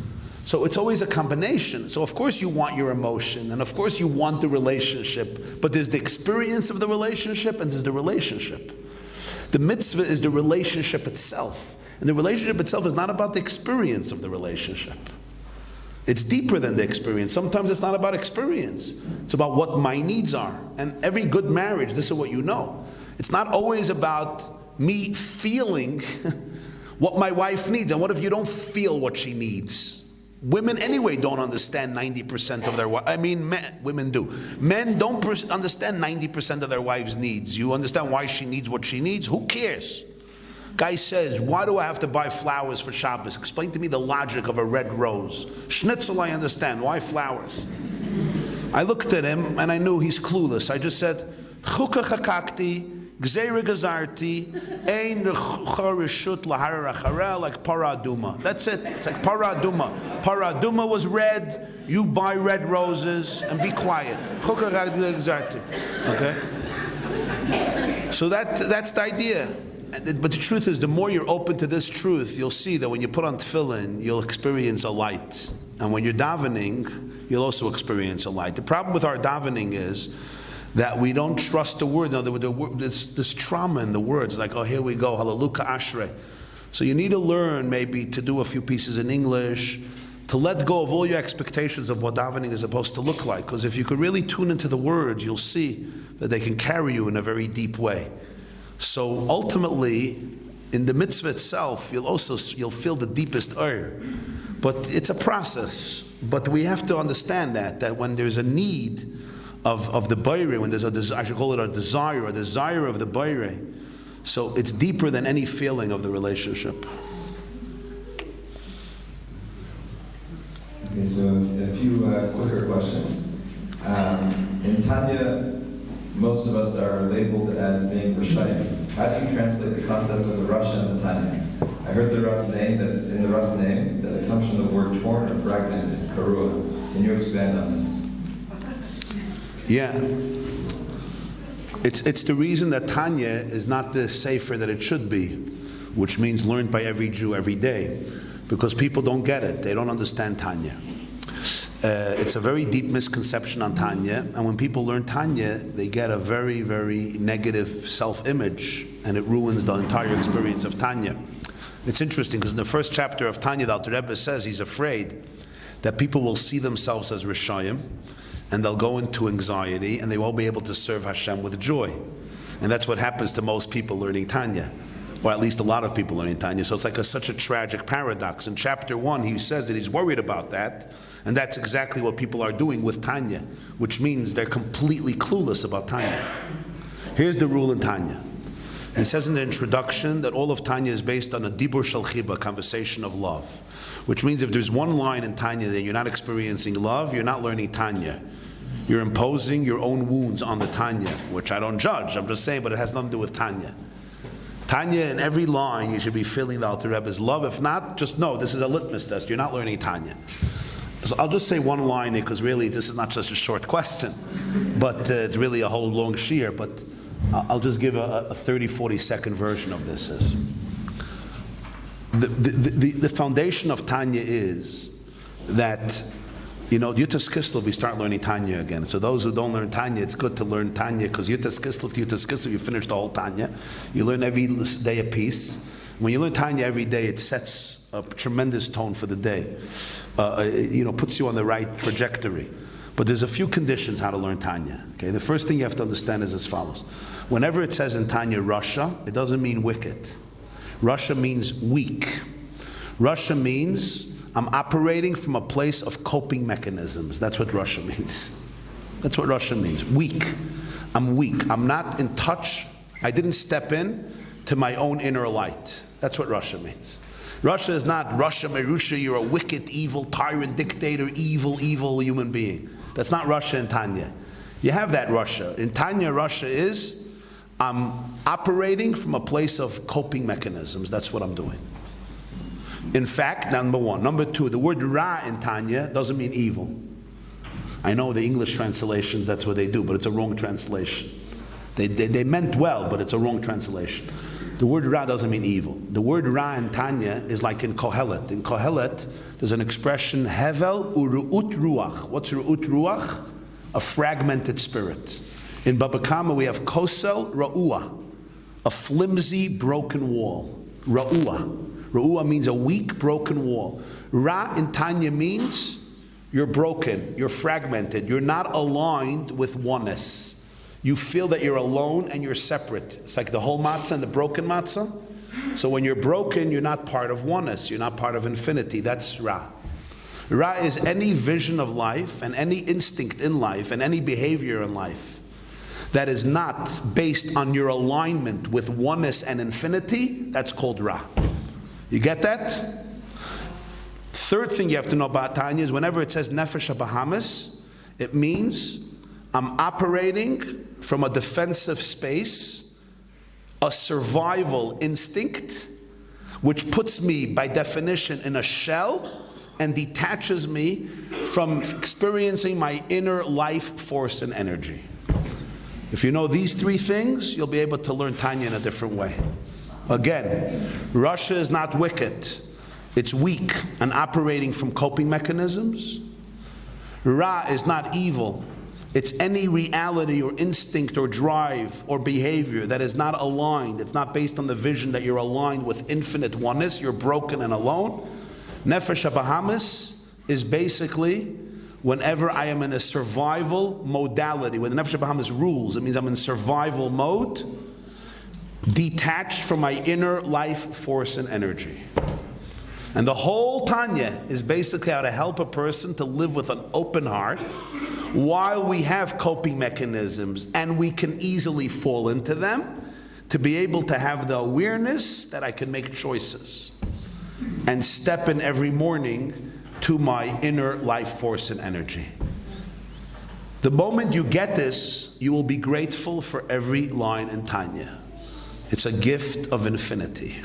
So it's always a combination. So of course you want your emotion, and of course you want the relationship, but there's the experience of the relationship and there's the relationship. The mitzvah is the relationship itself. And the relationship itself is not about the experience of the relationship. It's deeper than the experience. Sometimes it's not about experience. It's about what my needs are. And every good marriage, this is what you know. It's not always about me feeling what my wife needs. And what if you don't feel what she needs? Women anyway don't understand 90% of their wives. I mean, women do. Men don't understand 90% of their wives' needs. You understand why she needs what she needs? Who cares? Guy says, why do I have to buy flowers for Shabbos? Explain to me the logic of a red rose. Schnitzel, I understand. Why flowers? I looked at him and I knew he's clueless. I just said, Chuka chakakti, gzeira gazarti, ein reshut lahara rachara, like paraduma. That's it. It's like paraduma. Paraduma was red. You buy red roses and be quiet. Chuka gazarti. Okay? So that's the idea. But the truth is, the more you're open to this truth, you'll see that when you put on tefillin, you'll experience a light. And when you're davening, you'll also experience a light. The problem with our davening is that we don't trust the word. There's this trauma in the words, like, oh, here we go, hallelujah, ashrei. So you need to learn maybe to do a few pieces in English, to let go of all your expectations of what davening is supposed to look like. Because if you could really tune into the words, you'll see that they can carry you in a very deep way. So ultimately, in the mitzvah itself, you'll feel the deepest but it's a process. But we have to understand that when there's a need of the bayre, when there's I should call it a desire of the bayre, so it's deeper than any feeling of the relationship. Okay, so a few quicker questions. In Tanya, most of us are labeled as being Rishayim. How do you translate the concept of the Russia and the Tanya? I heard the Rav's name, that it comes from the word torn or fragmented, karua. Can you expand on this? Yeah. It's the reason that Tanya is not the sefer that it should be, which means learned by every Jew every day, because people don't get it. They don't understand Tanya. It's a very deep misconception on Tanya, and when people learn Tanya, they get a very, very negative self-image, and it ruins the entire experience of Tanya. It's interesting, because in the first chapter of Tanya, the Alter Rebbe says he's afraid that people will see themselves as Rishayim, and they'll go into anxiety, and they won't be able to serve Hashem with joy. And that's what happens to most people learning Tanya, or at least a lot of people learning Tanya. So it's like such a tragic paradox. In chapter 1, he says that he's worried about that, and that's exactly what people are doing with Tanya, which means they're completely clueless about Tanya. Here's the rule in Tanya. He says in the introduction that all of Tanya is based on a dibur shel chiba, conversation of love, which means if there's one line in Tanya that you're not experiencing love, you're not learning Tanya. You're imposing your own wounds on the Tanya, which I don't judge, I'm just saying, but it has nothing to do with Tanya. Tanya, in every line, you should be feeling the Alter Rebbe's love. If not, just know this is a litmus test. You're not learning Tanya. So I'll just say one line, because really this is not just a short question, but it's really a whole long shiur. But I'll just give a 30, 40-second version of this. The foundation of Tanya is that, Yud Tet Kislev, we start learning Tanya again. So those who don't learn Tanya, it's good to learn Tanya, because Yud Tet Kislev to Yud Tet Kislev, you finish the whole Tanya. You learn every day a piece. When you learn Tanya every day, it sets a tremendous tone for the day. Puts you on the right trajectory. But there's a few conditions how to learn Tanya. Okay, the first thing you have to understand is as follows. Whenever it says in Tanya, Rasha, it doesn't mean wicked. Rasha means weak. Rasha means I'm operating from a place of coping mechanisms. That's what Rasha means. That's what Rasha means. Weak. I'm weak. I'm not in touch. I didn't step in to my own inner light. That's what Rasha means. Rasha is not Rasha Merusha, you're a wicked, evil, tyrant, dictator, evil human being. That's not Rasha in Tanya. You have that Rasha. In Tanya, Rasha is I'm operating from a place of coping mechanisms. That's what I'm doing. In fact, number one. Number two, the word Ra in Tanya doesn't mean evil. I know the English translations, that's what they do, but it's a wrong translation. They meant well, but it's a wrong translation. The word Ra doesn't mean evil. The word Ra in Tanya is like in Kohelet. In Kohelet, there's an expression, Hevel u'ru'ut ruach. What's ru'ut ruach? A fragmented spirit. In Baba Kama, we have Kosel Ra'ua, a flimsy, broken wall. Ra'ua. Ra'ua means a weak, broken wall. Ra in Tanya means you're broken, you're fragmented, you're not aligned with oneness. You feel that you're alone and you're separate. It's like the whole matzah and the broken matzah. So when you're broken, you're not part of oneness, you're not part of infinity. That's Ra. Ra is any vision of life and any instinct in life and any behavior in life that is not based on your alignment with oneness and infinity. That's called Ra. You get that? Third thing you have to know about Tanya is whenever it says Nefesh HaBahamis, it means I'm operating from a defensive space, a survival instinct, which puts me by definition in a shell and detaches me from experiencing my inner life force and energy. If you know these three things, you'll be able to learn Tanya in a different way. Again, Rasha is not wicked. It's weak and operating from coping mechanisms. Ra is not evil. It's any reality or instinct or drive or behavior that is not aligned. It's not based on the vision that you're aligned with infinite oneness. You're broken and alone. Nefesh HaBahamis is basically whenever I am in a survival modality. When the Nefesh HaBahamis rules, it means I'm in survival mode, detached from my inner life force and energy. And the whole Tanya is basically how to help a person to live with an open heart while we have coping mechanisms and we can easily fall into them, to be able to have the awareness that I can make choices and step in every morning to my inner life force and energy. The moment you get this, you will be grateful for every line in Tanya. It's a gift of infinity.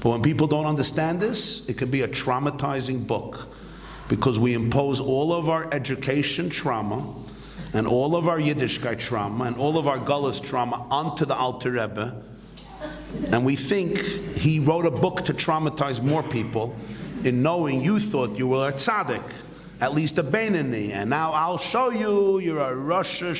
But when people don't understand this, it can be a traumatizing book, because we impose all of our education trauma and all of our Yiddishkeit trauma and all of our Gullus trauma onto the Alter Rebbe, and we think he wrote a book to traumatize more people in knowing you thought you were a tzaddik, at least a Beinani, and now I'll show you you're a Rasha,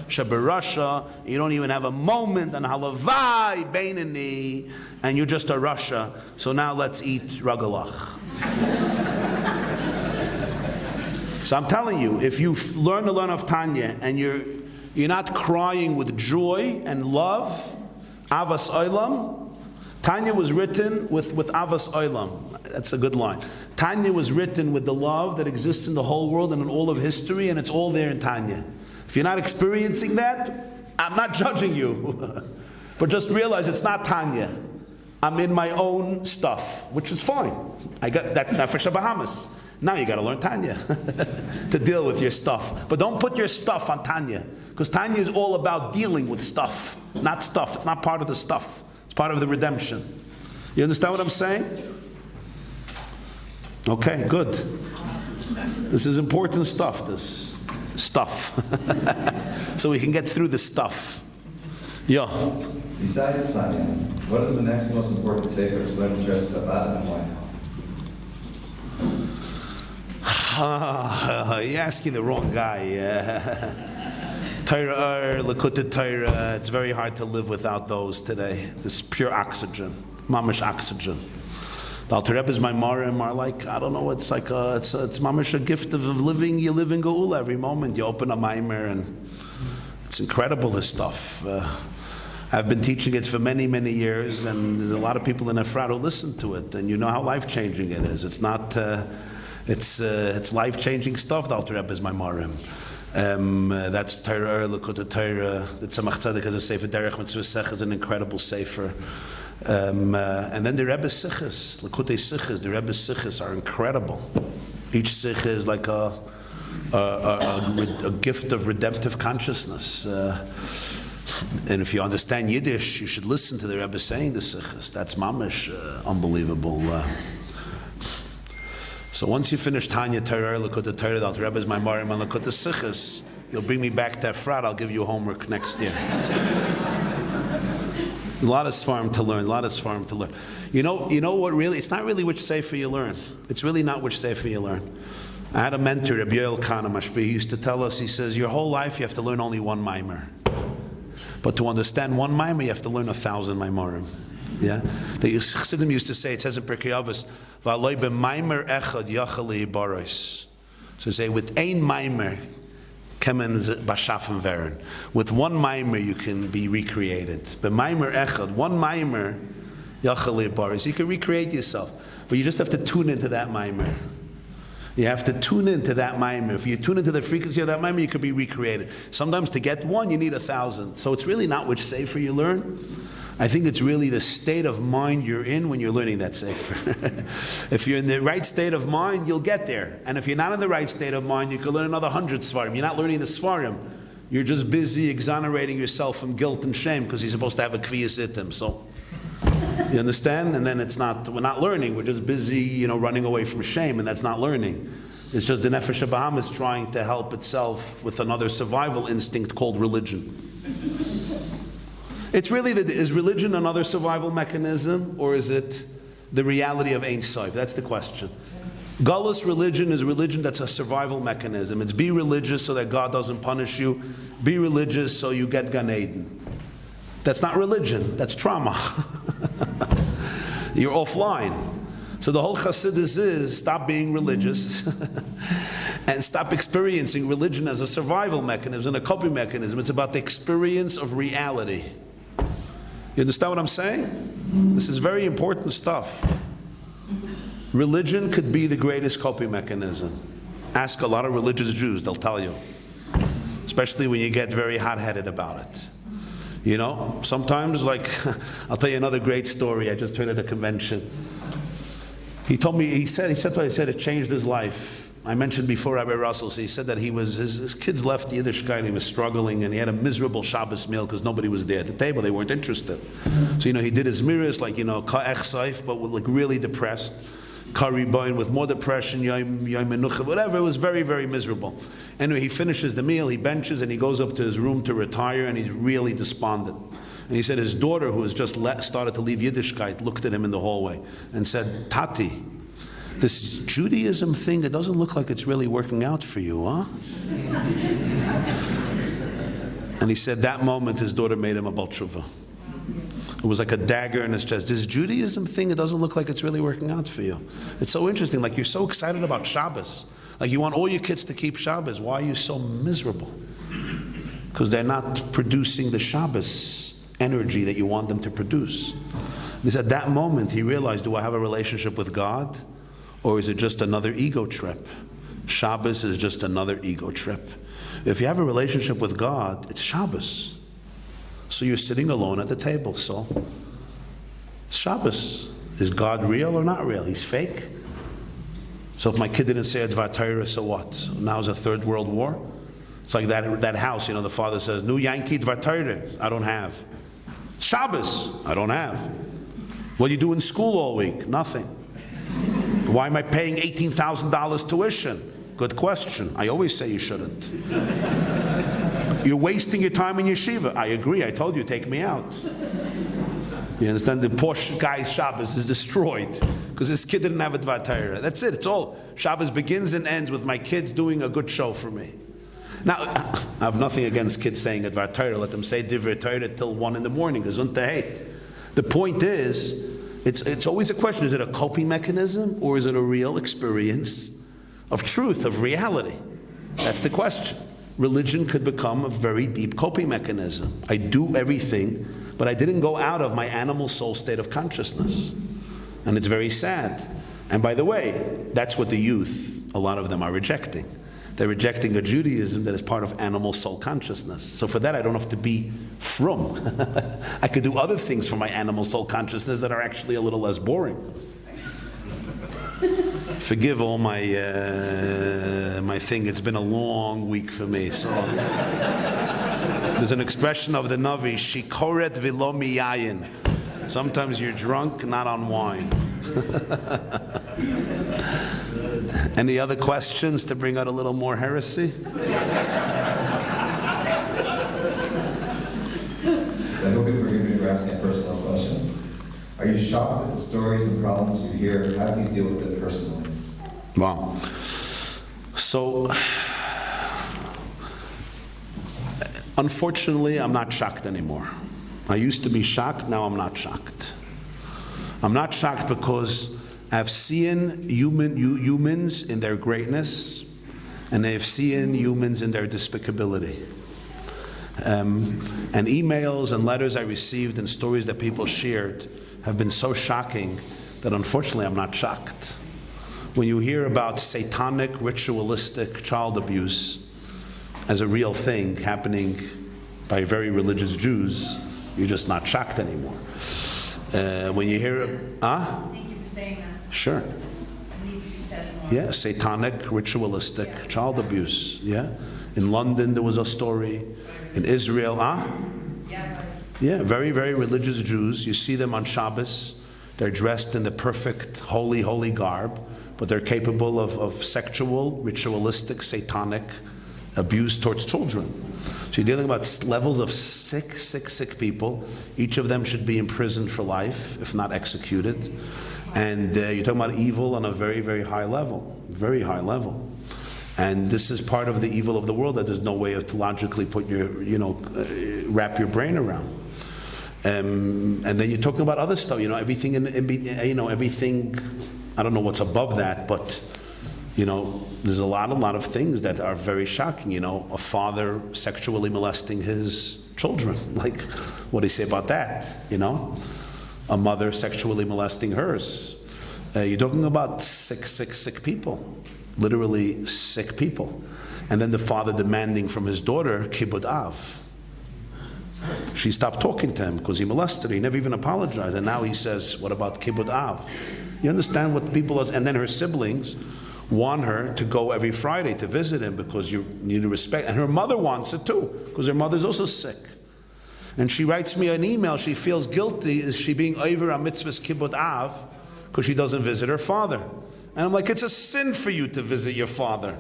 Shabarasha, you don't even have a moment on Halavai, Beinani, and you're just a Rasha, so now let's eat Ragalach. So I'm telling you, if you learn of Tanya and you're not crying with joy and love, Avas Olam, Tanya was written with Avas Olam. That's a good line. Tanya was written with the love that exists in the whole world and in all of history, and it's all there in Tanya. If you're not experiencing that, I'm not judging you. But just realize it's not Tanya. I'm in my own stuff, which is fine. That's Nefesh HaBahamis. Now you got to learn Tanya to deal with your stuff. But don't put your stuff on Tanya, because Tanya is all about dealing with stuff, not stuff. It's not part of the stuff. It's part of the redemption. You understand what I'm saying? Okay, good. This is important stuff, this stuff. So we can get through the stuff. Yeah. Besides Tanya, what is the next most important sefer to learn to dress Chabad and why? You're asking the wrong guy. Torah, Likkutei Torah, it's very hard to live without those today. This pure oxygen, mamish oxygen. The Alter Rebbe's Maimarim are like, I don't know, it's like it's mamish a gift of living. You live in Geula every moment. You open a Maimer and it's incredible, this stuff. I've been teaching it for many, many years, and there's a lot of people in Efrat who listen to it, and you know how life-changing it is. It's not, it's life-changing stuff, the Alter Rebbe's Maimarim. That's Torah, Likkutei Torah. The Tzemach Tzedek has a sefer, Derech Mitzvah Sicha is an incredible sefer. And then the Rebbe's Sichas, Likkutei Sichas, the Rebbe's Sichas are incredible. Each Sicha is like a gift of redemptive consciousness. And if you understand Yiddish, you should listen to the Rebbe saying the Sichas. That's mamish unbelievable. So once you finish Tanya, Torah, Likkutei Torah, the Alter Rebbe's Maimarim, and Likkutei Sichas, you'll bring me back to Efrat. I'll give you homework next year. A lot of Sfarim to learn. You know what really? It's not really which sefer you learn. It's really not which sefer you learn. I had a mentor, Rabbi Mashpi, he used to tell us, he says, your whole life you have to learn only one Maimer. But to understand one Maimer, you have to learn 1,000 Maimarim. Yeah? The Chassidim used to say, it says in Pirkei Avos, V'aloi b'Maimer echad yachal li'baros. So say, with ein Maimer, kemen b'shafim veren. With one Maimer, you can be recreated. B'Maimer echad, one Maimer, yachal li'baros. You can recreate yourself. But you just have to tune into that Maimer. You have to tune into that Maimer. If you tune into the frequency of that Maimer, you could be recreated. Sometimes to get one, you need 1,000. So it's really not which sefer you learn. I think it's really the state of mind you're in when you're learning that sefer. If you're in the right state of mind, you'll get there. And if you're not in the right state of mind, you could learn another 100 Svarim. You're not learning the Svarim. You're just busy exonerating yourself from guilt and shame because you're supposed to have a Kviyas Itim. So, you understand? And then we're not learning. We're just busy, running away from shame, and that's not learning. It's just the Nefesh HaBaham is trying to help itself with another survival instinct called religion. It's really, is religion another survival mechanism, or is it the reality of Ein Sof? That's the question. Galus religion is religion that's a survival mechanism. It's be religious so that God doesn't punish you. Be religious so you get Gan Eden. That's not religion, that's trauma. You're offline. So the whole Chassidus is stop being religious and stop experiencing religion as a survival mechanism, a coping mechanism. It's about the experience of reality. You understand what I'm saying? This is very important stuff. Religion could be the greatest coping mechanism. Ask a lot of religious Jews, they'll tell you. Especially when you get very hot-headed about it. Sometimes, I'll tell you another great story. I just heard at a convention. He told me, he said it changed his life. I mentioned before Rabbi Russell, so he said that his kids left Yiddishkeit and he was struggling, and he had a miserable Shabbos meal because nobody was there at the table. They weren't interested. So, he did his mirrors, ka'ech saif, but really depressed. Kari boin with more depression, yom menucha, whatever. It was very, very miserable. Anyway, he finishes the meal, he benches, and he goes up to his room to retire, and he's really despondent. And he said his daughter, who has just started to leave Yiddishkeit, looked at him in the hallway and said, Tati, this Judaism thing, it doesn't look like it's really working out for you, huh? And he said that moment his daughter made him a Bal Tshuva. It was like a dagger in his chest. This Judaism thing, it doesn't look like it's really working out for you. It's so interesting. You're so excited about Shabbos. You want all your kids to keep Shabbos. Why are you so miserable? Because they're not producing the Shabbos energy that you want them to produce. Because at that moment he realized, do I have a relationship with God? Or is it just another ego trip? Shabbos is just another ego trip. If you have a relationship with God, it's Shabbos. So you're sitting alone at the table, so it's Shabbos. Is God real or not real? He's fake. So if my kid didn't say a Dvar Torah, so what? Now is a third world war? It's like that house, the father says, Nu Yankee Dvar Torah, I don't have. Shabbos, I don't have. What do you do in school all week? Nothing. Why am I paying $18,000 tuition? Good question. I always say you shouldn't. You're wasting your time in yeshiva. I agree. I told you, take me out. You understand? The poor guy's Shabbos is destroyed because his kid didn't have a Dvar Torah. That's it. It's all. Shabbos begins and ends with my kids doing a good show for me. Now, I have nothing against kids saying a Dvar Torah. Let them say Divrei Torah till 1 in the morning. The point is, it's always a question: is it a coping mechanism or is it a real experience of truth, of reality? That's the question. Religion could become a very deep coping mechanism. I do everything, but I didn't go out of my animal soul state of consciousness. And it's very sad. And by the way, that's what the youth, a lot of them are rejecting. They're rejecting a Judaism that is part of animal soul consciousness. So for that, I don't have to be frum. I could do other things for my animal soul consciousness that are actually a little less boring. Forgive all my my thing. It's been a long week for me. So there's an expression of the Navi, Shikoret v'lo miyayin. Sometimes you're drunk, not on wine. Any other questions to bring out a little more heresy? I hope you forgive me for asking a personal question. Are you shocked at the stories and problems you hear? How do you deal with it personally? Wow. So, unfortunately, I'm not shocked anymore. I used to be shocked, now I'm not shocked. I'm not shocked because I've seen humans in their greatness, and I've seen humans in their despicability. And emails and letters I received and stories that people shared have been so shocking that unfortunately I'm not shocked. When you hear about satanic, ritualistic child abuse as a real thing happening by very religious Jews, you're just not shocked anymore. When you hear, Thank you for saying that. Sure. It needs to be said more. Yeah, satanic, ritualistic child abuse. Yeah. In London there was a story. In Israel, Yeah, very, very religious Jews. You see them on Shabbos. They're dressed in the perfect, holy garb, but they're capable of sexual, ritualistic, satanic abuse towards children. So you're dealing about levels of sick people. Each of them should be imprisoned for life, if not executed. And you're talking about evil on a very, very high level. Very high level. And this is part of the evil of the world that there's no way to logically put your, wrap your brain around. And then you're talking about other stuff, everything everything, I don't know what's above that, but, there's a lot of things that are very shocking, a father sexually molesting his children. Like, what do you say about that, A mother sexually molesting hers. You're talking about sick people. Literally sick people. And then the father demanding from his daughter, Kibud Av. She stopped talking to him because he molested her. He never even apologized. And now he says, what about Kibud Av? You understand what people are, and then her siblings want her to go every Friday to visit him because you need to respect. And her mother wants it too, because her mother's also sick. And she writes me an email, she feels guilty. Is she being over a mitzvah's Kibud Av because she doesn't visit her father? And I'm like, it's a sin for you to visit your father.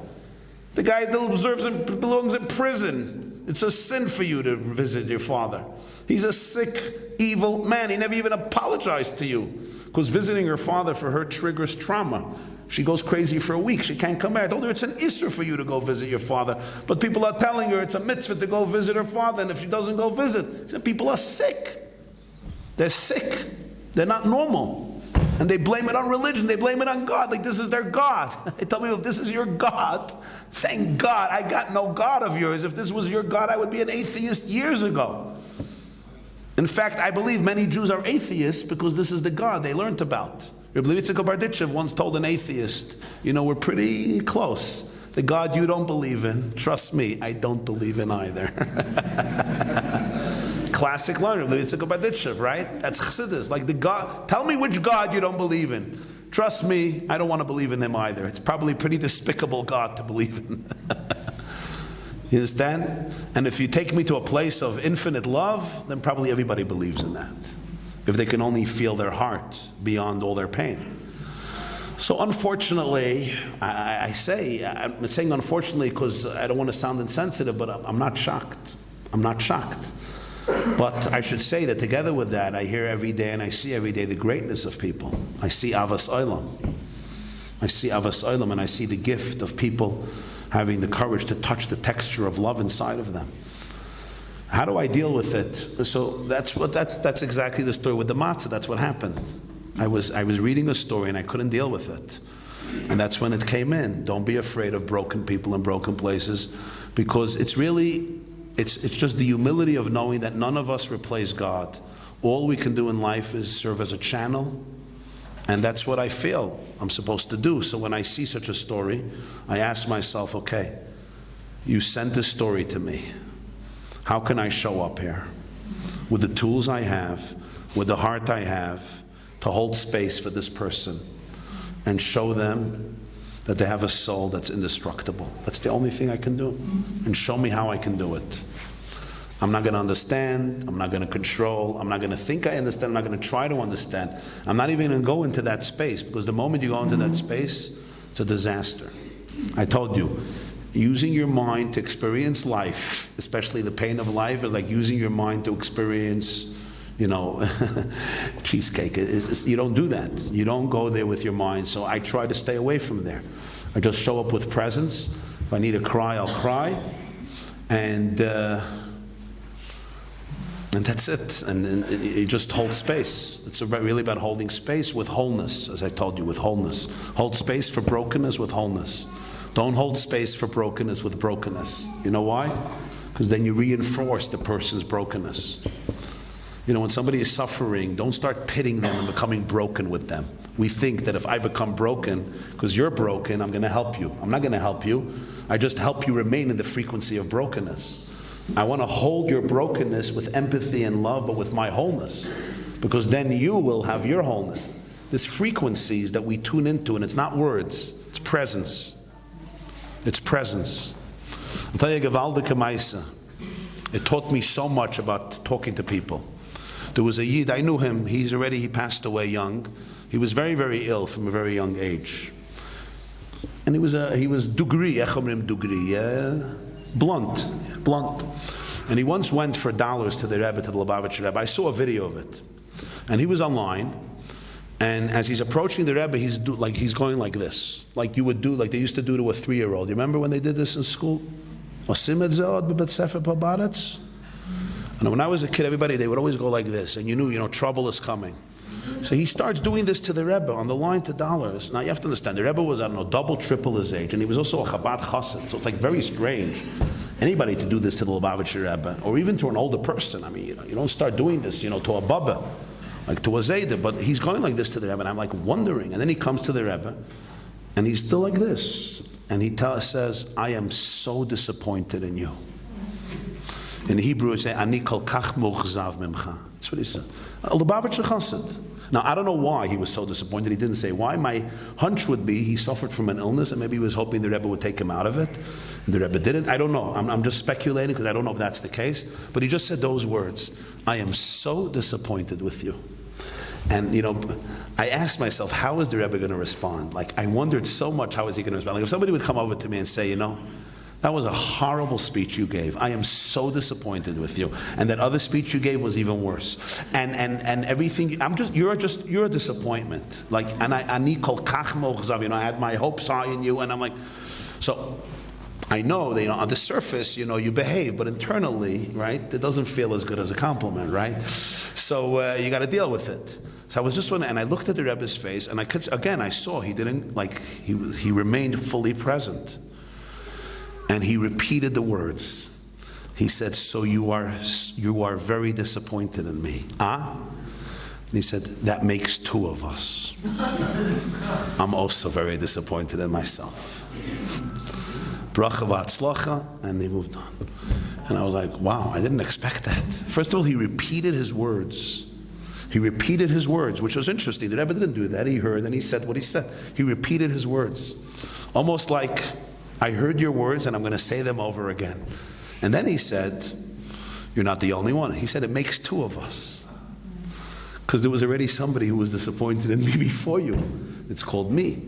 The guy that belongs in prison. It's a sin for you to visit your father. He's a sick, evil man. He never even apologized to you. Because visiting her father for her triggers trauma. She goes crazy for a week. She can't come back. I told her it's an issur for you to go visit your father. But people are telling her it's a mitzvah to go visit her father. And if she doesn't go visit, people are sick. They're sick. They're not normal. And they blame it on religion. They blame it on God. Like this is their God. I tell people, if this is your God, thank God. I got no God of yours. If this was your God, I would be an atheist years ago. In fact, I believe many Jews are atheists because this is the God they learned about. Rabbi Yitzik once told an atheist, we're pretty close. The God you don't believe in, trust me, I don't believe in either. Classic line of Yitzik, right? That's Chassidus. Like the God, tell me which God you don't believe in. Trust me, I don't want to believe in them either. It's probably a pretty despicable God to believe in. You understand? And if you take me to a place of infinite love, then probably everybody believes in that. If they can only feel their heart beyond all their pain. So unfortunately, I'm saying unfortunately because I don't want to sound insensitive, but I'm not shocked. I'm not shocked. But I should say that together with that, I hear every day and I see every day the greatness of people. I see Avas Olam. I see Avas Olam, and I see the gift of people having the courage to touch the texture of love inside of them. How do I deal with it? So that's exactly the story with the matzah. That's what happened. I was reading a story and I couldn't deal with it. And that's when it came in. Don't be afraid of broken people and broken places, because it's just the humility of knowing that none of us replace God. All we can do in life is serve as a channel, and that's what I feel I'm supposed to do. So when I see such a story, I ask myself, okay, you sent this story to me. How can I show up here with the tools I have, with the heart I have, to hold space for this person and show them that they have a soul that's indestructible? That's the only thing I can do. And show me how I can do it. I'm not going to understand. I'm not going to control. I'm not going to think I understand. I'm not going to try to understand. I'm not even going to go into that space, because the moment you go into that space, it's a disaster. I told you, using your mind to experience life, especially the pain of life, is like using your mind to experience, cheesecake. You don't do that. You don't go there with your mind. So I try to stay away from there. I just show up with presence. If I need to cry, I'll cry. And that's it. And you just hold space. It's really about holding space with wholeness, as I told you, with wholeness. Hold space for brokenness with wholeness. Don't hold space for brokenness with brokenness. You know why? Because then you reinforce the person's brokenness. When somebody is suffering, don't start pitting them and becoming broken with them. We think that if I become broken, because you're broken, I'm going to help you. I'm not going to help you. I just help you remain in the frequency of brokenness. I want to hold your brokenness with empathy and love, but with my wholeness. Because then you will have your wholeness. There's frequencies that we tune into, and it's not words, it's presence. It's presence. I'll tell you, gewaldige Meise. It taught me so much about talking to people. There was a Yid, I knew him, he passed away young. He was very, very ill from a very young age. And he was dugri, blunt. And he once went for dollars to the Rebbe, to the Lubavitcher Rebbe. I saw a video of it. And he was online. And as he's approaching the Rebbe, he's going like this. Like you would do, like they used to do to a 3-year-old. You remember when they did this in school? And when I was a kid, they would always go like this. And you knew, trouble is coming. So he starts doing this to the Rebbe on the line to dollars. Now you have to understand, the Rebbe was, double, triple his age. And he was also a Chabad Chassid. So it's like very strange. Anybody to do this to the Lubavitcher Rebbe, or even to an older person. I mean, you don't start doing this, to a Baba, like to a Zayda. But he's going like this to the Rebbe, and I'm like wondering. And then he comes to the Rebbe, and he's still like this. And he says, I am so disappointed in you. In Hebrew, he says, Ani kol kach muchzav mimcha. That's what he said. A Lubavitcher Chassid. Now, I don't know why he was so disappointed. He didn't say why. My hunch would be he suffered from an illness, and maybe he was hoping the Rebbe would take him out of it. And the Rebbe didn't. I don't know. I'm just speculating, because I don't know if that's the case. But he just said those words, I am so disappointed with you. And, I asked myself, how is the Rebbe going to respond? Like, I wondered so much, how is he going to respond? Like, if somebody would come over to me and say, that was a horrible speech you gave. I am so disappointed with you. And that other speech you gave was even worse. And everything, you're a disappointment. Like, and I had my hopes high in you, and I'm like, so I know that, on the surface, you behave, but internally, right, it doesn't feel as good as a compliment, right? So you got to deal with it. So I was just wondering, and I looked at the Rebbe's face, and I saw he didn't, he remained fully present. And he repeated the words. He said, so you are very disappointed in me. And he said, that makes two of us. I'm also very disappointed in myself. Bracha v'atzlacha, and they moved on. And I was like, wow, I didn't expect that. First of all, he repeated his words. He repeated his words, which was interesting. The Rebbe didn't do that. He heard and he said what he said. He repeated his words. Almost like, I heard your words and I'm going to say them over again. And then he said, you're not the only one. He said, it makes two of us. because there was already somebody who was disappointed in me before you. It's called me.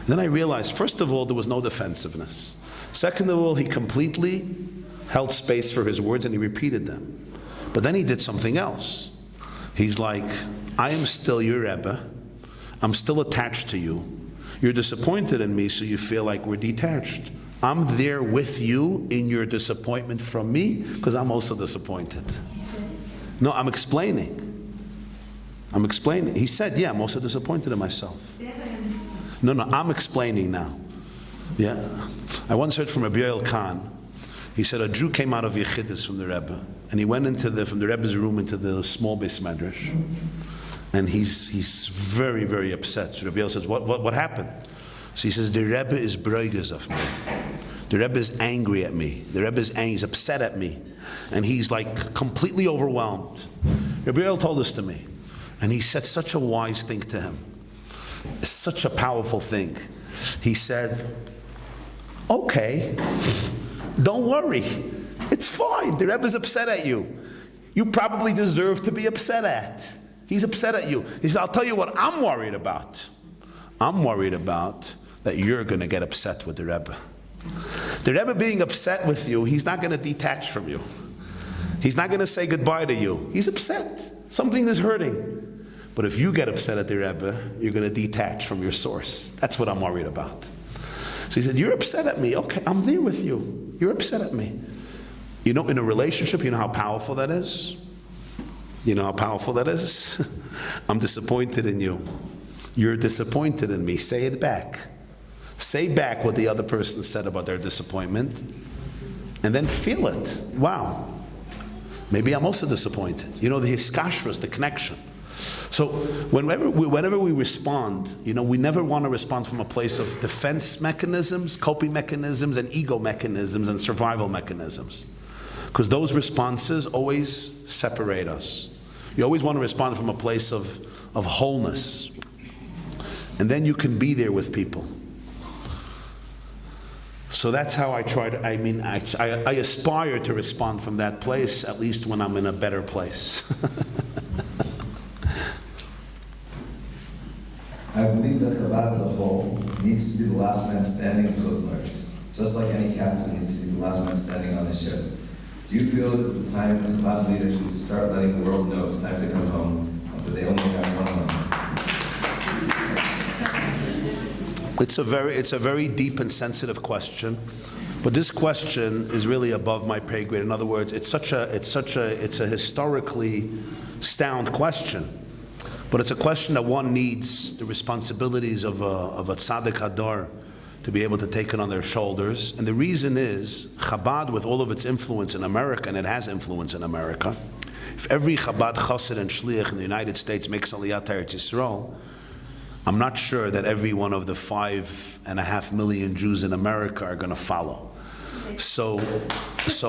Then I realized, first of all, there was no defensiveness. Second of all, he completely held space for his words and he repeated them. But then he did something else. He's like, I am still your Rebbe. I'm still attached to you. You're disappointed in me, so you feel like we're detached. I'm there with you in your disappointment from me, because I'm also disappointed. No, I'm explaining. He said, yeah, I'm also disappointed in myself. No, I'm explaining now. Yeah. I once heard from Rabbi Khan. He said a Jew came out of Yechidus from the Rebbe, and he went from the Rebbe's room into the small base medrash, and he's very, very upset. So Rabbi says, what happened? So he says, the Rebbe is broiges of me. The Rebbe is angry at me. The Rebbe is angry, he's upset at me. And he's like completely overwhelmed. Rabbi told this to me. And he said such a wise thing to him. Such a powerful thing. He said, okay, don't worry. It's fine. The Rebbe is upset at you. You probably deserve to be upset at. He's upset at you. He said, I'll tell you what I'm worried about. I'm worried about that you're going to get upset with the Rebbe. The Rebbe being upset with you, he's not going to detach from you. He's not going to say goodbye to you. He's upset. Something is hurting. But if you get upset at the Rebbe, you're going to detach from your source. That's what I'm worried about. So he said, you're upset at me. Okay, I'm there with you. You're upset at me. You know, in a relationship, you know how powerful that is? You know how powerful that is? I'm disappointed in you. You're disappointed in me. Say it back. Say back what the other person said about their disappointment, and then feel it. Wow. Maybe I'm also disappointed. You know, the hiskashrus, the connection. So whenever we respond, you know, we never want to respond from a place of defense mechanisms, coping mechanisms, and ego mechanisms, and survival mechanisms. Because those responses always separate us. You always want to respond from a place of wholeness. And then you can be there with people. So that's how I try to, I aspire to respond from that place, at least when I'm in a better place. I believe that Chabad as a whole needs to be the last man standing in Chutz, just like any captain needs to be the last man standing on his ship. Do you feel it is the time that Chabad leaders need to start letting the world know it's time to come home, but they only have one home? It's a very deep and sensitive question, but this question is really above my pay grade. In other words, it's a historically sound question, but it's a question that one needs the responsibilities of a tzaddik hadar to be able to take it on their shoulders. And the reason is Chabad, with all of its influence in America, and it has influence in America. If every Chabad chassid and shliach in the United States makes Aliyat to Eretz Yisrael, I'm not sure that every one of the 5.5 million Jews in America are going to follow. So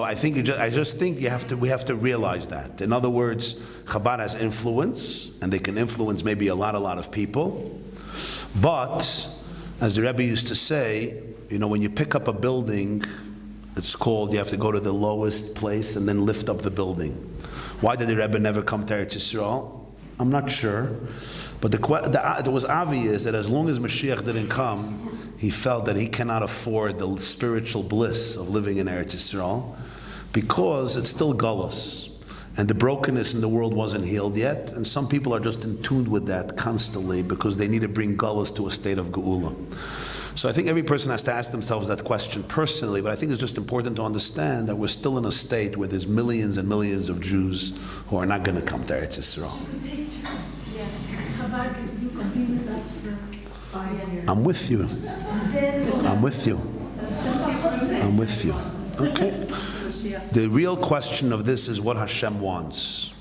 I think I just think we have to realize that. In other words, Chabad has influence, and they can influence maybe a lot of people. But as the Rebbe used to say, you know, when you pick up a building, it's called you have to go to the lowest place and then lift up the building. Why did the Rebbe never come to Eretz Yisrael? I'm not sure, but it was obvious that as long as Mashiach didn't come, he felt that he cannot afford the spiritual bliss of living in Eretz Yisrael, because it's still galus, and the brokenness in the world wasn't healed yet, and some people are just in tune with that constantly because they need to bring galus to a state of geula. So I think every person has to ask themselves that question personally, but I think it's just important to understand that we're still in a state where there's millions and millions of Jews who are not going to come to Eretz Yisrael. I'm with you. I'm with you. I'm with you. Okay. The real question of this is what Hashem wants,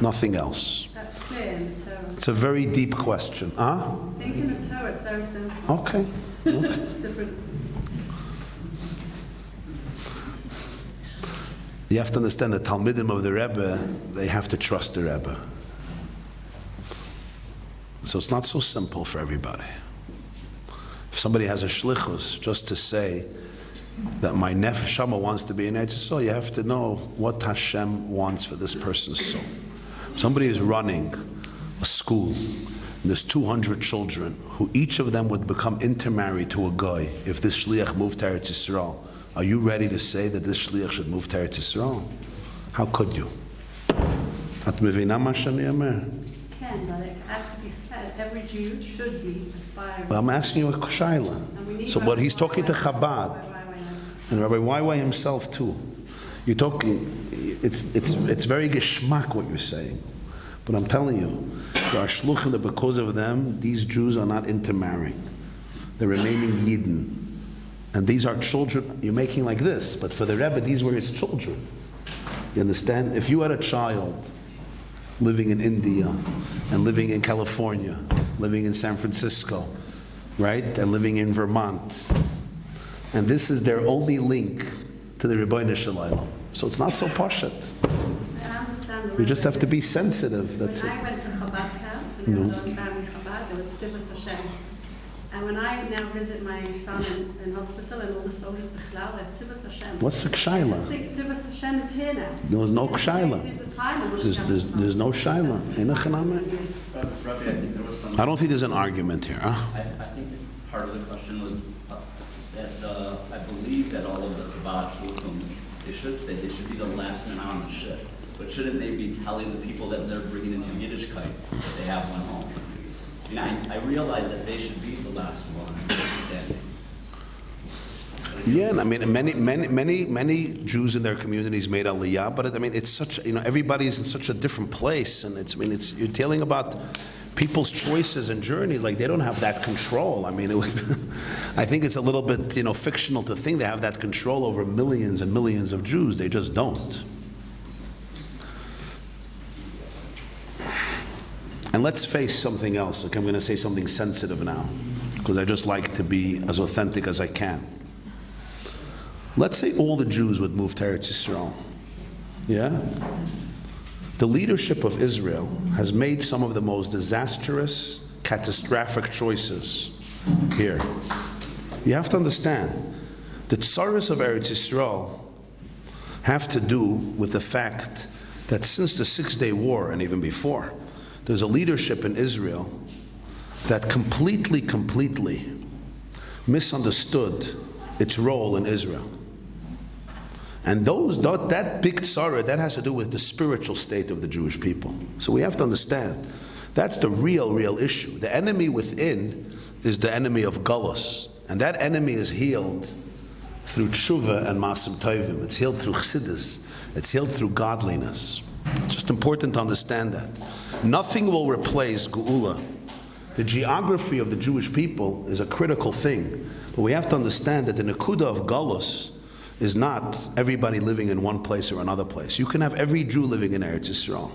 nothing else. That's clear in the Torah. It's a very deep question. Huh? I think in the Torah it's very simple. Okay. It's different. You have to understand the Talmidim of the Rebbe, they have to trust the Rebbe. So it's not so simple for everybody. If somebody has a shlichus just to say that my nefesh wants to be in Eretz Yisrael, you have to know what Hashem wants for this person's soul. Somebody is running a school, and there's 200 children, who each of them would become intermarried to a guy if this shliach moved to Eretz Yisrael, are you ready to say that this shliach should move to Eretz Yisrael? How could you? At mevina ma shani omer? Can, but it has to be said, every Jew should be aspiring. Well, I'm asking you a shaila. So what he's talking to Chabad, and Rabbi YY himself too. You're talking, it's very geschmack what you're saying. But I'm telling you, there are shluchim that because of them, these Jews are not intermarrying. They're remaining Yidden. And these are children, you're making like this, but for the Rebbe, these were his children. You understand? If you had a child living in India, and living in California, living in San Francisco, right? And living in Vermont, and this is their only link to the Rebbeinu Shalom. So it's not so pashut. I understand. We just have to be sensitive. That's when it. I went to Chabad camp, when I was on family Chabad, there was Tzivus Hashem. And when I now visit my son in hospital and all the soldiers b'chlal, that Tzivus Hashem. What's the I kshaila? just think Tzivus Hashem is here now. There's no kshaila. There's a time in which There's no shaila. Ain't a chaname? Rabbi, I think there was some. I don't think there's an argument here. Huh? I think part of the question was that I believe that all of the Chabad Shluchim, they should be the last man on the ship. But shouldn't they be telling the people that they're bringing into Yiddishkeit that they have one home? I mean, I realize that they should be the last one standing. Yeah, and I mean, many Jews in their communities made Aliyah, but I mean, it's such, everybody's in such a different place, and you're dealing about people's choices and journeys, like they don't have that control. I mean, I think it's a little bit, fictional to think they have that control over millions and millions of Jews. They just don't. And let's face something else. Okay, I'm going to say something sensitive now, because I just like to be as authentic as I can. Let's say all the Jews would move to Eretz Yisrael. Yeah? The leadership of Israel has made some of the most disastrous, catastrophic choices here. You have to understand, the tsaras of Eretz Yisrael have to do with the fact that since the 6-Day War, and even before, there's a leadership in Israel that completely misunderstood its role in Israel. And that big tzara, that has to do with the spiritual state of the Jewish people. So we have to understand, that's the real issue. The enemy within is the enemy of Galus. And that enemy is healed through tshuva and masim tovim. It's healed through chassidus. It's healed through godliness. It's just important to understand that. Nothing will replace geula. The geography of the Jewish people is a critical thing. But we have to understand that the nekuda of Galus is not everybody living in one place or another place. You can have every Jew living in Eretz Yisrael,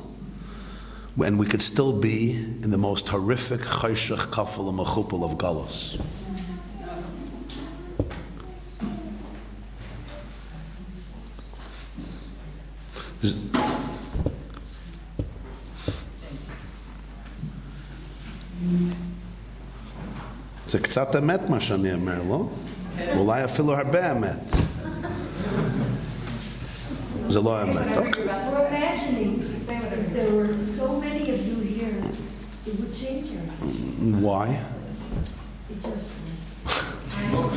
and we could still be in the most horrific chayshach, kafel, and mechupel of Galus. זה קצת אמת מה שאני אומר, לא? אולי אפילו הרבה אמת. זה לא אמת, אוקיי. We're imagining if there were so many of you here, it would change everything. Why? It just would.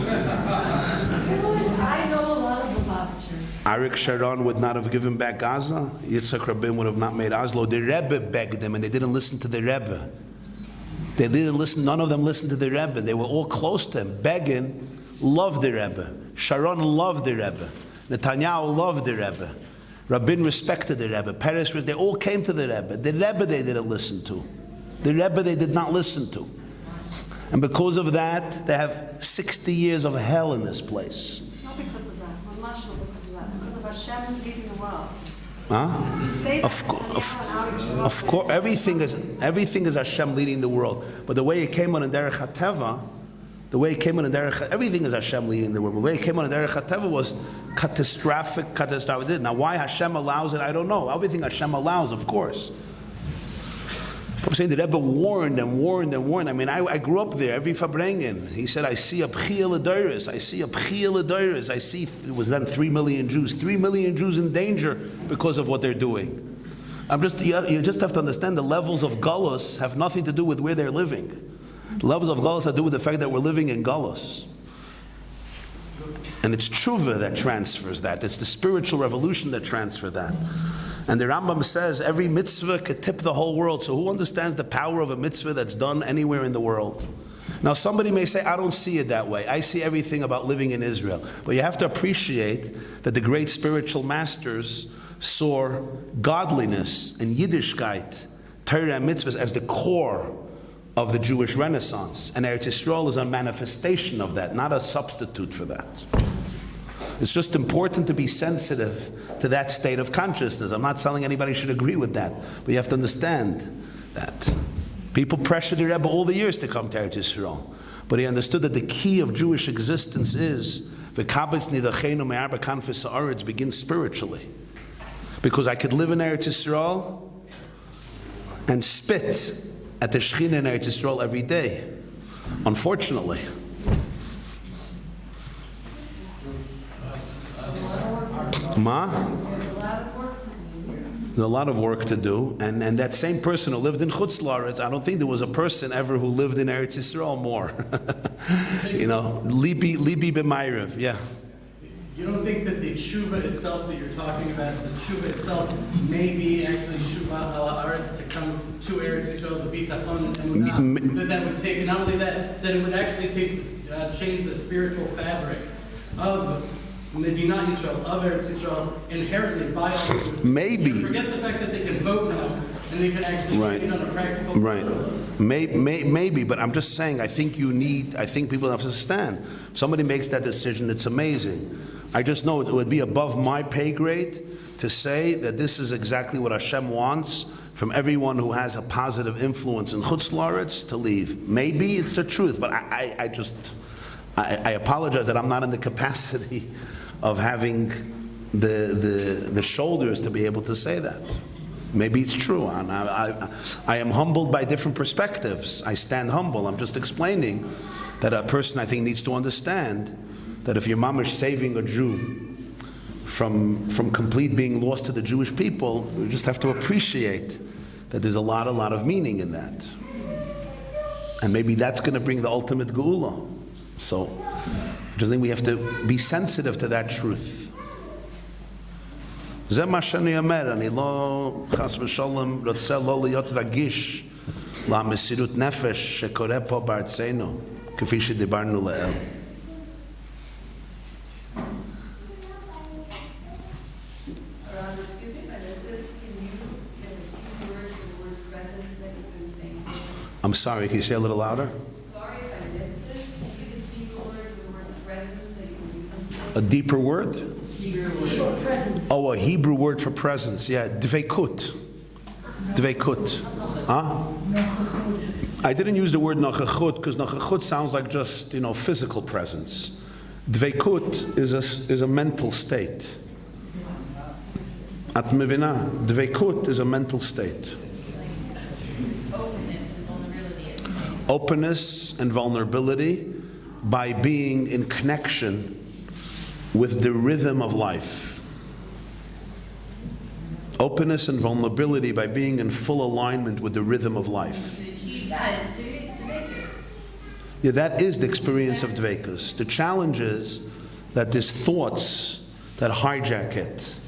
I know a lot of Lubavitchers. Arik Sharon would not have given back Gaza. Yitzhak Rabin would have not made Oslo. The Rebbe begged them, and they didn't listen to the Rebbe. They didn't listen. None of them listened to the Rebbe. They were all close to him. Begin loved the Rebbe. Sharon loved the Rebbe. Netanyahu loved the Rebbe. Rabin respected the Rebbe. Peres, they all came to the Rebbe. The Rebbe they didn't listen to. The Rebbe they did not listen to. And because of that, they have 60 years of hell in this place. Not because of that. Well, not sure because of that. Because of Hashem is leading the world. Huh? To say that Of course, everything is Hashem leading the world. But the way it came on in Derech HaTeva, everything is Hashem leading the world. The way it came on in Derech HaTeva was catastrophic. Now, why Hashem allows it, I don't know. Everything Hashem allows, of course. I'm saying the Rebbe warned and warned and warned. I mean, I grew up there, every Farbrengen. He said, I see a b'chiyah l'doros. I see a b'chiyah l'doros. I see, it was then 3 million Jews. 3 million Jews in danger because of what they're doing. You just have to understand the levels of Galus have nothing to do with where they're living. The levels of Galus have to do with the fact that we're living in Galus. And it's tshuva that transfers that. It's the spiritual revolution that transfers that. And the Rambam says every mitzvah could tip the whole world. So who understands the power of a mitzvah that's done anywhere in the world? Now somebody may say, I don't see it that way. I see everything about living in Israel. But you have to appreciate that the great spiritual masters saw godliness and Yiddishkeit, Torah and mitzvahs as the core of the Jewish Renaissance. And Eretz Yisrael is a manifestation of that, not a substitute for that. It's just important to be sensitive to that state of consciousness. I'm not telling anybody should agree with that, but you have to understand that. People pressured the Rebbe all the years to come to Eretz Yisrael, but he understood that the key of Jewish existence is v'kabetz nidachenu me'arba kanfis ha'aretz begins spiritually. Because I could live in Eretz Yisrael and spit at the Shekhinah in Eretz Yisrael every day. Unfortunately. There's a lot of work to do, and that same person who lived in Chutz La'aretz, I don't think there was a person ever who lived in Eretz Yisrael more. Libi b'mayrev, yeah. You don't think that the tshuva itself that you're talking about, the tshuva itself may be actually tshuva ala aretz to come to Eretz Yisrael, to be tachon and emunah, that would take, not only that it would actually change the spiritual fabric of Medina Yisrael, of Eretz Yisrael, inherently by all Jews. Maybe. Forget the fact that they can vote now, and they can actually take it on a practical level. Maybe, but I'm just saying, I think people have to understand. If somebody makes that decision, it's amazing. I just know it would be above my pay grade to say that this is exactly what Hashem wants from everyone who has a positive influence in Chutz La'aretz to leave. Maybe it's the truth, but I apologize that I'm not in the capacity of having the shoulders to be able to say that. Maybe it's true. And I am humbled by different perspectives. I stand humble. I'm just explaining that a person, I think, needs to understand that if your mom is saving a Jew from complete being lost to the Jewish people, you just have to appreciate that there's a lot of meaning in that. And maybe that's going to bring the ultimate geula. So I just think we have to be sensitive to that truth. זה מה שאני אומר, אני לא חס ושלום רוצה לא להיות רגיש למסירות נפש שקורה פה בארצנו, כפי שדיברנו לאל. Excuse me if I missed this. Can you get a few words for the word presence that you've been saying? I'm sorry, can you say a little louder? Sorry if I missed this. Can you get a deeper word for the word presence that you've been using? A deeper word? For presence. Oh, a Hebrew word for presence. Yeah, dveikut. Dveikut. Huh? I didn't use the word nachachut because nachachut sounds like just, physical presence. Dveikut is a mental state. At mevina, dveikut is a mental state. Openness and vulnerability by being in connection with the rhythm of life. Openness and vulnerability by being in full alignment with the rhythm of life. Yeah, that is the experience of dveikus. The challenge is that there's thoughts that hijack it.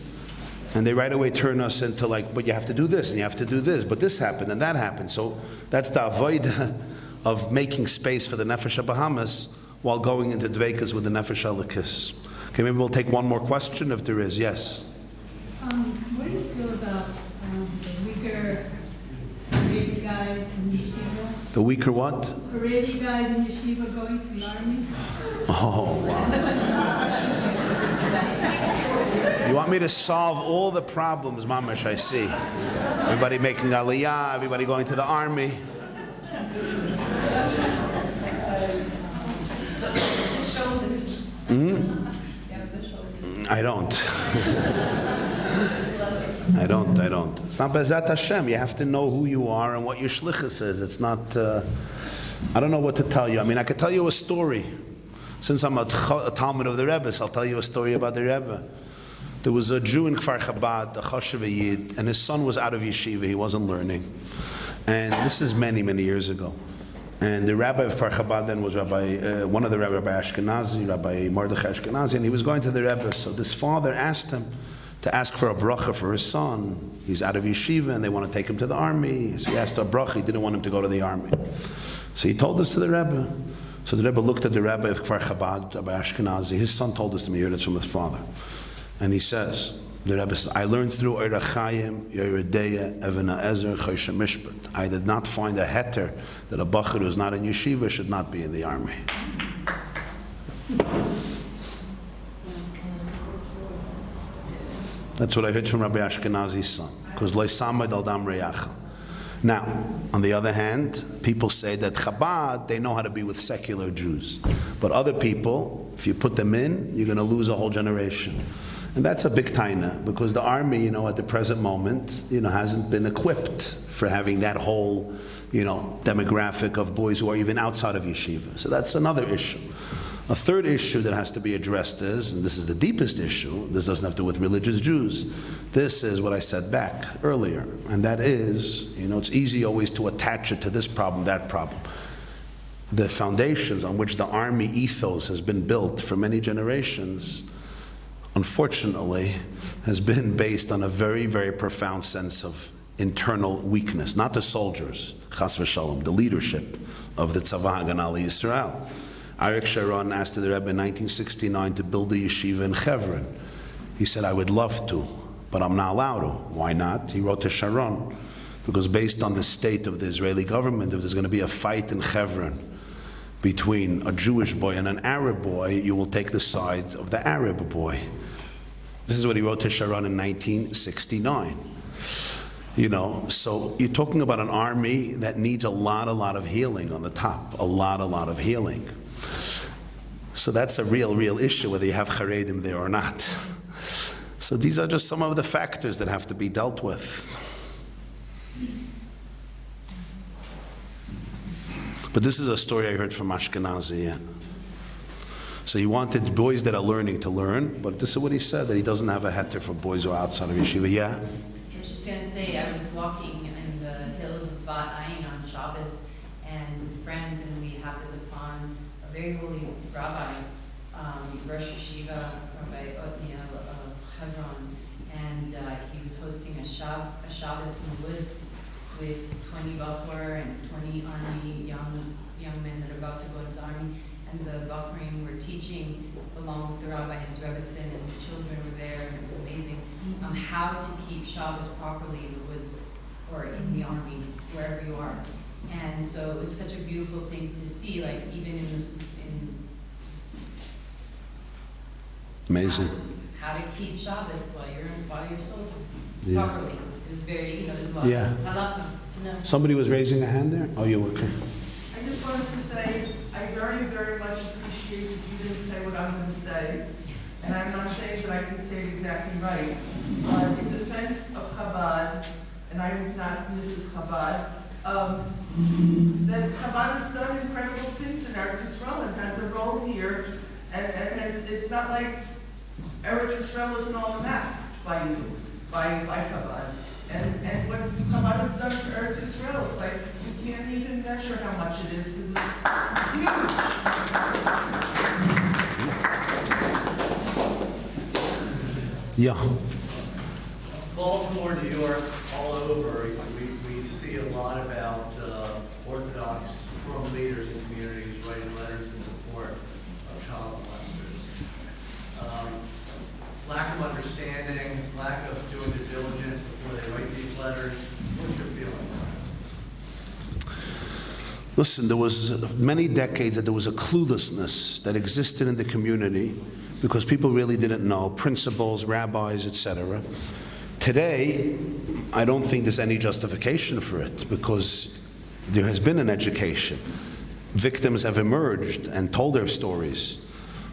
And they right away turn us into but you have to do this, and you have to do this, but this happened, and that happened. So that's the avodah of making space for the Nefesh HaBahamas while going into dveikus with the Nefesh HaLekis. Okay, maybe we'll take one more question if there is. Yes? What do you feel about the weaker Haredi guys in yeshiva? The weaker what? Haredi guys in yeshiva going to the army? Oh, wow. You want me to solve all the problems, Mamash, I see. Everybody making aliyah, everybody going to the army. I don't. I don't. It's not Bezat Hashem. You have to know who you are and what your shlichus is. It's not, I don't know what to tell you. I mean, I could tell you a story. Since I'm a Talmud of the Rebbe, I'll tell you a story about the Rebbe. There was a Jew in Kfar Chabad, a Choshev Yid, and his son was out of yeshiva, he wasn't learning. And this is many, many years ago. And the rabbi of Kfar Chabad then was one of the Rabbi Ashkenazi, Rabbi Mordechai Ashkenazi, and he was going to the Rebbe. So this father asked him to ask for a bracha for his son. He's out of yeshiva and they want to take him to the army. So he asked a bracha, he didn't want him to go to the army. So he told this to the Rebbe. So the Rebbe looked at the Rabbi of Kfar Chabad, Rabbi Ashkenazi. His son told this to me, he heard it from his father. And he says, the Rebbe says, I learned through Eira Chaim, Yeridea, Evena Ezer, Choshe Mishpat. I did not find a heter that a bachur who is not in yeshiva should not be in the army. That's what I heard from Rabbi Ashkenazi's son. Because Lo Samad al Dam Reyacha. Now, on the other hand, people say that Chabad, they know how to be with secular Jews. But other people, if you put them in, you're going to lose a whole generation. And that's a big taina, because the army, at the present moment, hasn't been equipped for having that whole, demographic of boys who are even outside of yeshiva. So that's another issue. A third issue that has to be addressed is, and this is the deepest issue, this doesn't have to do with religious Jews. This is what I said back earlier, and that is, it's easy always to attach it to this problem, that problem. The foundations on which the army ethos has been built for many generations, unfortunately, has been based on a very, very profound sense of internal weakness, not the soldiers, chas v'shalom, the leadership of the Tzava Haganah Yisrael. Arik Sharon asked the Rebbe in 1969 to build a yeshiva in Hebron. He said, I would love to, but I'm not allowed to. Why not? He wrote to Sharon, because based on the state of the Israeli government, if there's going to be a fight in Hebron between a Jewish boy and an Arab boy, you will take the side of the Arab boy. This is what he wrote to Sharon in 1969. So you're talking about an army that needs a lot of healing on the top, a lot of healing. So that's a real issue, whether you have Haredim there or not. So these are just some of the factors that have to be dealt with. But this is a story I heard from Ashkenazi. So he wanted boys that are learning to learn, but this is what he said, that he doesn't have a heter for boys who are outside of yeshiva. Yeah? I was just going to say, I was walking in the hills of Bat Ayin on Shabbos and with friends, and we happened upon a very holy rabbi, Rosh Yeshiva, Rabbi Otniel of Hebron, and he was hosting a Shabbos in the woods with 20 Bachur and 20 army young men that are about to go to the army. And the Bachurim were teaching along with the rabbi and his Rebbitzin, and the children were there, and it was amazing, how to keep Shabbos properly in the woods or in the army, wherever you are. And so it was such a beautiful thing to see, like even in this, Amazing. How to keep Shabbos while you're soldier properly. It was very, there's a lot. Yeah. I love them to know. Somebody was raising a hand there? Oh, you were okay. I just wanted to say, I very, very much appreciate that you didn't say what I'm going to say, and I'm not saying that I can say it exactly right. In defense of Chabad, and I'm not Mrs. Chabad, that Chabad has done incredible things in Eretz Yisrael and has a role here, and it's not like Eretz Yisrael isn't on the map by you, by Chabad. And what Chabad has done for Eretz Yisrael, it's like, you can't even measure how much it is, because it's huge. Yeah. Baltimore, New York, all over, we see a lot about Orthodox forum leaders in communities writing letters in support of child molesters. Lack of understanding, lack of doing due diligence before they write these letters. What's your feelings? Listen, there was many decades that there was a cluelessness that existed in the community because people really didn't know, principals, rabbis, etc. Today, I don't think there's any justification for it because there has been an education. Victims have emerged and told their stories.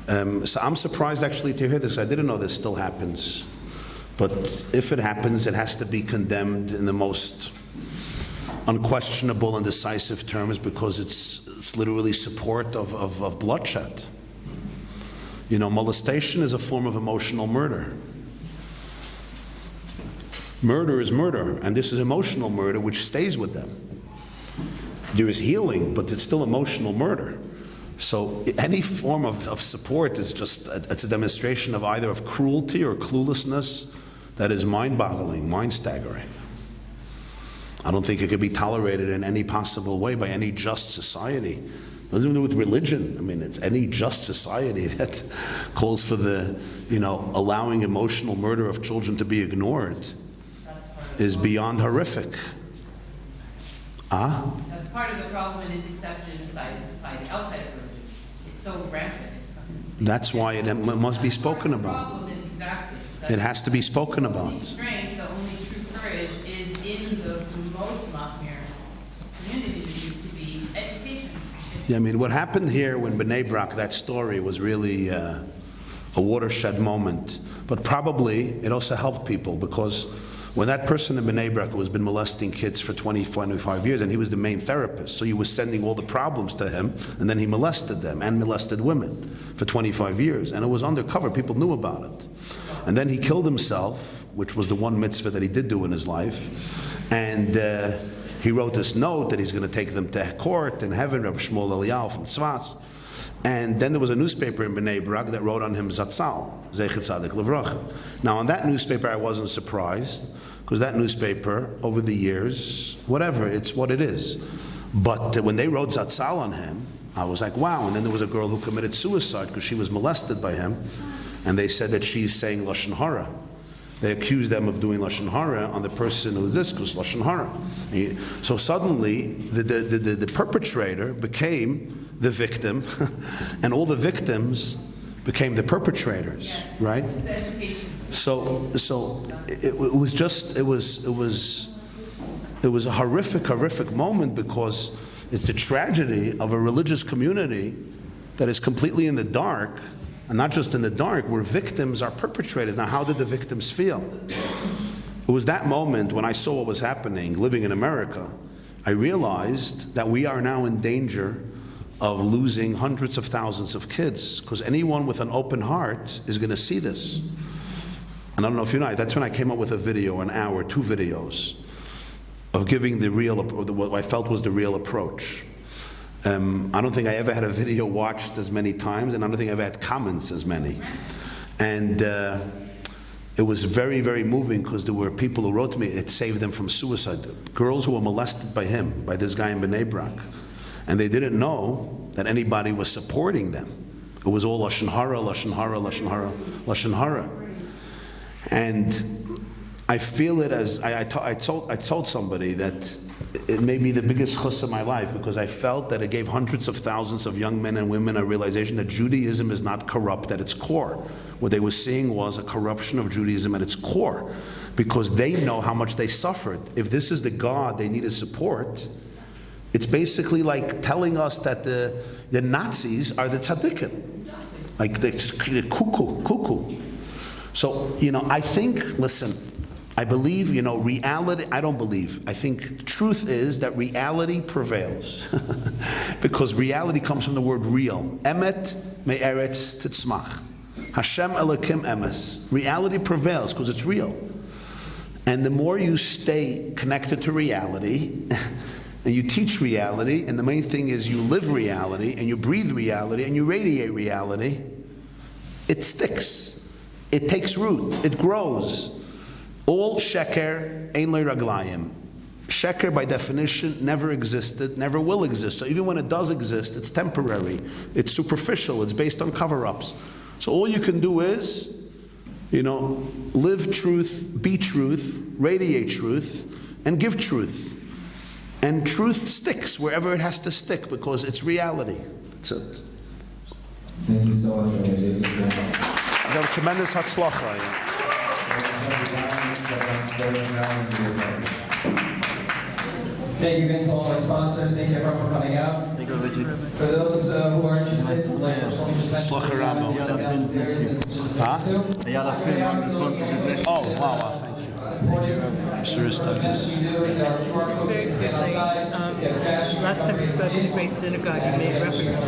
So I'm surprised actually to hear this. I didn't know this still happens. But if it happens, it has to be condemned in the most unquestionable and decisive terms because it's literally support of bloodshed. Molestation is a form of emotional murder. Murder is murder, and this is emotional murder, which stays with them. There is healing, but it's still emotional murder. So any form of support is just, it's a demonstration of either of cruelty or cluelessness that is mind-boggling, mind-staggering. I don't think it could be tolerated in any possible way by any just society. It doesn't even do with religion. I mean, it's any just society that calls for the, allowing emotional murder of children to be ignored is beyond horrific. That's part of the problem, and it's accepted in society outside of religion. It's so rampant. That's why it must be spoken The about. problem is exactly. It has to be spoken about. The only strength, the only true courage is in the most Mahmir communities. It needs to be education. Yeah, I mean, what happened here when B'nai Brak, that story was really a watershed moment. But probably it also helped people, because when that person in B'nai Brak who has been molesting kids for 25 years, and he was the main therapist, so he was sending all the problems to him, and then he molested them and molested women for 25 years. And it was undercover, people knew about it. And then he killed himself, which was the one mitzvah that he did do in his life. And he wrote this note that he's going to take them to court in heaven, Rabbi Shmuel Eliyahu from Tzfas. And then there was a newspaper in B'nai Brak that wrote on him Zatzal, Zeichet Tzadik Livracha. Now on that newspaper I wasn't surprised, because that newspaper, over the years, whatever, it's what it is. But when they wrote Zatzal on him, I was like, wow. And then there was a girl who committed suicide because she was molested by him, and they said that she's saying Lashon Hara. They accused them of doing Lashon Hara on the person who did this, Lashon Hara. So suddenly, the perpetrator became the victim, and all the victims became the perpetrators, right? So it was a horrific moment, because it's the tragedy of a religious community that is completely in the dark, and not just in the dark, where victims are perpetrators. Now, how did the victims feel? It was that moment when I saw what was happening, living in America. I realized that we are now in danger of losing hundreds of thousands of kids, because anyone with an open heart is going to see this. And I don't know if you know, that's when I came up with a video, an hour, 2 videos, of giving what I felt was the real approach. I don't think I ever had a video watched as many times, and I don't think I ever had comments as many. And it was very, very moving, because there were people who wrote to me, it saved them from suicide. Girls who were molested by him, by this guy in B'nai Brak. And they didn't know that anybody was supporting them. It was all Lashon Hara, Lashon Hara, Lashon Hara, Lashon Hara. And I feel it as, I told somebody that it may be the biggest chus of my life, because I felt that it gave hundreds of thousands of young men and women a realization that Judaism is not corrupt at its core. What they were seeing was a corruption of Judaism at its core, because they know how much they suffered. If this is the God they needed support, it's basically like telling us that the Nazis are the tzaddikim, like the cuckoo. So, I think, listen, I believe, reality, I don't believe. I think the truth is that reality prevails. Because reality comes from the word real. Emet me'eretz titzmach. Hashem Elokim emes. Reality prevails because it's real. And the more you stay connected to reality, and you teach reality, and the main thing is you live reality, and you breathe reality, and you radiate reality, it sticks. It takes root. It grows. All sheker ein le raglayim. Sheker, by definition, never existed, never will exist. So even when it does exist, it's temporary. It's superficial. It's based on cover-ups. So all you can do is, live truth, be truth, radiate truth, and give truth. And truth sticks wherever it has to stick, because it's reality. That's it. Thank you so much, Rabbi Jacobson. I have a tremendous hatzlacha. Thank you again to all our sponsors. Thank you everyone for coming out. For those who are interested, like downstairs and just Oh, wow, thank you. Last time we spoke in the Great Synagogue, you made reference